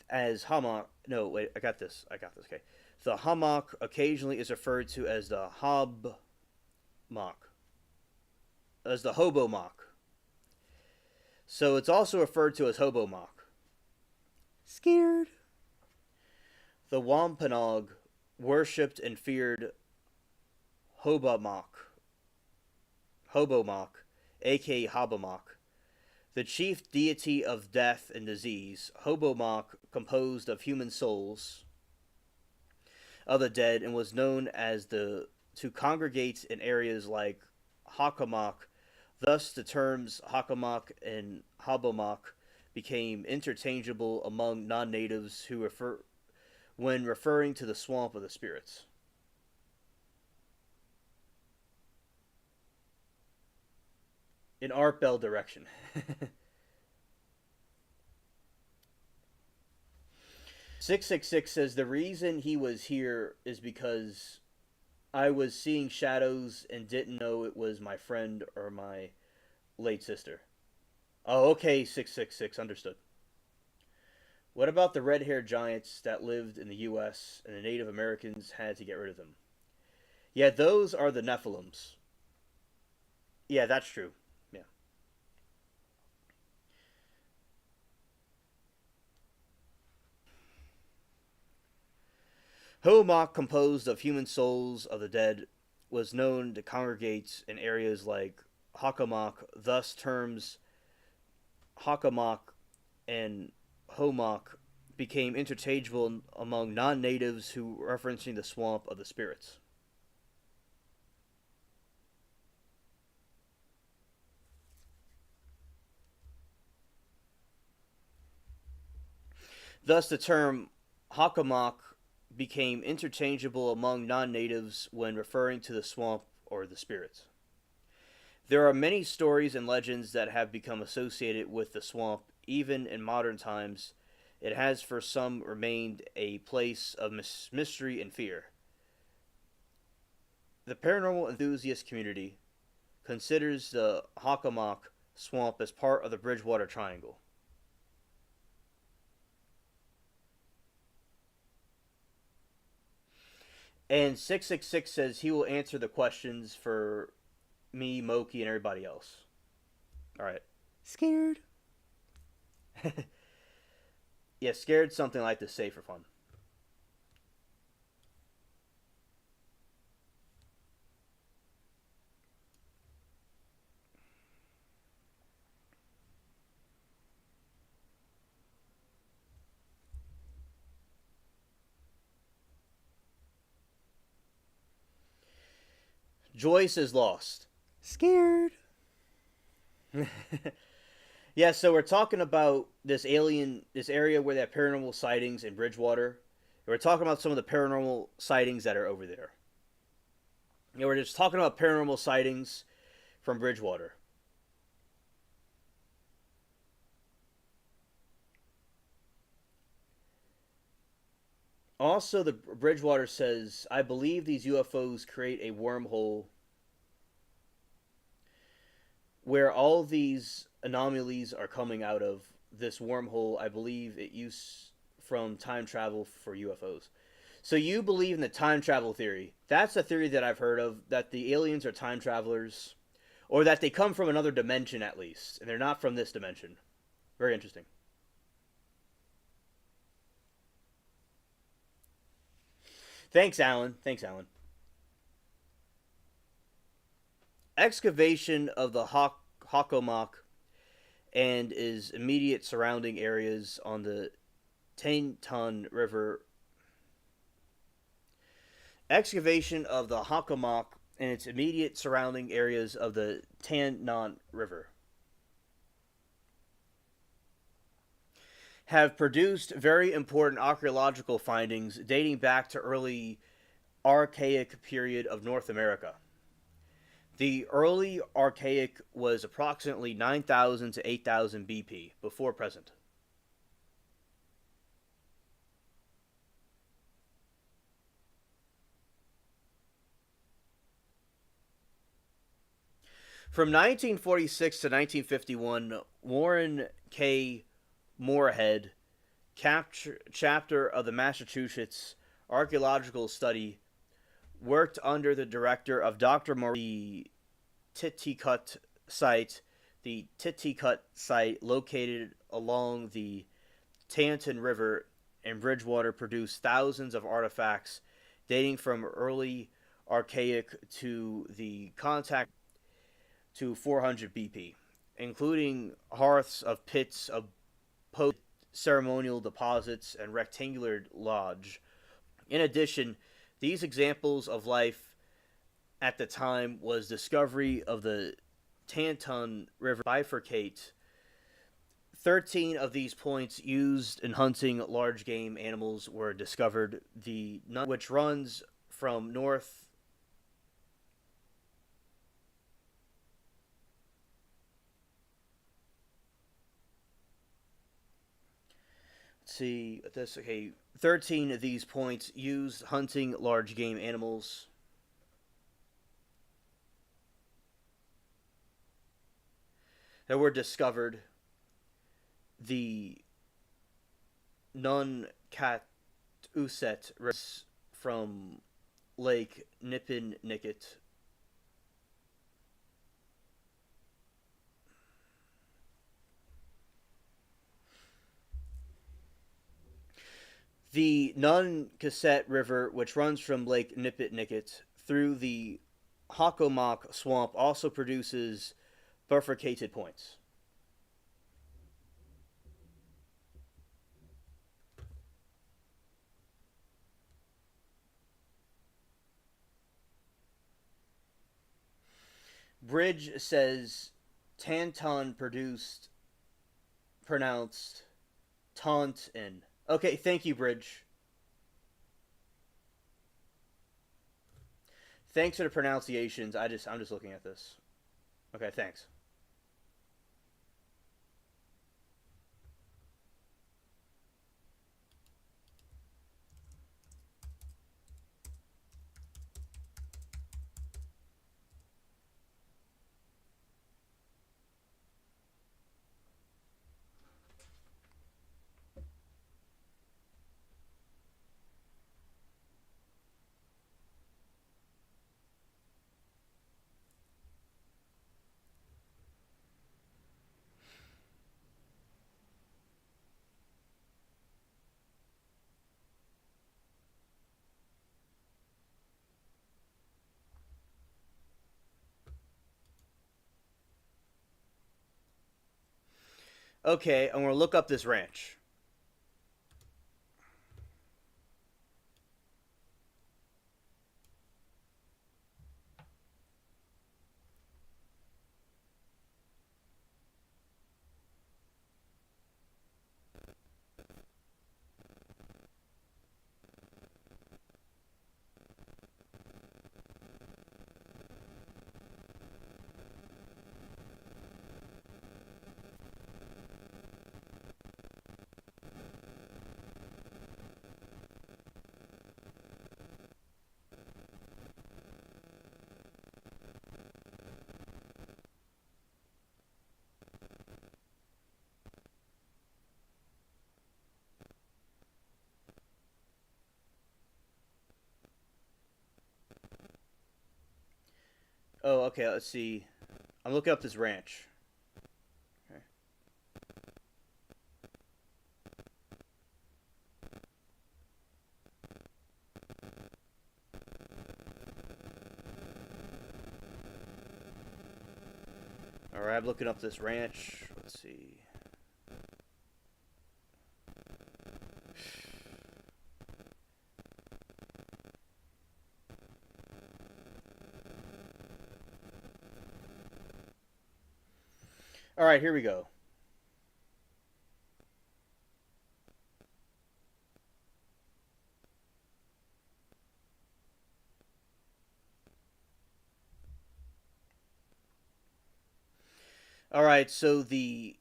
Speaker 1: as hammock. No, wait, I got this. Okay. The hammock occasionally is referred to as the hobo mock. So it's also referred to as hobo mock. Scared. The Wampanoag worshipped and feared Hobomok, aka Hobomok, the chief deity of death and disease. Hobomok, composed of human souls of the dead, and was known as the to congregate in areas like Hockomock. Thus, the terms Hockomock and Hobomok became interchangeable among non-natives who refer when referring to the swamp of the spirits. In Art Bell direction. 666 says the reason he was here is because I was seeing shadows and didn't know it was my friend or my late sister. Oh, okay, 666, understood. What about the red haired giants that lived in the US and the Native Americans had to get rid of them? Yeah, those are the Nephilims. Yeah, that's true. Yeah. Ho'omak, composed of human souls of the dead, was known to congregate in areas like Hockomock. Thus, terms Hockomock and Ho'omak became interchangeable among non-natives who referencing the swamp of the spirits. Thus, the term Hockomock became interchangeable among non-natives when referring to the swamp or the spirits. There are many stories and legends that have become associated with the swamp, even in modern times. It has for some remained a place of mystery and fear. The paranormal enthusiast community considers the Hockomock swamp as part of the Bridgewater Triangle. And 666 says he will answer the questions for me, Moki, and everybody else. Alright. Scared. Yeah, scared something I like to say for fun. Joyce is lost. Scared. Yeah, so we're talking about this area where they have paranormal sightings in Bridgewater. We're talking about some of the paranormal sightings that are over there. We're just talking about paranormal sightings from Bridgewater. Also, the Bridgewater says, I believe these UFOs create a wormhole where all these anomalies are coming out of. This wormhole, I believe it used from time travel for UFOs. So you believe in the time travel theory. That's a theory that I've heard of, that the aliens are time travelers, or that they come from another dimension at least, and they're not from this dimension. Very interesting. Thanks, Alan. Thanks, Alan. Excavation of the Hockomock and its immediate surrounding areas on the Tainton River. Excavation of the Hockomock and its immediate surrounding areas of the Tannon River have produced very important archaeological findings dating back to early Archaic period of North America. The early Archaic was approximately 9,000 to 8,000 BP, before present. From 1946 to 1951, Warren K. Moorhead, chapter of the Massachusetts Archaeological Study, worked under the director of Dr. Marie Titicut site. The Titicut site, located along the Tanton River in Bridgewater, produced thousands of artifacts dating from early archaic to the contact to 400 BP, including hearths of pits of post ceremonial deposits and rectangular lodge. In addition, these examples of life at the time was discovery of the Tanton River bifurcate. 13 of these points used in hunting large game animals were discovered. The which runs from north see this. Okay, 13 of these points used hunting large game animals. That were discovered. The Nun Cat Uset from Lake Nippin-Nicket. The Nun-Cassette River, which runs from Lake Nippin-Nicket through the Hockomock Swamp, also produces bifurcated points. Bridge says Tanton pronounced Taunton. Okay, thank you, Bridge. Thanks for the pronunciations. I'm just looking at this. Okay, thanks. Okay, I'm gonna look up this ranch. Oh, okay, let's see. I'm looking up this ranch. Okay. Alright, I'm looking up this ranch. Let's see. Alright, here we go. Alright, so the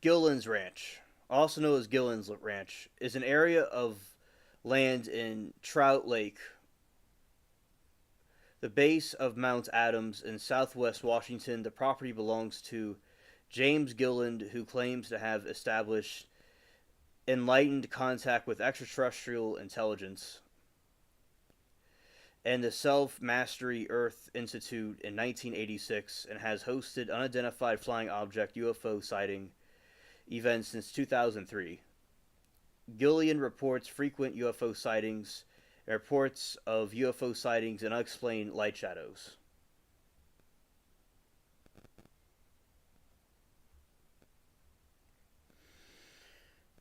Speaker 1: Gillen's Ranch, also known as Gillen's Ranch, is an area of land in Trout Lake, the base of Mount Adams in southwest Washington. The property belongs to James Gilland, who claims to have established enlightened contact with extraterrestrial intelligence, and the Self Mastery Earth Institute in 1986, and has hosted unidentified flying object UFO sighting events since 2003. Gillian reports frequent UFO sightings and reports of UFO sightings and unexplained light shadows.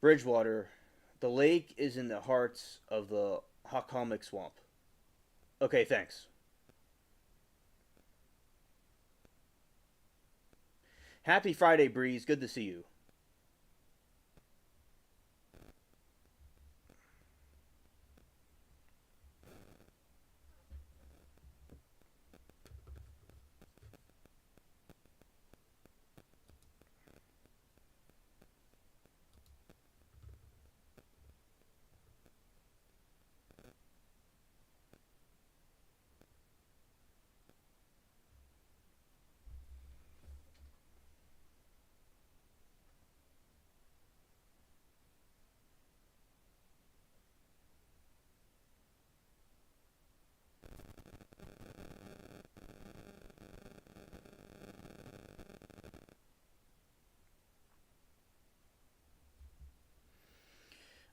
Speaker 1: Bridgewater. The lake is in the heart of the Hockomock Swamp. Okay, thanks. Happy Friday, Breeze. Good to see you.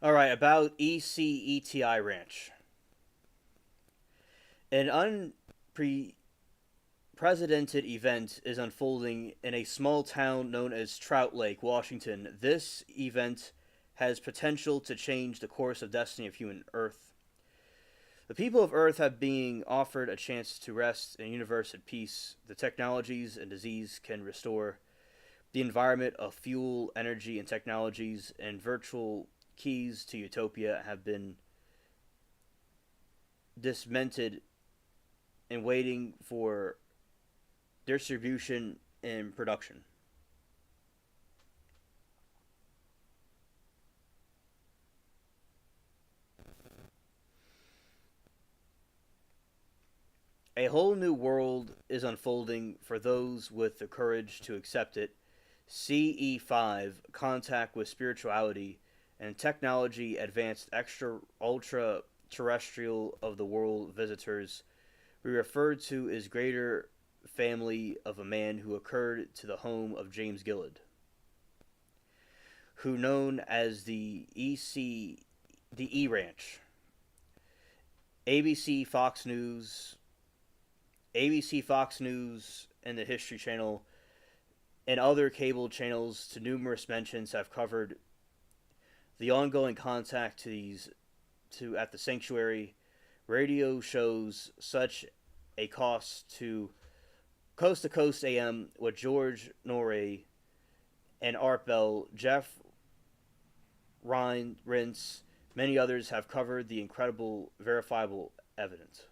Speaker 1: All right, about ECETI Ranch. An unprecedented event is unfolding in a small town known as Trout Lake, Washington. This event has potential to change the course of destiny of human Earth. The people of Earth have been offered a chance to rest in a universe at peace. The technologies and disease can restore the environment of fuel, energy, and technologies, and virtual keys to utopia have been dismented and waiting for distribution and production. A whole new world is unfolding for those with the courage to accept it. CE5, contact with spirituality and technology, advanced extra ultra terrestrial of the world visitors, we referred to as greater family of a man who occurred to the home of James Gillard, who known as the E Ranch, ABC, Fox News, ABC, Fox News, and the History Channel, and other cable channels to numerous mentions have covered the ongoing contact to at the sanctuary. Radio shows such a Coast to Coast AM with George Norrie and Art Bell, Jeff Rintz, many others have covered the incredible verifiable event.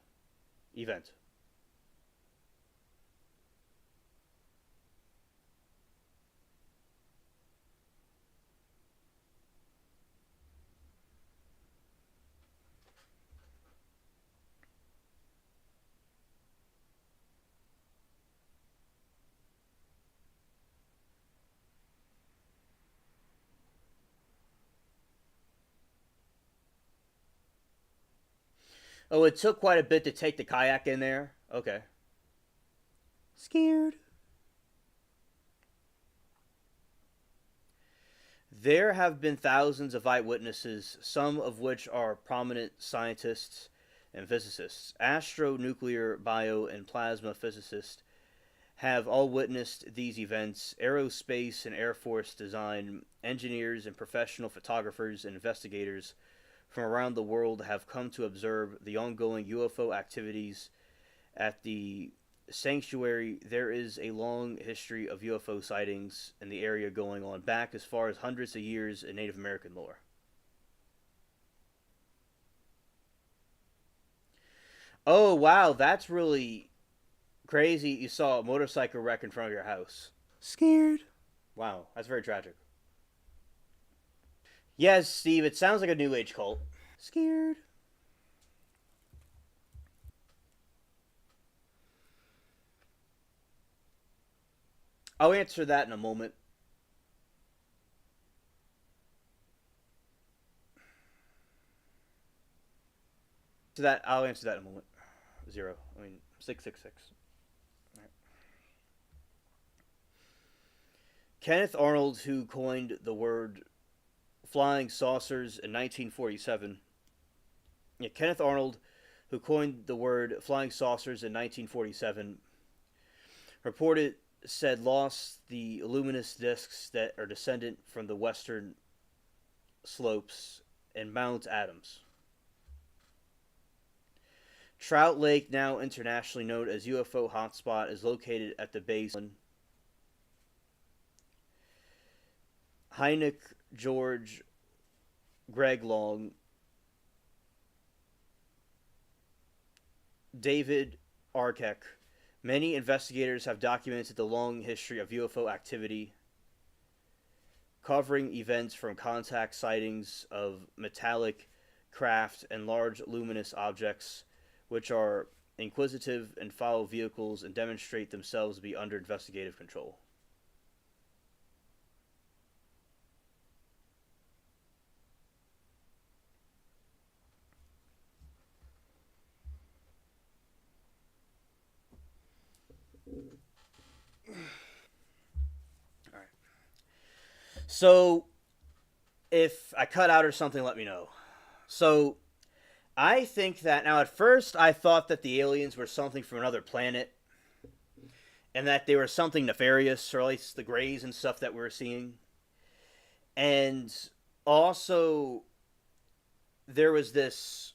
Speaker 1: Oh, it took quite a bit to take the kayak in there. Okay. Scared. There have been thousands of eyewitnesses, some of which are prominent scientists and physicists. Astronuclear, bio, and plasma physicists have all witnessed these events. Aerospace and Air Force design engineers and professional photographers and investigators from around the world have come to observe the ongoing UFO activities at the sanctuary. There is a long history of UFO sightings in the area going on back as far as hundreds of years in Native American lore. Oh, wow, that's really crazy. You saw a motorcycle wreck in front of your house. Scared. Wow, that's very tragic. Yes, Steve, it sounds like a New Age cult. Scared. I'll answer that in a moment. I'll answer that in a moment. Zero. I mean 666. Right. Kenneth Arnold, who coined the word flying saucers in 1947, Yeah, Kenneth Arnold, who coined the word flying saucers in 1947, reported said lost the luminous discs that are descendant from the western slopes and Mount Adams. Trout Lake, now internationally known as UFO hotspot, is located at the base. Hynek George Greg Long, David Arkek. Many investigators have documented the long history of UFO activity, covering events from contact sightings of metallic craft and large luminous objects, which are inquisitive and follow vehicles and demonstrate themselves to be under investigative control. All right. So, if I cut out or something, let me know. So, I think that now at first I thought that the aliens were something from another planet and that they were something nefarious, or at least the grays and stuff that we were seeing. And also, there was this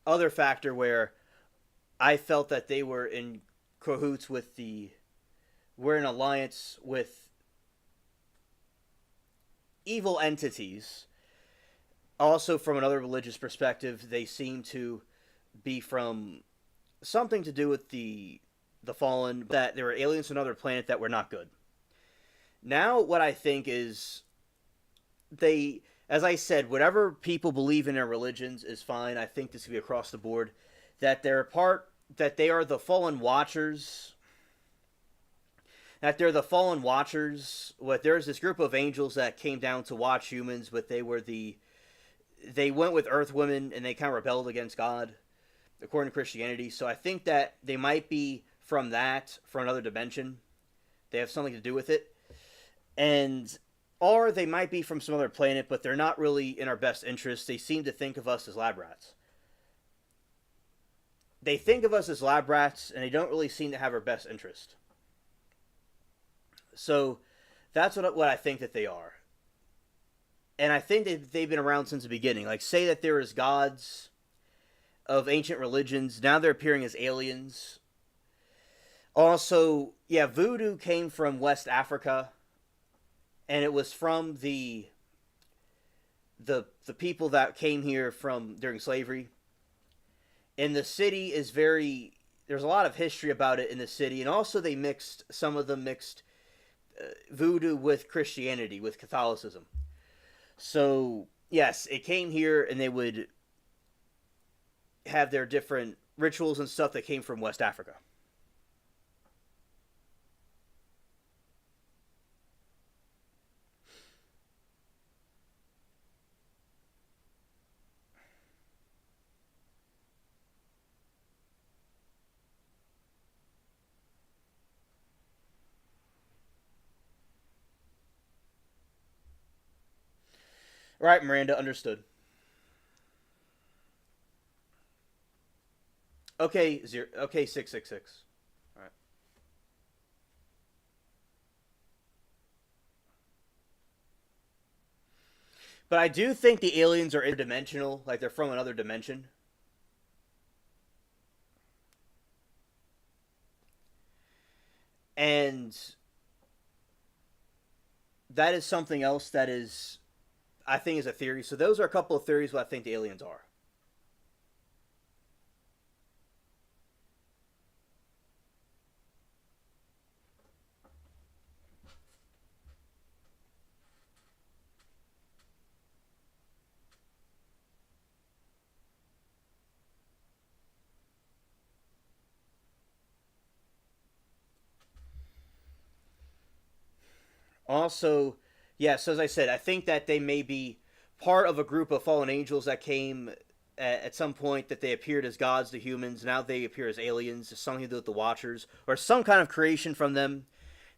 Speaker 1: other factor where I felt that they were in cahoots with were in alliance with evil entities. Also, from another religious perspective, they seem to be from something to do with the fallen, that there were aliens from another planet that were not good. Now, what I think is as I said, whatever people believe in their religions is fine. I think this could be across the board. That they are the fallen watchers. That they're the fallen watchers. There's this group of angels that came down to watch humans, but they went with Earth women and they kind of rebelled against God, according to Christianity. So I think that they might be from another dimension. They have something to do with it. Or they might be from some other planet, but they're not really in our best interest. They seem to think of us as lab rats. They think of us as lab rats, and they don't really seem to have our best interest. So that's what I think that they are. And I think that they've been around since the beginning. Like, say that there is gods of ancient religions. Now they're appearing as aliens. Also, yeah, voodoo came from West Africa. And it was from the people that came here during slavery. And the city is there's a lot of history about it in the city. And also some of them mixed voodoo with Christianity, with Catholicism. So, yes, it came here and they would have their different rituals and stuff that came from West Africa. Right, Miranda, understood. Okay, 666. All right. But I do think the aliens are interdimensional, like they're from another dimension. And that is something else I think is a theory. So those are a couple of theories what I think the aliens are. Also, yeah, so as I said, I think that they may be part of a group of fallen angels that came at some point, that they appeared as gods to humans. Now they appear as aliens, something to do with the Watchers, or some kind of creation from them.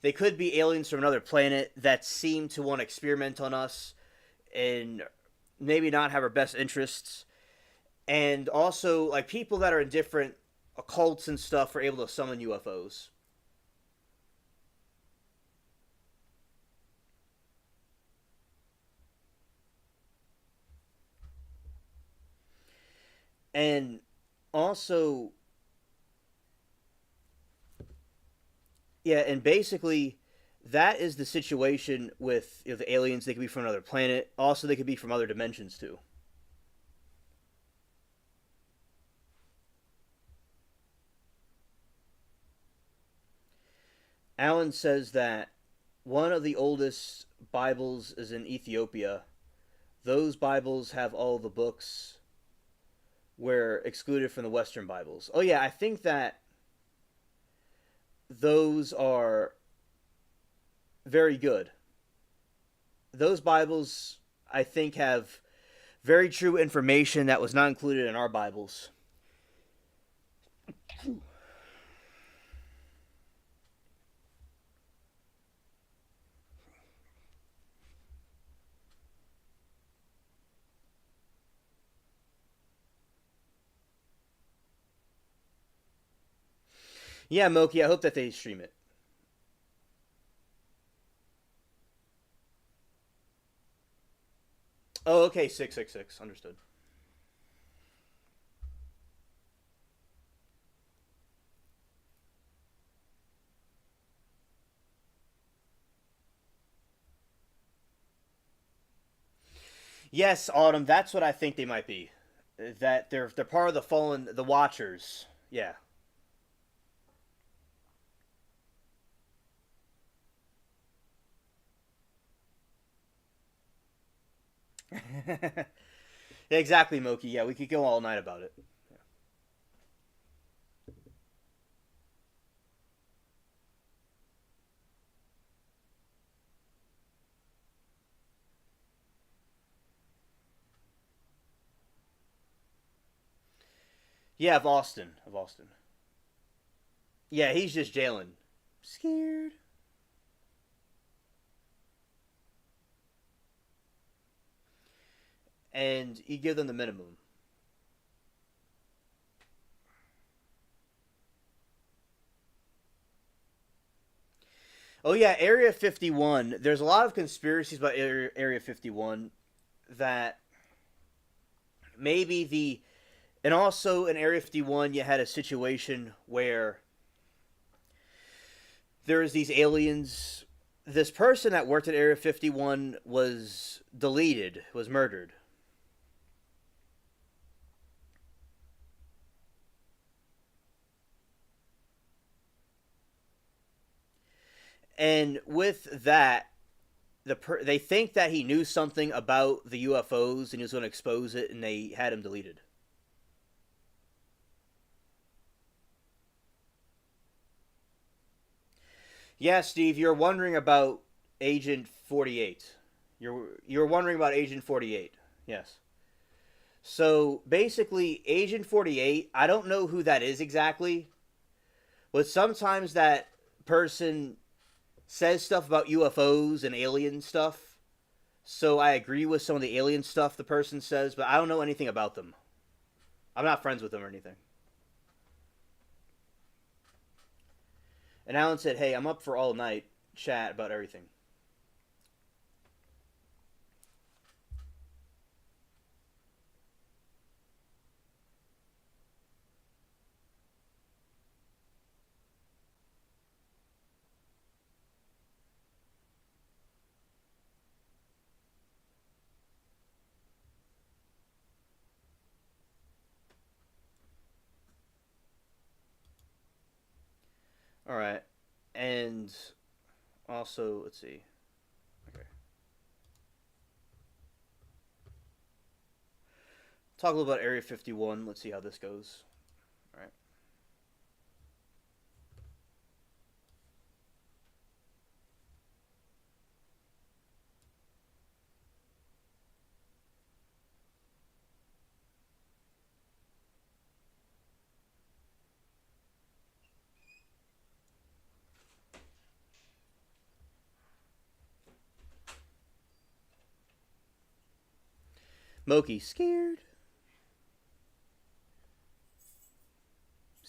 Speaker 1: They could be aliens from another planet that seem to want to experiment on us and maybe not have our best interests. And also, like, people that are in different occults and stuff are able to summon UFOs. And also, yeah, and basically, that is the situation with the aliens. They could be from another planet. Also, they could be from other dimensions too. Alan says that one of the oldest Bibles is in Ethiopia. Those Bibles have all the books were excluded from the Western Bibles. Oh yeah, I think that those are very good. Those Bibles, I think, have very true information that was not included in our Bibles. Yeah, Moki, I hope that they stream it. Oh, okay, 666. Understood. Yes, Autumn, that's what I think they might be. That they're part of the fallen, the Watchers. Yeah. Exactly, Moki. Yeah, we could go all night about it. Yeah, of Austin. Of Austin. Yeah, he's just jailing. Scared. And you give them the minimum. Oh yeah, Area 51. There's a lot of conspiracies about Area 51 that maybe the and also in Area 51 you had a situation where there was these aliens. This person that worked at Area 51 was deleted, was murdered. And with that, they think that he knew something about the UFOs and he was going to expose it, and they had him deleted. Yeah, Steve, you're wondering about Agent 48. You're wondering about Agent 48. Yes. So basically, Agent 48, I don't know who that is exactly, but sometimes that person says stuff about UFOs and alien stuff. So I agree with some of the alien stuff the person says, but I don't know anything about them. I'm not friends with them or anything. And Alan said, "Hey, I'm up for all night chat about everything." All right, and also let's see. Okay, talk a little about Area 51. Let's see how this goes. All right. Moki scared.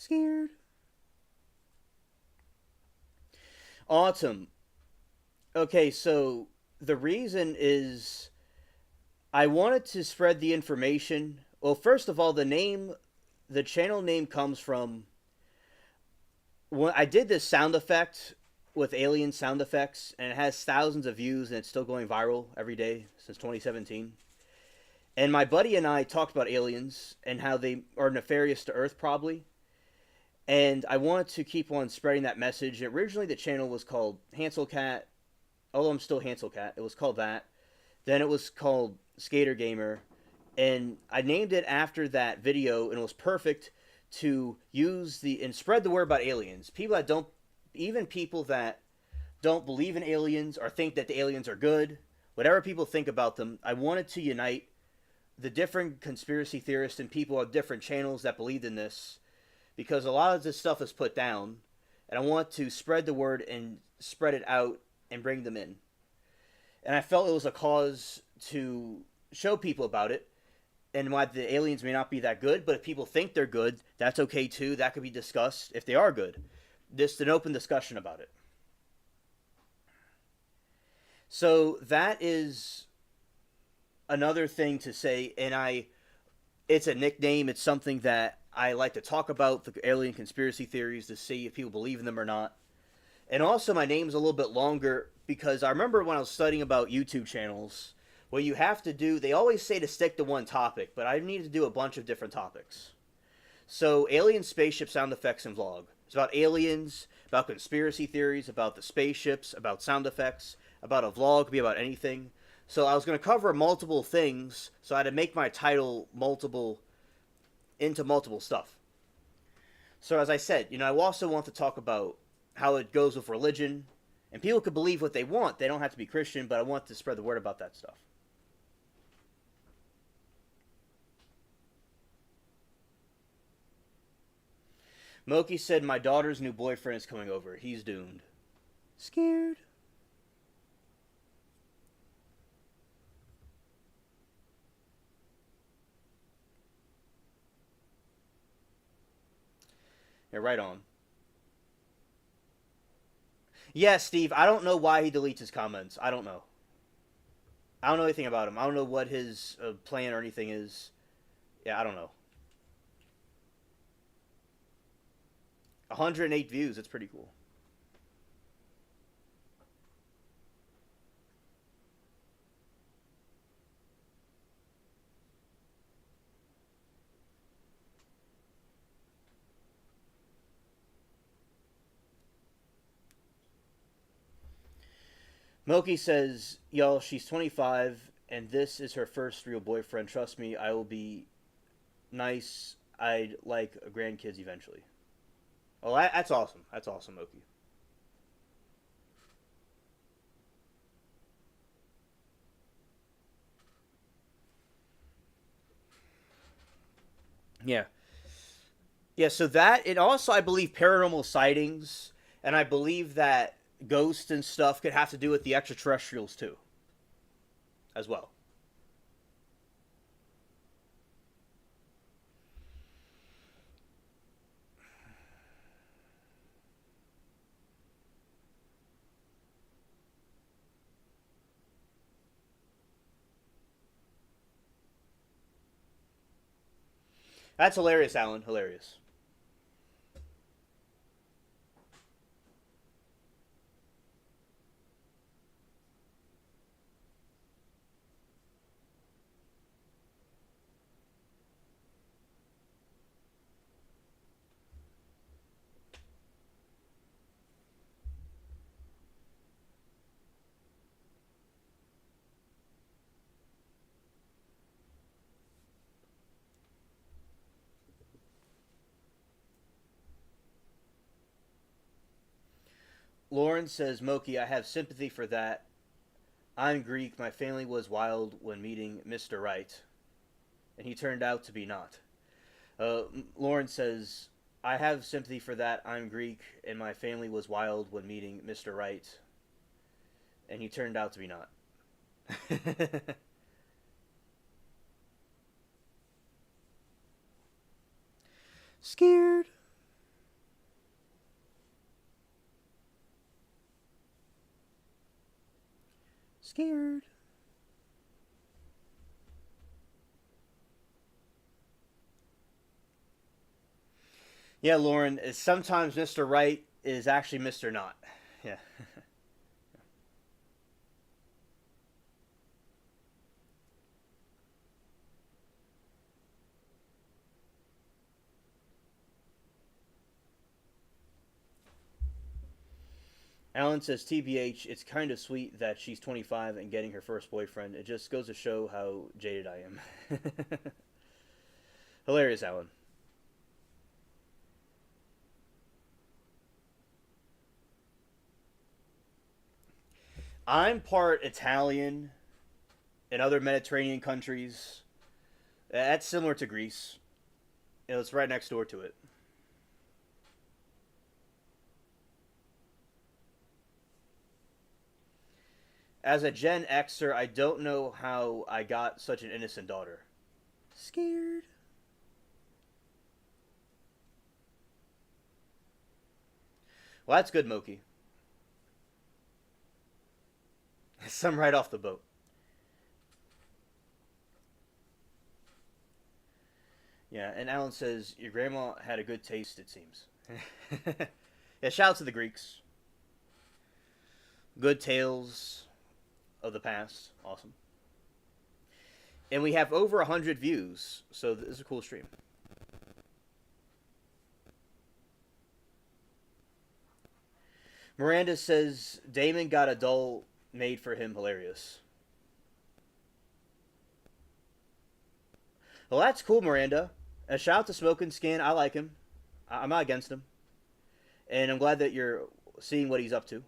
Speaker 1: Scared. Autumn. Okay, so the reason is I wanted to spread the information. Well, first of all, the channel name comes from when I did this sound effect with alien sound effects, and it has thousands of views, and it's still going viral every day since 2017. And my buddy and I talked about aliens and how they are nefarious to Earth, probably. And I wanted to keep on spreading that message. Originally, the channel was called Hansel Cat. Although I'm still Hansel Cat, it was called that. Then it was called Skater Gamer, and I named it after that video, and it was perfect to use and spread the word about aliens. Even people that don't believe in aliens or think that the aliens are good, whatever people think about them, I wanted to unite the different conspiracy theorists and people on different channels that believed in this, because a lot of this stuff is put down, and I want to spread the word and spread it out and bring them in. And I felt it was a cause to show people about it and why the aliens may not be that good, but if people think they're good, that's okay too. That could be discussed if they are good. Just an open discussion about it. So that is another thing to say, and it's a nickname. It's something that I like to talk about, the alien conspiracy theories, to see if people believe in them or not. And also my name's a little bit longer because I remember when I was studying about YouTube channels, what you have to do, they always say to stick to one topic, but I need to do a bunch of different topics. So alien spaceship sound effects and vlog. It's about aliens, about conspiracy theories, about the spaceships, about sound effects, about a vlog, could be about anything. So I was going to cover multiple things, so I had to make my title into multiple stuff. So as I said, I also want to talk about how it goes with religion, and people can believe what they want. They don't have to be Christian, but I want to spread the word about that stuff. Moki said, my daughter's new boyfriend is coming over. He's doomed. Scared. Yeah, right on. Yeah, Steve, I don't know why he deletes his comments. I don't know. I don't know anything about him. I don't know what his plan or anything is. Yeah, I don't know. 108 views. That's pretty cool. Moki says, y'all, she's 25, and this is her first real boyfriend. Trust me, I will be nice. I'd like grandkids eventually. Oh, that's awesome. That's awesome, Moki. Yeah. Yeah, so it also, I believe, paranormal sightings, and I believe that ghosts and stuff could have to do with the extraterrestrials, too, as well. That's hilarious, Alan. Hilarious. Lauren says, Moki, I have sympathy for that. I'm Greek. My family was wild when meeting Mr. Right, and he turned out to be not. Lauren says, I have sympathy for that. I'm Greek, and my family was wild when meeting Mr. Right, and he turned out to be not. Scared. Scared. Yeah, Lauren, sometimes Mr. Right is actually Mr. Not. Yeah. Alan says, TBH, it's kind of sweet that she's 25 and getting her first boyfriend. It just goes to show how jaded I am. Hilarious, Alan. I'm part Italian in other Mediterranean countries. That's similar to Greece. It's right next door to it. As a Gen Xer, I don't know how I got such an innocent daughter. Scared. Well, that's good, Moki. Some right off the boat. Yeah, and Alan says, your grandma had a good taste, it seems. Yeah, shout out to the Greeks. Good tales of the past. Awesome. And we have over 100 views, so this is a cool stream. Miranda says, Damon got a doll made for him. Hilarious. Well, that's cool, Miranda. A shout out to Smoking Skin. I like him. I'm not against him. And I'm glad that you're seeing what he's up to.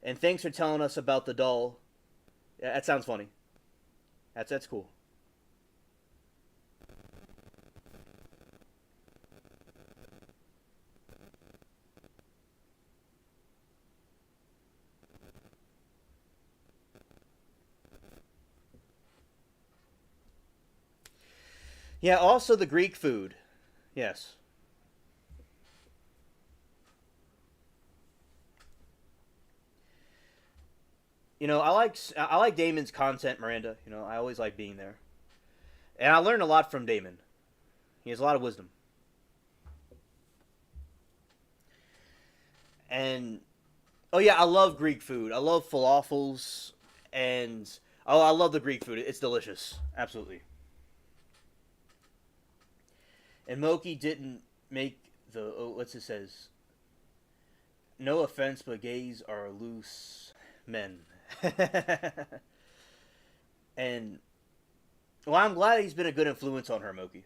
Speaker 1: And thanks for telling us about the doll. Yeah, that sounds funny. That's cool. Yeah, also the Greek food. Yes. You know, I like Damon's content, Miranda. You know, I always like being there. And I learned a lot from Damon. He has a lot of wisdom. And oh yeah, I love Greek food. I love falafels and oh, I love the Greek food. It's delicious. Absolutely. And Moki didn't make the what's it says? No offense, but gays are loose men. And well, I'm glad he's been a good influence on her, Moki.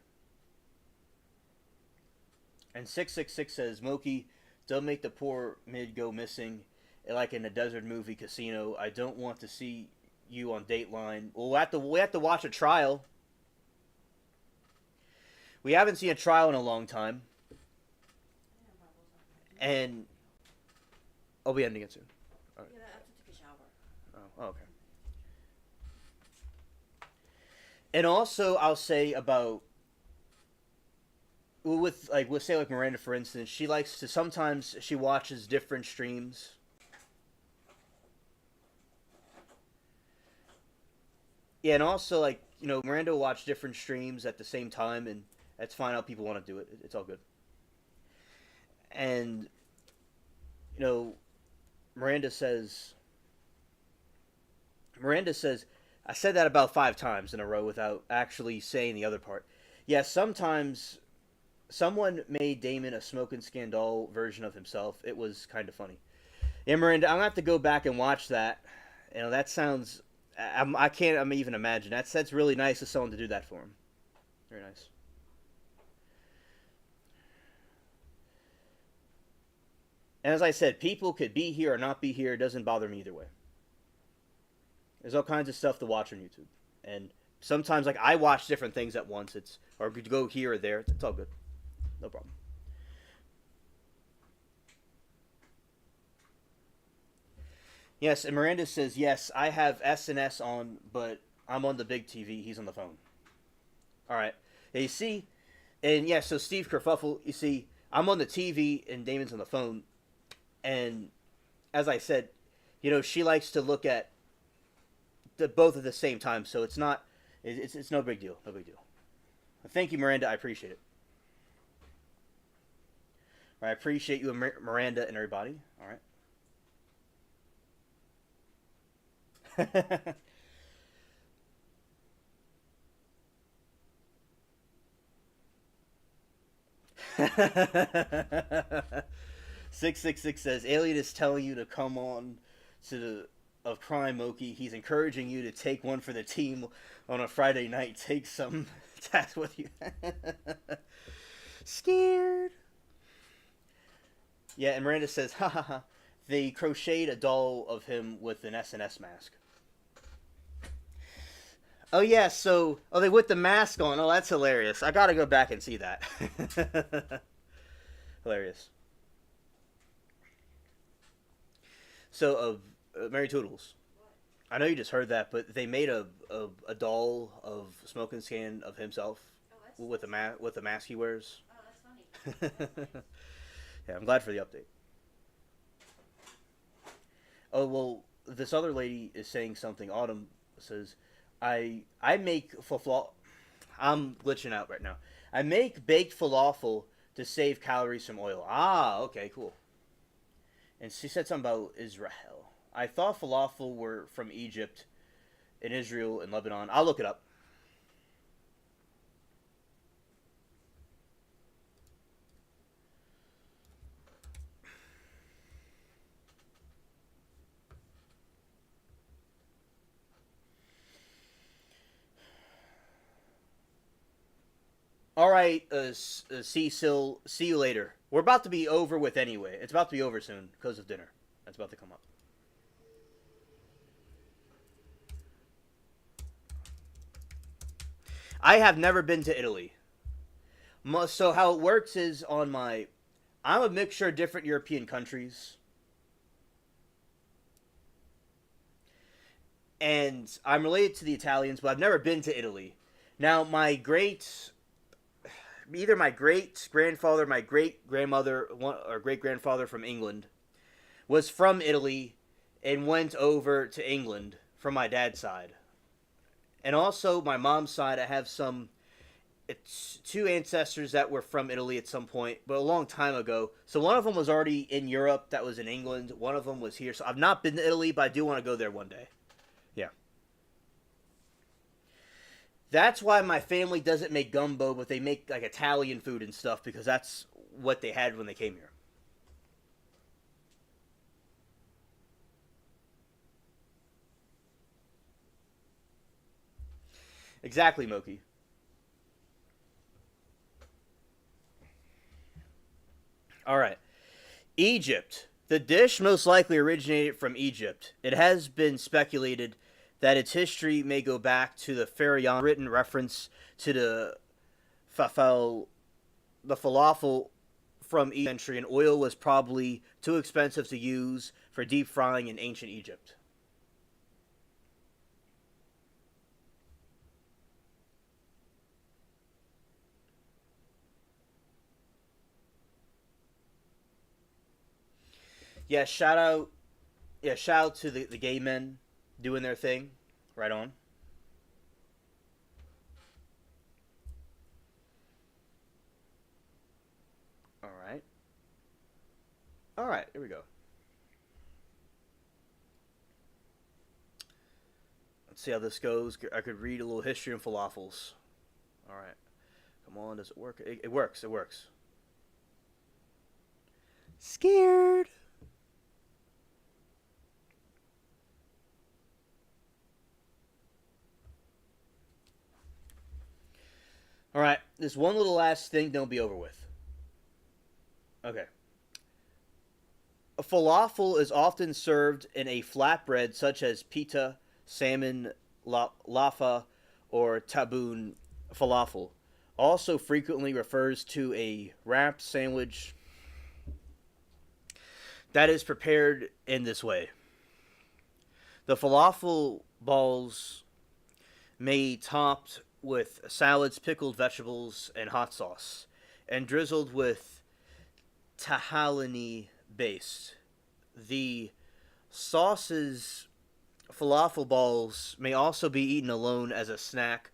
Speaker 1: And 666 says, Moki, don't make the poor mid go missing like in a desert movie Casino. I don't want to see you on Dateline. Well, we have to watch a trial. We haven't seen a trial in a long time. And I'll be ending it soon. All right.
Speaker 2: Yeah, I have to take a shower.
Speaker 1: Oh, okay. And also, I'll say about with say like Miranda, for instance, she likes to sometimes she watches different streams. Yeah, and also like Miranda will watch different streams at the same time, and that's fine how people want to do it. It's all good. And you know, Miranda says, Miranda says, I said that about 5 times in a row without actually saying the other part. Yes, sometimes someone made Damon a smoking scandal version of himself. It was kind of funny. Yeah, Miranda, I'm gonna have to go back and watch that. That sounds. I can't. I'm even imagine. That's really nice of someone to do that for him. Very nice. And as I said, people could be here or not be here. It doesn't bother me either way. There's all kinds of stuff to watch on YouTube, and sometimes like I watch different things at once. It's or go here or there. It's all good. No problem. Yes, and Miranda says, yes, I have SNS on, but I'm on the big TV. He's on the phone. All right. Yeah, you see, and yeah, so Steve Kerfuffle, you see, I'm on the TV and Damon's on the phone, and as I said, she likes to look at both at the same time, so it's not. It's no big deal. No big deal. Thank you, Miranda. I appreciate it. All right, I appreciate you, Miranda, and everybody. All right. 666 says Alien is telling you to come on to the of crime, Moki. He's encouraging you to take one for the team on a Friday night. Take some tasks with you. Scared. Yeah, and Miranda says, ha ha ha. They crocheted a doll of him with an SNS mask. Oh yeah, so they put the mask on. Oh, that's hilarious. I gotta go back and see that. Hilarious. So, Mary Toodles. I know you just heard that, but they made a doll of Smoking Scan of himself with the mask he wears.
Speaker 2: Oh, that's funny.
Speaker 1: Yeah, I'm glad for the update. Oh well, this other lady is saying something. Autumn says, I make falafel. I'm glitching out right now. I make baked falafel to save calories from oil. Ah, okay, cool. And she said something about Israel. I thought falafel were from Egypt, and Israel, and Lebanon. I'll look it up. All right, Cecil, see you later. We're about to be over with anyway. It's about to be over soon because of dinner. That's about to come up. I have never been to Italy. So how it works is I'm a mixture of different European countries. And I'm related to the Italians, but I've never been to Italy. Now, either my great grandfather, my great grandmother, or great grandfather from England was from Italy and went over to England from my dad's side. And also my mom's side, I have it's two ancestors that were from Italy at some point, but a long time ago. So one of them was already in Europe, that was in England. One of them was here. So I've not been to Italy, but I do want to go there one day. Yeah. That's why my family doesn't make gumbo, but they make like Italian food and stuff because that's what they had when they came here. Exactly, Moki. All right. Egypt. The dish most likely originated from Egypt. It has been speculated that its history may go back to the Pharaoh written reference to the falafel from each century, and oil was probably too expensive to use for deep frying in ancient Egypt. Yeah, shout out to the gay men doing their thing. Right on. All right. All right, here we go. Let's see how this goes. I could read a little history on falafels. All right. Come on, does it work? It works. It works. Scared. All right, this one little last thing, then we'll be over with. Okay. A falafel is often served in a flatbread such as pita, salmon, lafa, or taboon falafel. Also frequently refers to a wrapped sandwich that is prepared in this way. The falafel balls may topped with salads, pickled vegetables, and hot sauce, and drizzled with tahini base. The sauces Falafel balls may also be eaten alone as a snack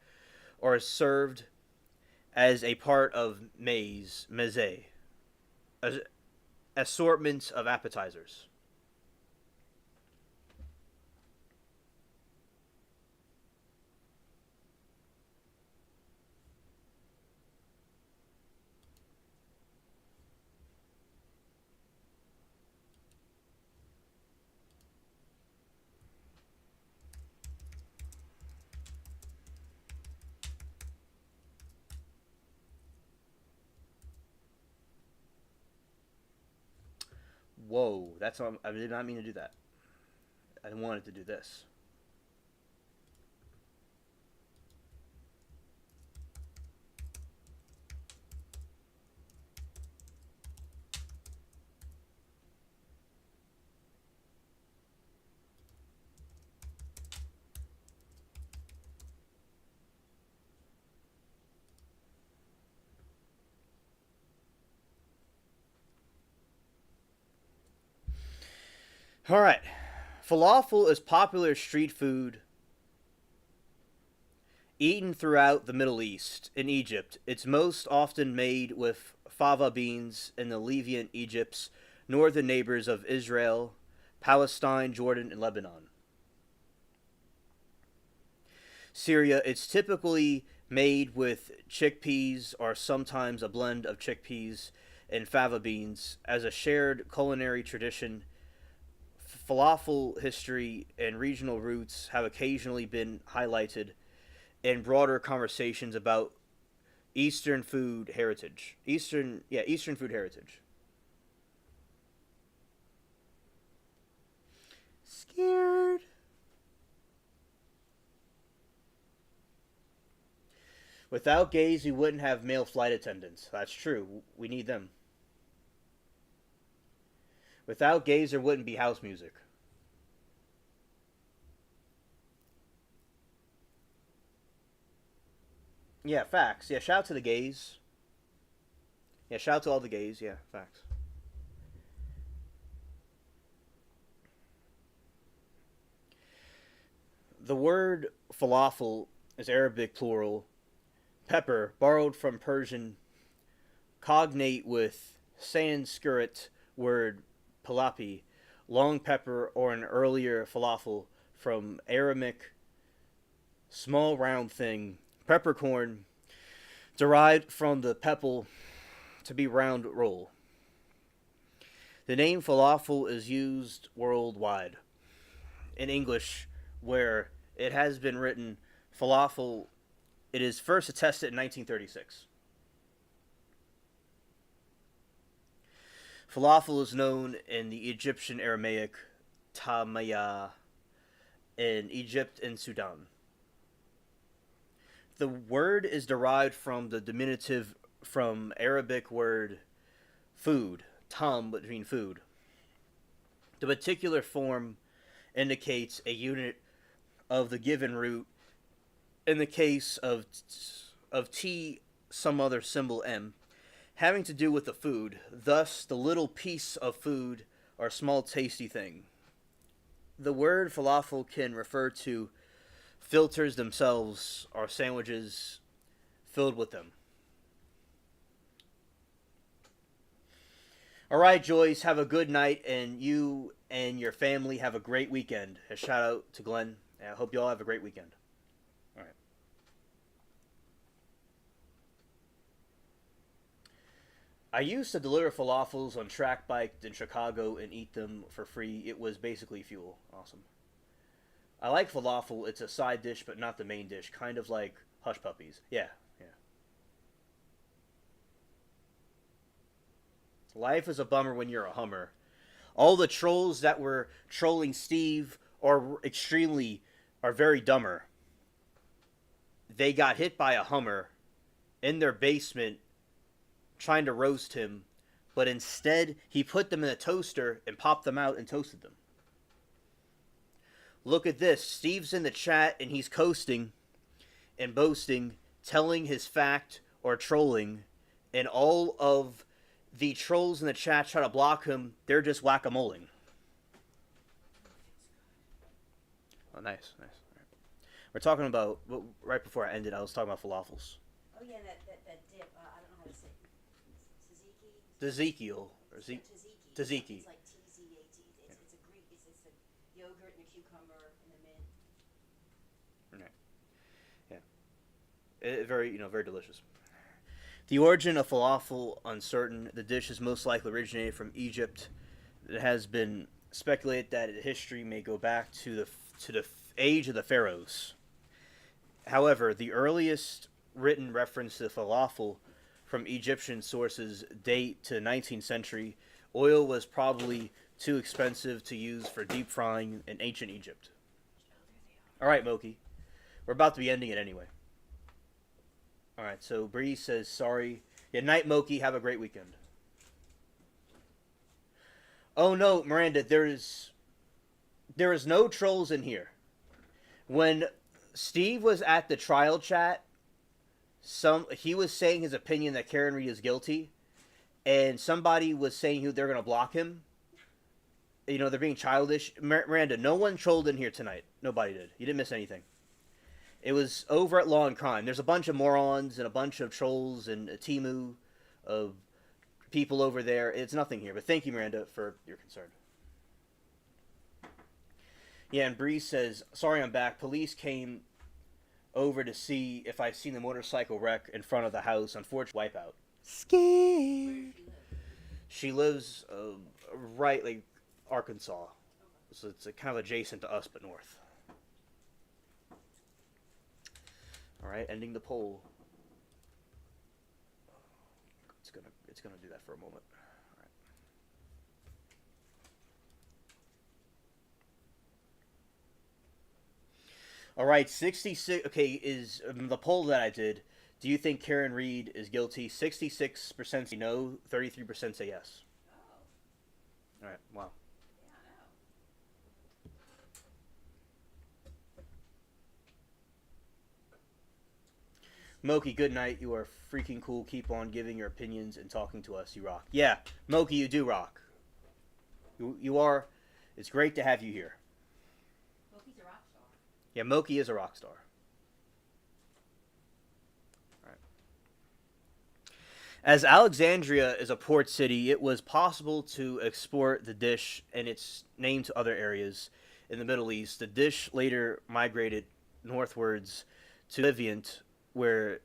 Speaker 1: or served as a part of meze, assortments of appetizers. Whoa, I did not mean to do that. I wanted to do this. All right. Falafel is popular street food eaten throughout the Middle East. In Egypt, it's most often made with fava beans in the Levant, Egypt's northern neighbors of Israel, Palestine, Jordan, and Lebanon. Syria, it's typically made with chickpeas or sometimes a blend of chickpeas and fava beans as a shared culinary tradition. Falafel history and regional roots have occasionally been highlighted in broader conversations about Eastern food heritage. Eastern food heritage. Scared. Without gays, we wouldn't have male flight attendants. That's true. We need them. Without gays, there wouldn't be house music. Yeah, facts. Yeah, shout out to the gays. Yeah, shout out to all the gays. Yeah, facts. The word falafel is Arabic plural. Pepper, borrowed from Persian, cognate with Sanskrit word palapi, long pepper, or an earlier falafel from Aramaic, small round thing, peppercorn, derived from the pepple to be round roll. The name falafel is used worldwide. In English, where it has been written falafel, it is first attested in 1936. Falafel is known in the Egyptian Aramaic, Tamaya, in Egypt and Sudan. The word is derived from the diminutive from Arabic word food, tam between food. The particular form indicates a unit of the given root. In the case of T, some other symbol M, having to do with the food, thus the little piece of food or small tasty thing. The word falafel can refer to filters themselves or sandwiches filled with them. All right, Joyce, have a good night, and you and your family have a great weekend. A shout out to Glenn. I hope you all have a great weekend. All right. I used to deliver falafels on track bikes in Chicago and eat them for free. It was basically fuel. Awesome. I like falafel. It's a side dish, but not the main dish. Kind of like hush puppies. Yeah, yeah. Life is a bummer when you're a Hummer. All the trolls that were trolling Steve are very dumber. They got hit by a Hummer in their basement trying to roast him, but instead he put them in a toaster and popped them out and toasted them. Look at this. Steve's in the chat and he's coasting and boasting, telling his fact or trolling, and all of the trolls in the chat try to block him. They're just whack-a-moling. Oh, nice, nice. All right. We're talking about right before I ended. I was talking about falafels.
Speaker 2: Oh yeah, that dip. I don't know how to say it. Tzatziki.
Speaker 1: Ezekiel or
Speaker 2: Tzatziki.
Speaker 1: tzatziki.
Speaker 2: It's like Tzat. It's a Greek. It's a yogurt and a cucumber and a mint.
Speaker 1: Right. Yeah. Very very delicious. The origin of falafel uncertain. The dish is most likely originated from Egypt. It has been speculated that history may go back to the age of the pharaohs. However, the earliest written reference to falafel from Egyptian sources date to the 19th century. Oil was probably too expensive to use for deep frying in ancient Egypt. All right, Moki. We're about to be ending it anyway. All right, so Bree says sorry. Yeah, night, Moki. Have a great weekend. Oh no, Miranda, there is no trolls in here. When Steve was at the trial chat, he was saying his opinion that Karen Reed is guilty, and somebody was saying they're going to block him. You know, they're being childish. Miranda, no one trolled in here tonight. Nobody did. You didn't miss anything. It was over at Law and Crime. There's a bunch of morons and a bunch of trolls and a Timu of people over there. It's nothing here. But thank you, Miranda, for your concern. Yeah, and Bree says, sorry I'm back. Police came over to see if I've seen the motorcycle wreck in front of the house. Unfortunately, wipeout. Scared. She lives right, like, Arkansas. So it's kind of adjacent to us, but north. All right, ending the poll. It's gonna do that for a moment. All right. All right, 66. Okay, is the poll that I did. Do you think Karen Reed is guilty? 66% say no, 33% say yes.
Speaker 2: Oh.
Speaker 1: All right, wow. Moki, good night. You are freaking cool. Keep on giving your opinions and talking to us. You rock. Yeah, Moki, you do rock. You are. It's great to have you here.
Speaker 2: Moki's a rock star.
Speaker 1: Yeah, Moki is a rock star. All right. As Alexandria is a port city, it was possible to export the dish and its name to other areas in the Middle East. The dish later migrated northwards to Levant, where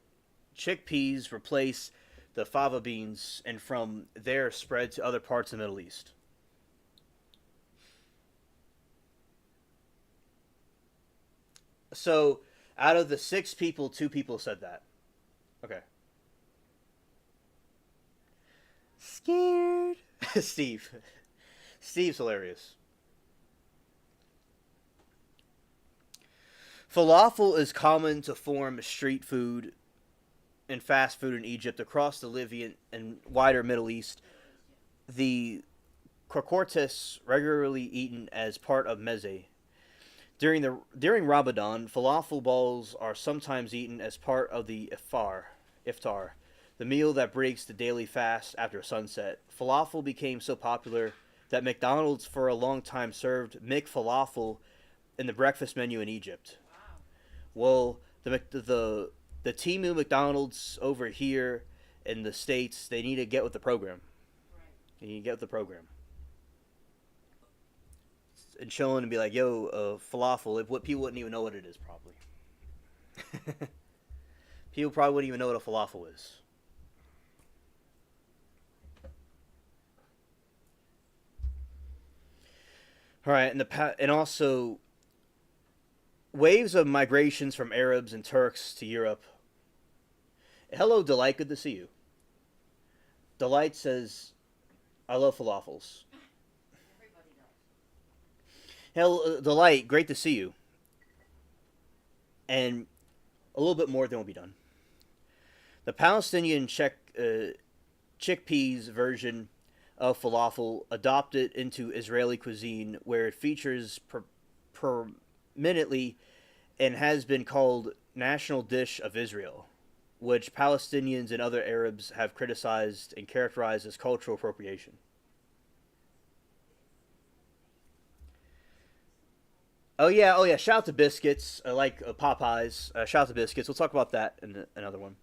Speaker 1: chickpeas replaced the fava beans and from there spread to other parts of the Middle East. So, out of the 6 people, 2 people said that. Okay. Scared. Steve. Steve's hilarious. Falafel is common to form street food and fast food in Egypt, across the Levant and wider Middle East. The croquettes regularly eaten as part of meze. During Ramadan, falafel balls are sometimes eaten as part of the iftar, the meal that breaks the daily fast after sunset. Falafel became so popular that McDonald's for a long time served McFalafel in the breakfast menu in Egypt. Well, the Timu McDonald's over here in the States, they need to get with the program.
Speaker 2: Right.
Speaker 1: They need to get with the program. And show and be like, yo, falafel. What people wouldn't even know what it is, probably. People probably wouldn't even know what a falafel is. All right, and also waves of migrations from Arabs and Turks to Europe. Hello, Delight. Good to see you. Delight says, I love falafels.
Speaker 2: Everybody does.
Speaker 1: Hello, Delight. Great to see you. And a little bit more, then we'll be done. The Palestinian chickpeas version of falafel adopted into Israeli cuisine, where it features prominently and has been called national dish of Israel, which Palestinians and other Arabs have criticized and characterized as cultural appropriation. Oh yeah. Shout out to biscuits. I like Popeyes. Shout out to biscuits. We'll talk about that in another one.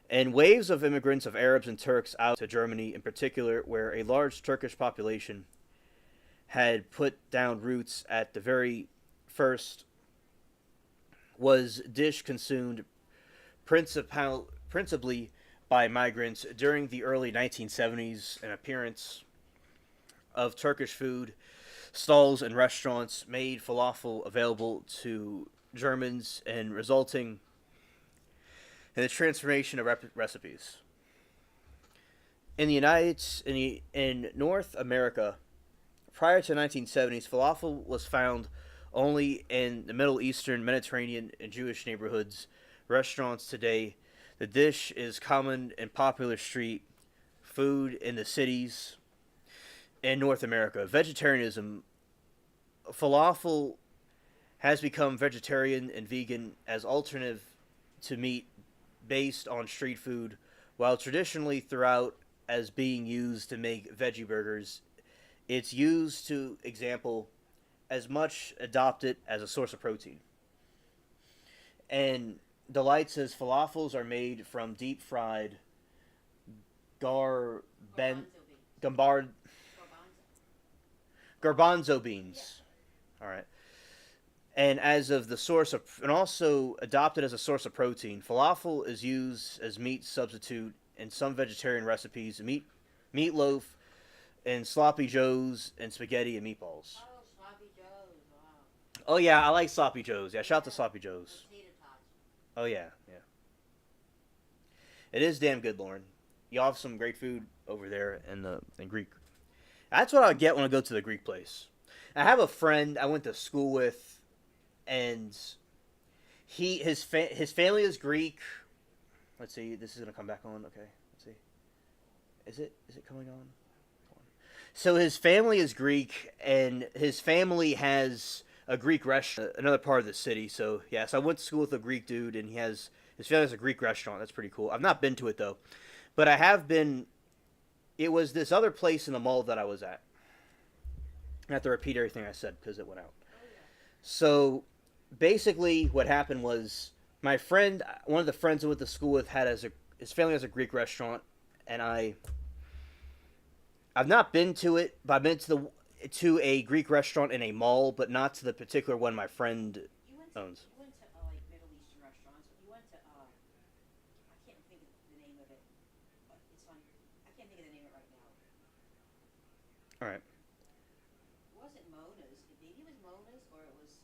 Speaker 1: And waves of immigrants of Arabs and Turks out to Germany, in particular, where a large Turkish population had put down roots at the very first, was dish consumed principally by migrants during the early 1970s. An appearance of Turkish food stalls and restaurants made falafel available to Germans and resulting in the transformation of recipes. In North America, prior to the 1970s, falafel was found only in the Middle Eastern, Mediterranean, and Jewish neighborhoods. Restaurants today, the dish is common and popular street food in the cities in North America. Vegetarianism, falafel has become vegetarian and vegan as alternative to meat based on street food, while traditionally throughout as being used to make veggie burgers. It's used to example as much adopted as a source of protein. And Delight says falafels are made from deep fried gar ben gambard garbanzo beans. All right. And as of the source of, and also adopted as a source of protein, falafel is used as meat substitute in some vegetarian recipes, meatloaf, and sloppy joes, and spaghetti and meatballs.
Speaker 2: Oh, sloppy joes. Wow.
Speaker 1: Oh yeah, I like sloppy joes. Yeah, shout out to sloppy joes.
Speaker 2: Potato tots.
Speaker 1: Oh yeah, yeah. It is damn good, Lauren. You have some great food over there in Greek. That's what I get when I go to the Greek place. I have a friend I went to school with, and his family is Greek. Let's see, this is gonna come back on. Okay, let's see. Is it coming on? So his family is Greek, and his family has a Greek restaurant, another part of the city. So yeah, so I went to school with a Greek dude, and his family has a Greek restaurant. That's pretty cool. I've not been to it though, but I have been. It was this other place in the mall that I was at. I have to repeat everything I said because it went out. So basically, what happened was my friend, one of the friends I went to school with, his family has a Greek restaurant, and I've not been to it, but I've been to a Greek restaurant in a mall, but not to the particular one my friend owns.
Speaker 2: You went to like Middle Eastern restaurants. You went to I can't think of the name of it, but it's on. I can't think of the name of it right now.
Speaker 1: All right.
Speaker 2: It wasn't Mona's. Maybe it was Mona's, or it was.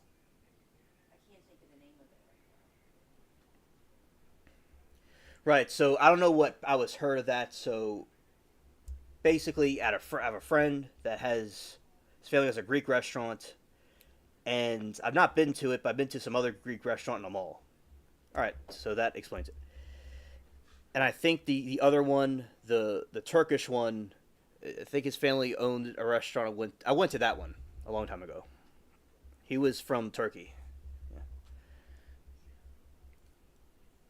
Speaker 2: I can't think of the name of it right now.
Speaker 1: Right. So I don't know what I was heard of that. So basically, I have a friend that his family has a Greek restaurant, and I've not been to it, but I've been to some other Greek restaurant in a mall. All right, so that explains it. And I think the other one, the Turkish one, I think his family owned a restaurant. I went to that one a long time ago. He was from Turkey. Yeah.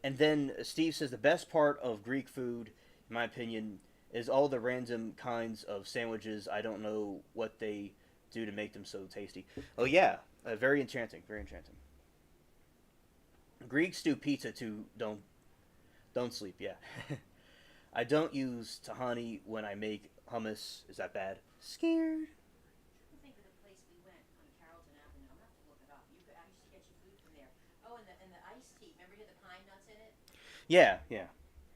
Speaker 1: And then Steve says the best part of Greek food, in my opinion, is all the random kinds of sandwiches. I don't know what they do to make them so tasty. Oh yeah, very enchanting, very enchanting. Greeks do pizza too. Don't sleep. Yeah, I don't use tahini when I make hummus. Is that bad? Scared.
Speaker 2: I think of the place we went on Carrollton Avenue. I'm gonna have to look it up. I used to get your food from there. Oh, and the iced tea. Remember you had the pine nuts in it?
Speaker 1: Yeah, yeah.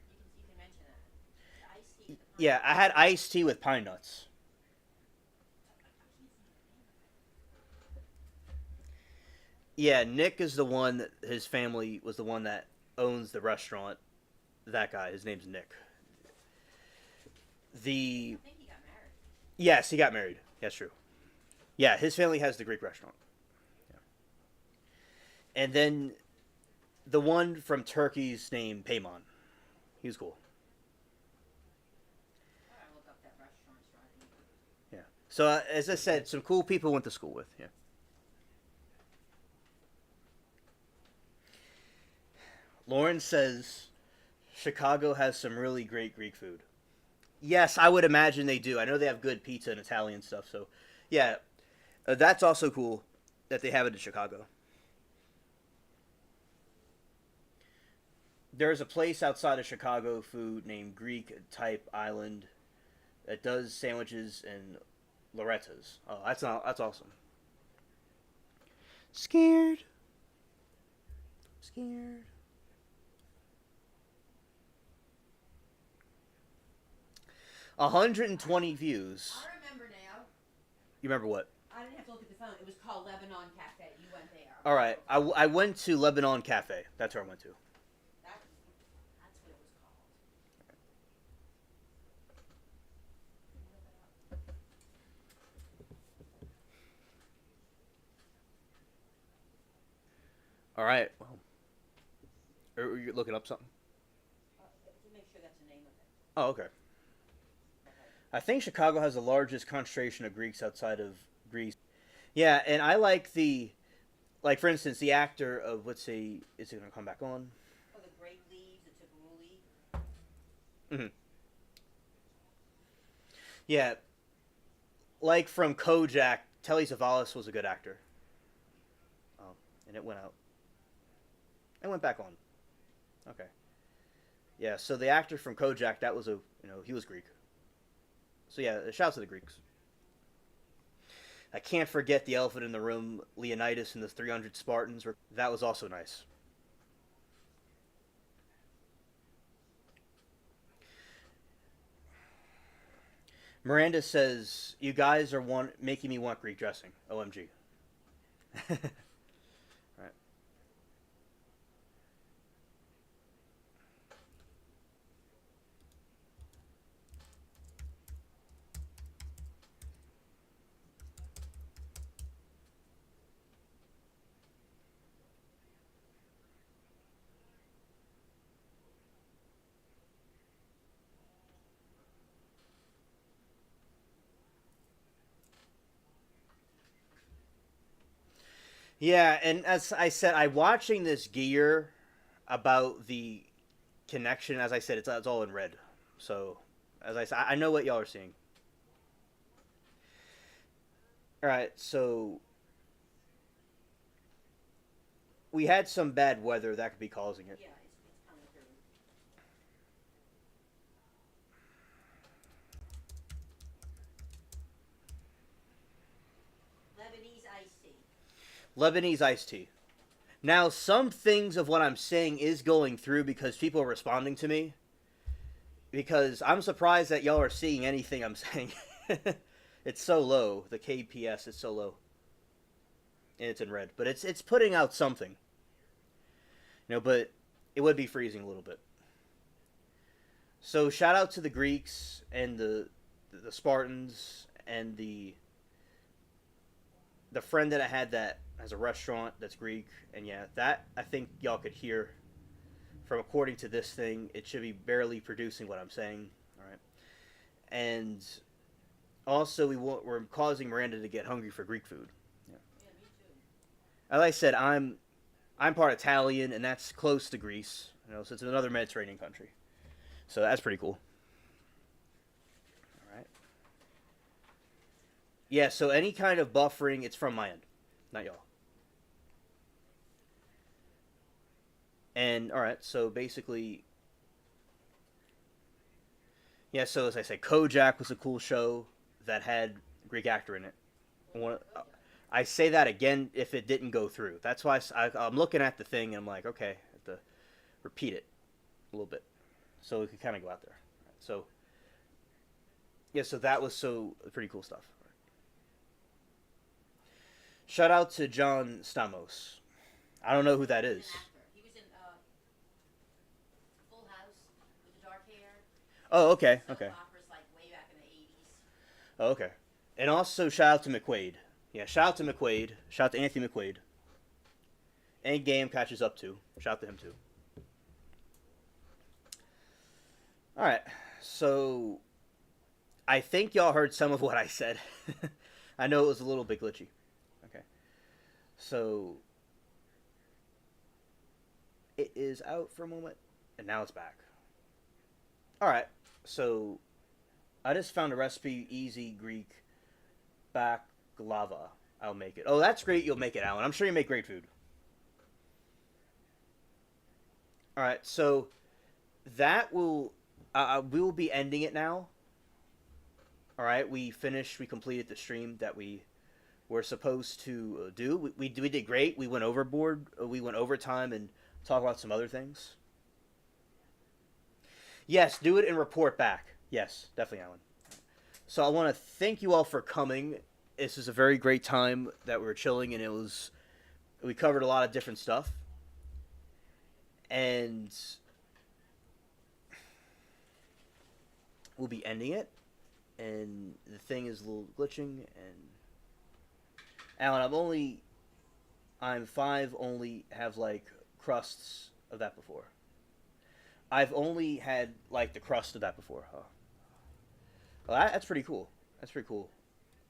Speaker 2: You can mention that. The iced tea. With the pine
Speaker 1: Yeah,
Speaker 2: nuts.
Speaker 1: I had iced tea with pine nuts. Yeah, Nick is the one that his family was the one that owns the restaurant. That guy, his name's Nick. The
Speaker 2: I think he got married.
Speaker 1: Yes, he got married. That's true. Yeah, his family has the Greek restaurant. Yeah. And then the one from Turkey's named Payman. He was cool.
Speaker 2: I gotta look up that restaurant.
Speaker 1: Yeah. So as I said, some cool people went to school with. Yeah. Lauren says Chicago has some really great Greek food. Yes, I would imagine they do. I know they have good pizza and Italian stuff. So, yeah, that's also cool. that they have it in Chicago. There's a place outside of Chicago food named Greek Type Island that does sandwiches and Loretta's. Oh, that's awesome. Scared. Scared. 120 views.
Speaker 2: I remember now.
Speaker 1: You remember what?
Speaker 2: I didn't have to look at the phone. It was called Lebanon Cafe. You went there.
Speaker 1: All right, I went to Lebanon Cafe. That's where I went to.
Speaker 2: That's what it was called.
Speaker 1: All right. Well, are you looking up something?
Speaker 2: To make sure that's the name of it.
Speaker 1: Oh, okay. I think Chicago has the largest concentration of Greeks outside of Greece. Yeah, and I like like for instance, the actor of, let's see, is it going to come back on?
Speaker 2: Oh, the grape leaves, the tipperuli.
Speaker 1: Mm-hmm. Yeah, like from Kojak, Telly Savalas was a good actor. Oh, and it went out. It went back on. Okay. Yeah, so the actor from Kojak, that was he was Greek. So yeah, shouts to the Greeks. I can't forget the elephant in the room, Leonidas and the 300 Spartans. That was also nice. Miranda says, "You guys are making me want Greek dressing. OMG." Right. Yeah, and as I said, I'm watching this gear about the connection. As I said, it's all in red. So, as I said, I know what y'all are seeing. All right, so we had some bad weather that could be causing it.
Speaker 2: Yeah, it's coming through. Lebanese iced tea.
Speaker 1: Lebanese iced tea. Now, some things of what I'm saying is going through because people are responding to me. Because I'm surprised that y'all are seeing anything I'm saying. It's so low. The KPS is so low. And it's in red. But it's putting out something. But it would be freezing a little bit. So shout out to the Greeks and the Spartans and the friend that I had that has a restaurant that's Greek. And yeah, that I think y'all could hear from according to this thing. It should be barely producing what I'm saying. All right. And also we're causing Miranda to get hungry for Greek food.
Speaker 2: Yeah, me too.
Speaker 1: As I said, I'm part Italian, and that's close to Greece. So it's another Mediterranean country. So that's pretty cool. All right. Yeah. So any kind of buffering, it's from my end, not y'all. And all right. So basically, yeah. So as I said, Kojak was a cool show that had a Greek actor in it. I say that again if it didn't go through. That's why I'm looking at the thing and I'm like, okay, I have to repeat it a little bit so we can kind of go out there. So, yeah, so that was pretty cool stuff. Shout out to John Stamos. I don't know who that is.
Speaker 2: He was in Full House with the dark hair.
Speaker 1: Oh, okay,
Speaker 2: Soap
Speaker 1: okay.
Speaker 2: operas like way back in the 80s.
Speaker 1: Oh, okay. And also shout out to McQuaid. Yeah, shout out to McQuaid. Shout out to Anthony McQuaid. And Game catches up to. Shout out to him too. Alright, so I think y'all heard some of what I said. I know it was a little bit glitchy. Okay. So it is out for a moment, and now it's back. Alright, so I just found a recipe, easy Greek baklava. I'll make it. Oh, that's great. You'll make it, Alan. I'm sure you make great food. All right, so that will we will be ending it now. All right, we finished. We completed the stream that we were supposed to do. We did great. We went overboard. We went overtime and talk about some other things. Yes, do it and report back. Yes, definitely, Alan. So I want to thank you all for coming. This is a very great time that we were chilling, and we covered a lot of different stuff, and we'll be ending it. And the thing is a little glitching. And Alan, I'm 5. Only have like crusts of that before. I've only had like the crust of that before. Huh. Well, that's pretty cool. That's pretty cool.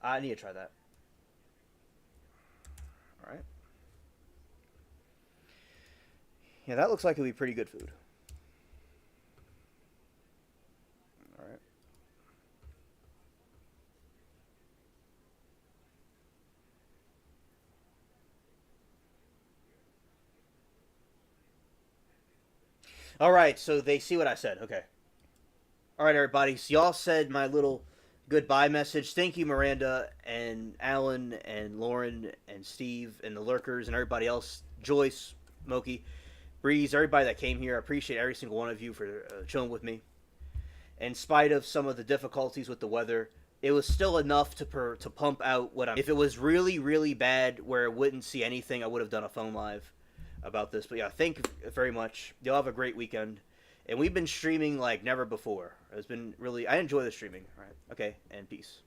Speaker 1: I need to try that. All right. Yeah, that looks like it'll be pretty good food. All right. All right, so they see what I said. Okay. All right, everybody. So y'all said my little goodbye message. Thank you, Miranda and Alan and Lauren and Steve and the lurkers and everybody else. Joyce, Moki, Breeze, everybody that came here. I appreciate every single one of you for chilling with me. In spite of some of the difficulties with the weather, it was still enough to pump out what I'm. If it was really, really bad where I wouldn't see anything, I would have done a phone live about this. But yeah, thank you very much. Y'all have a great weekend. And we've been streaming like never before. It's been really, I enjoy the streaming. All right. Okay, and peace.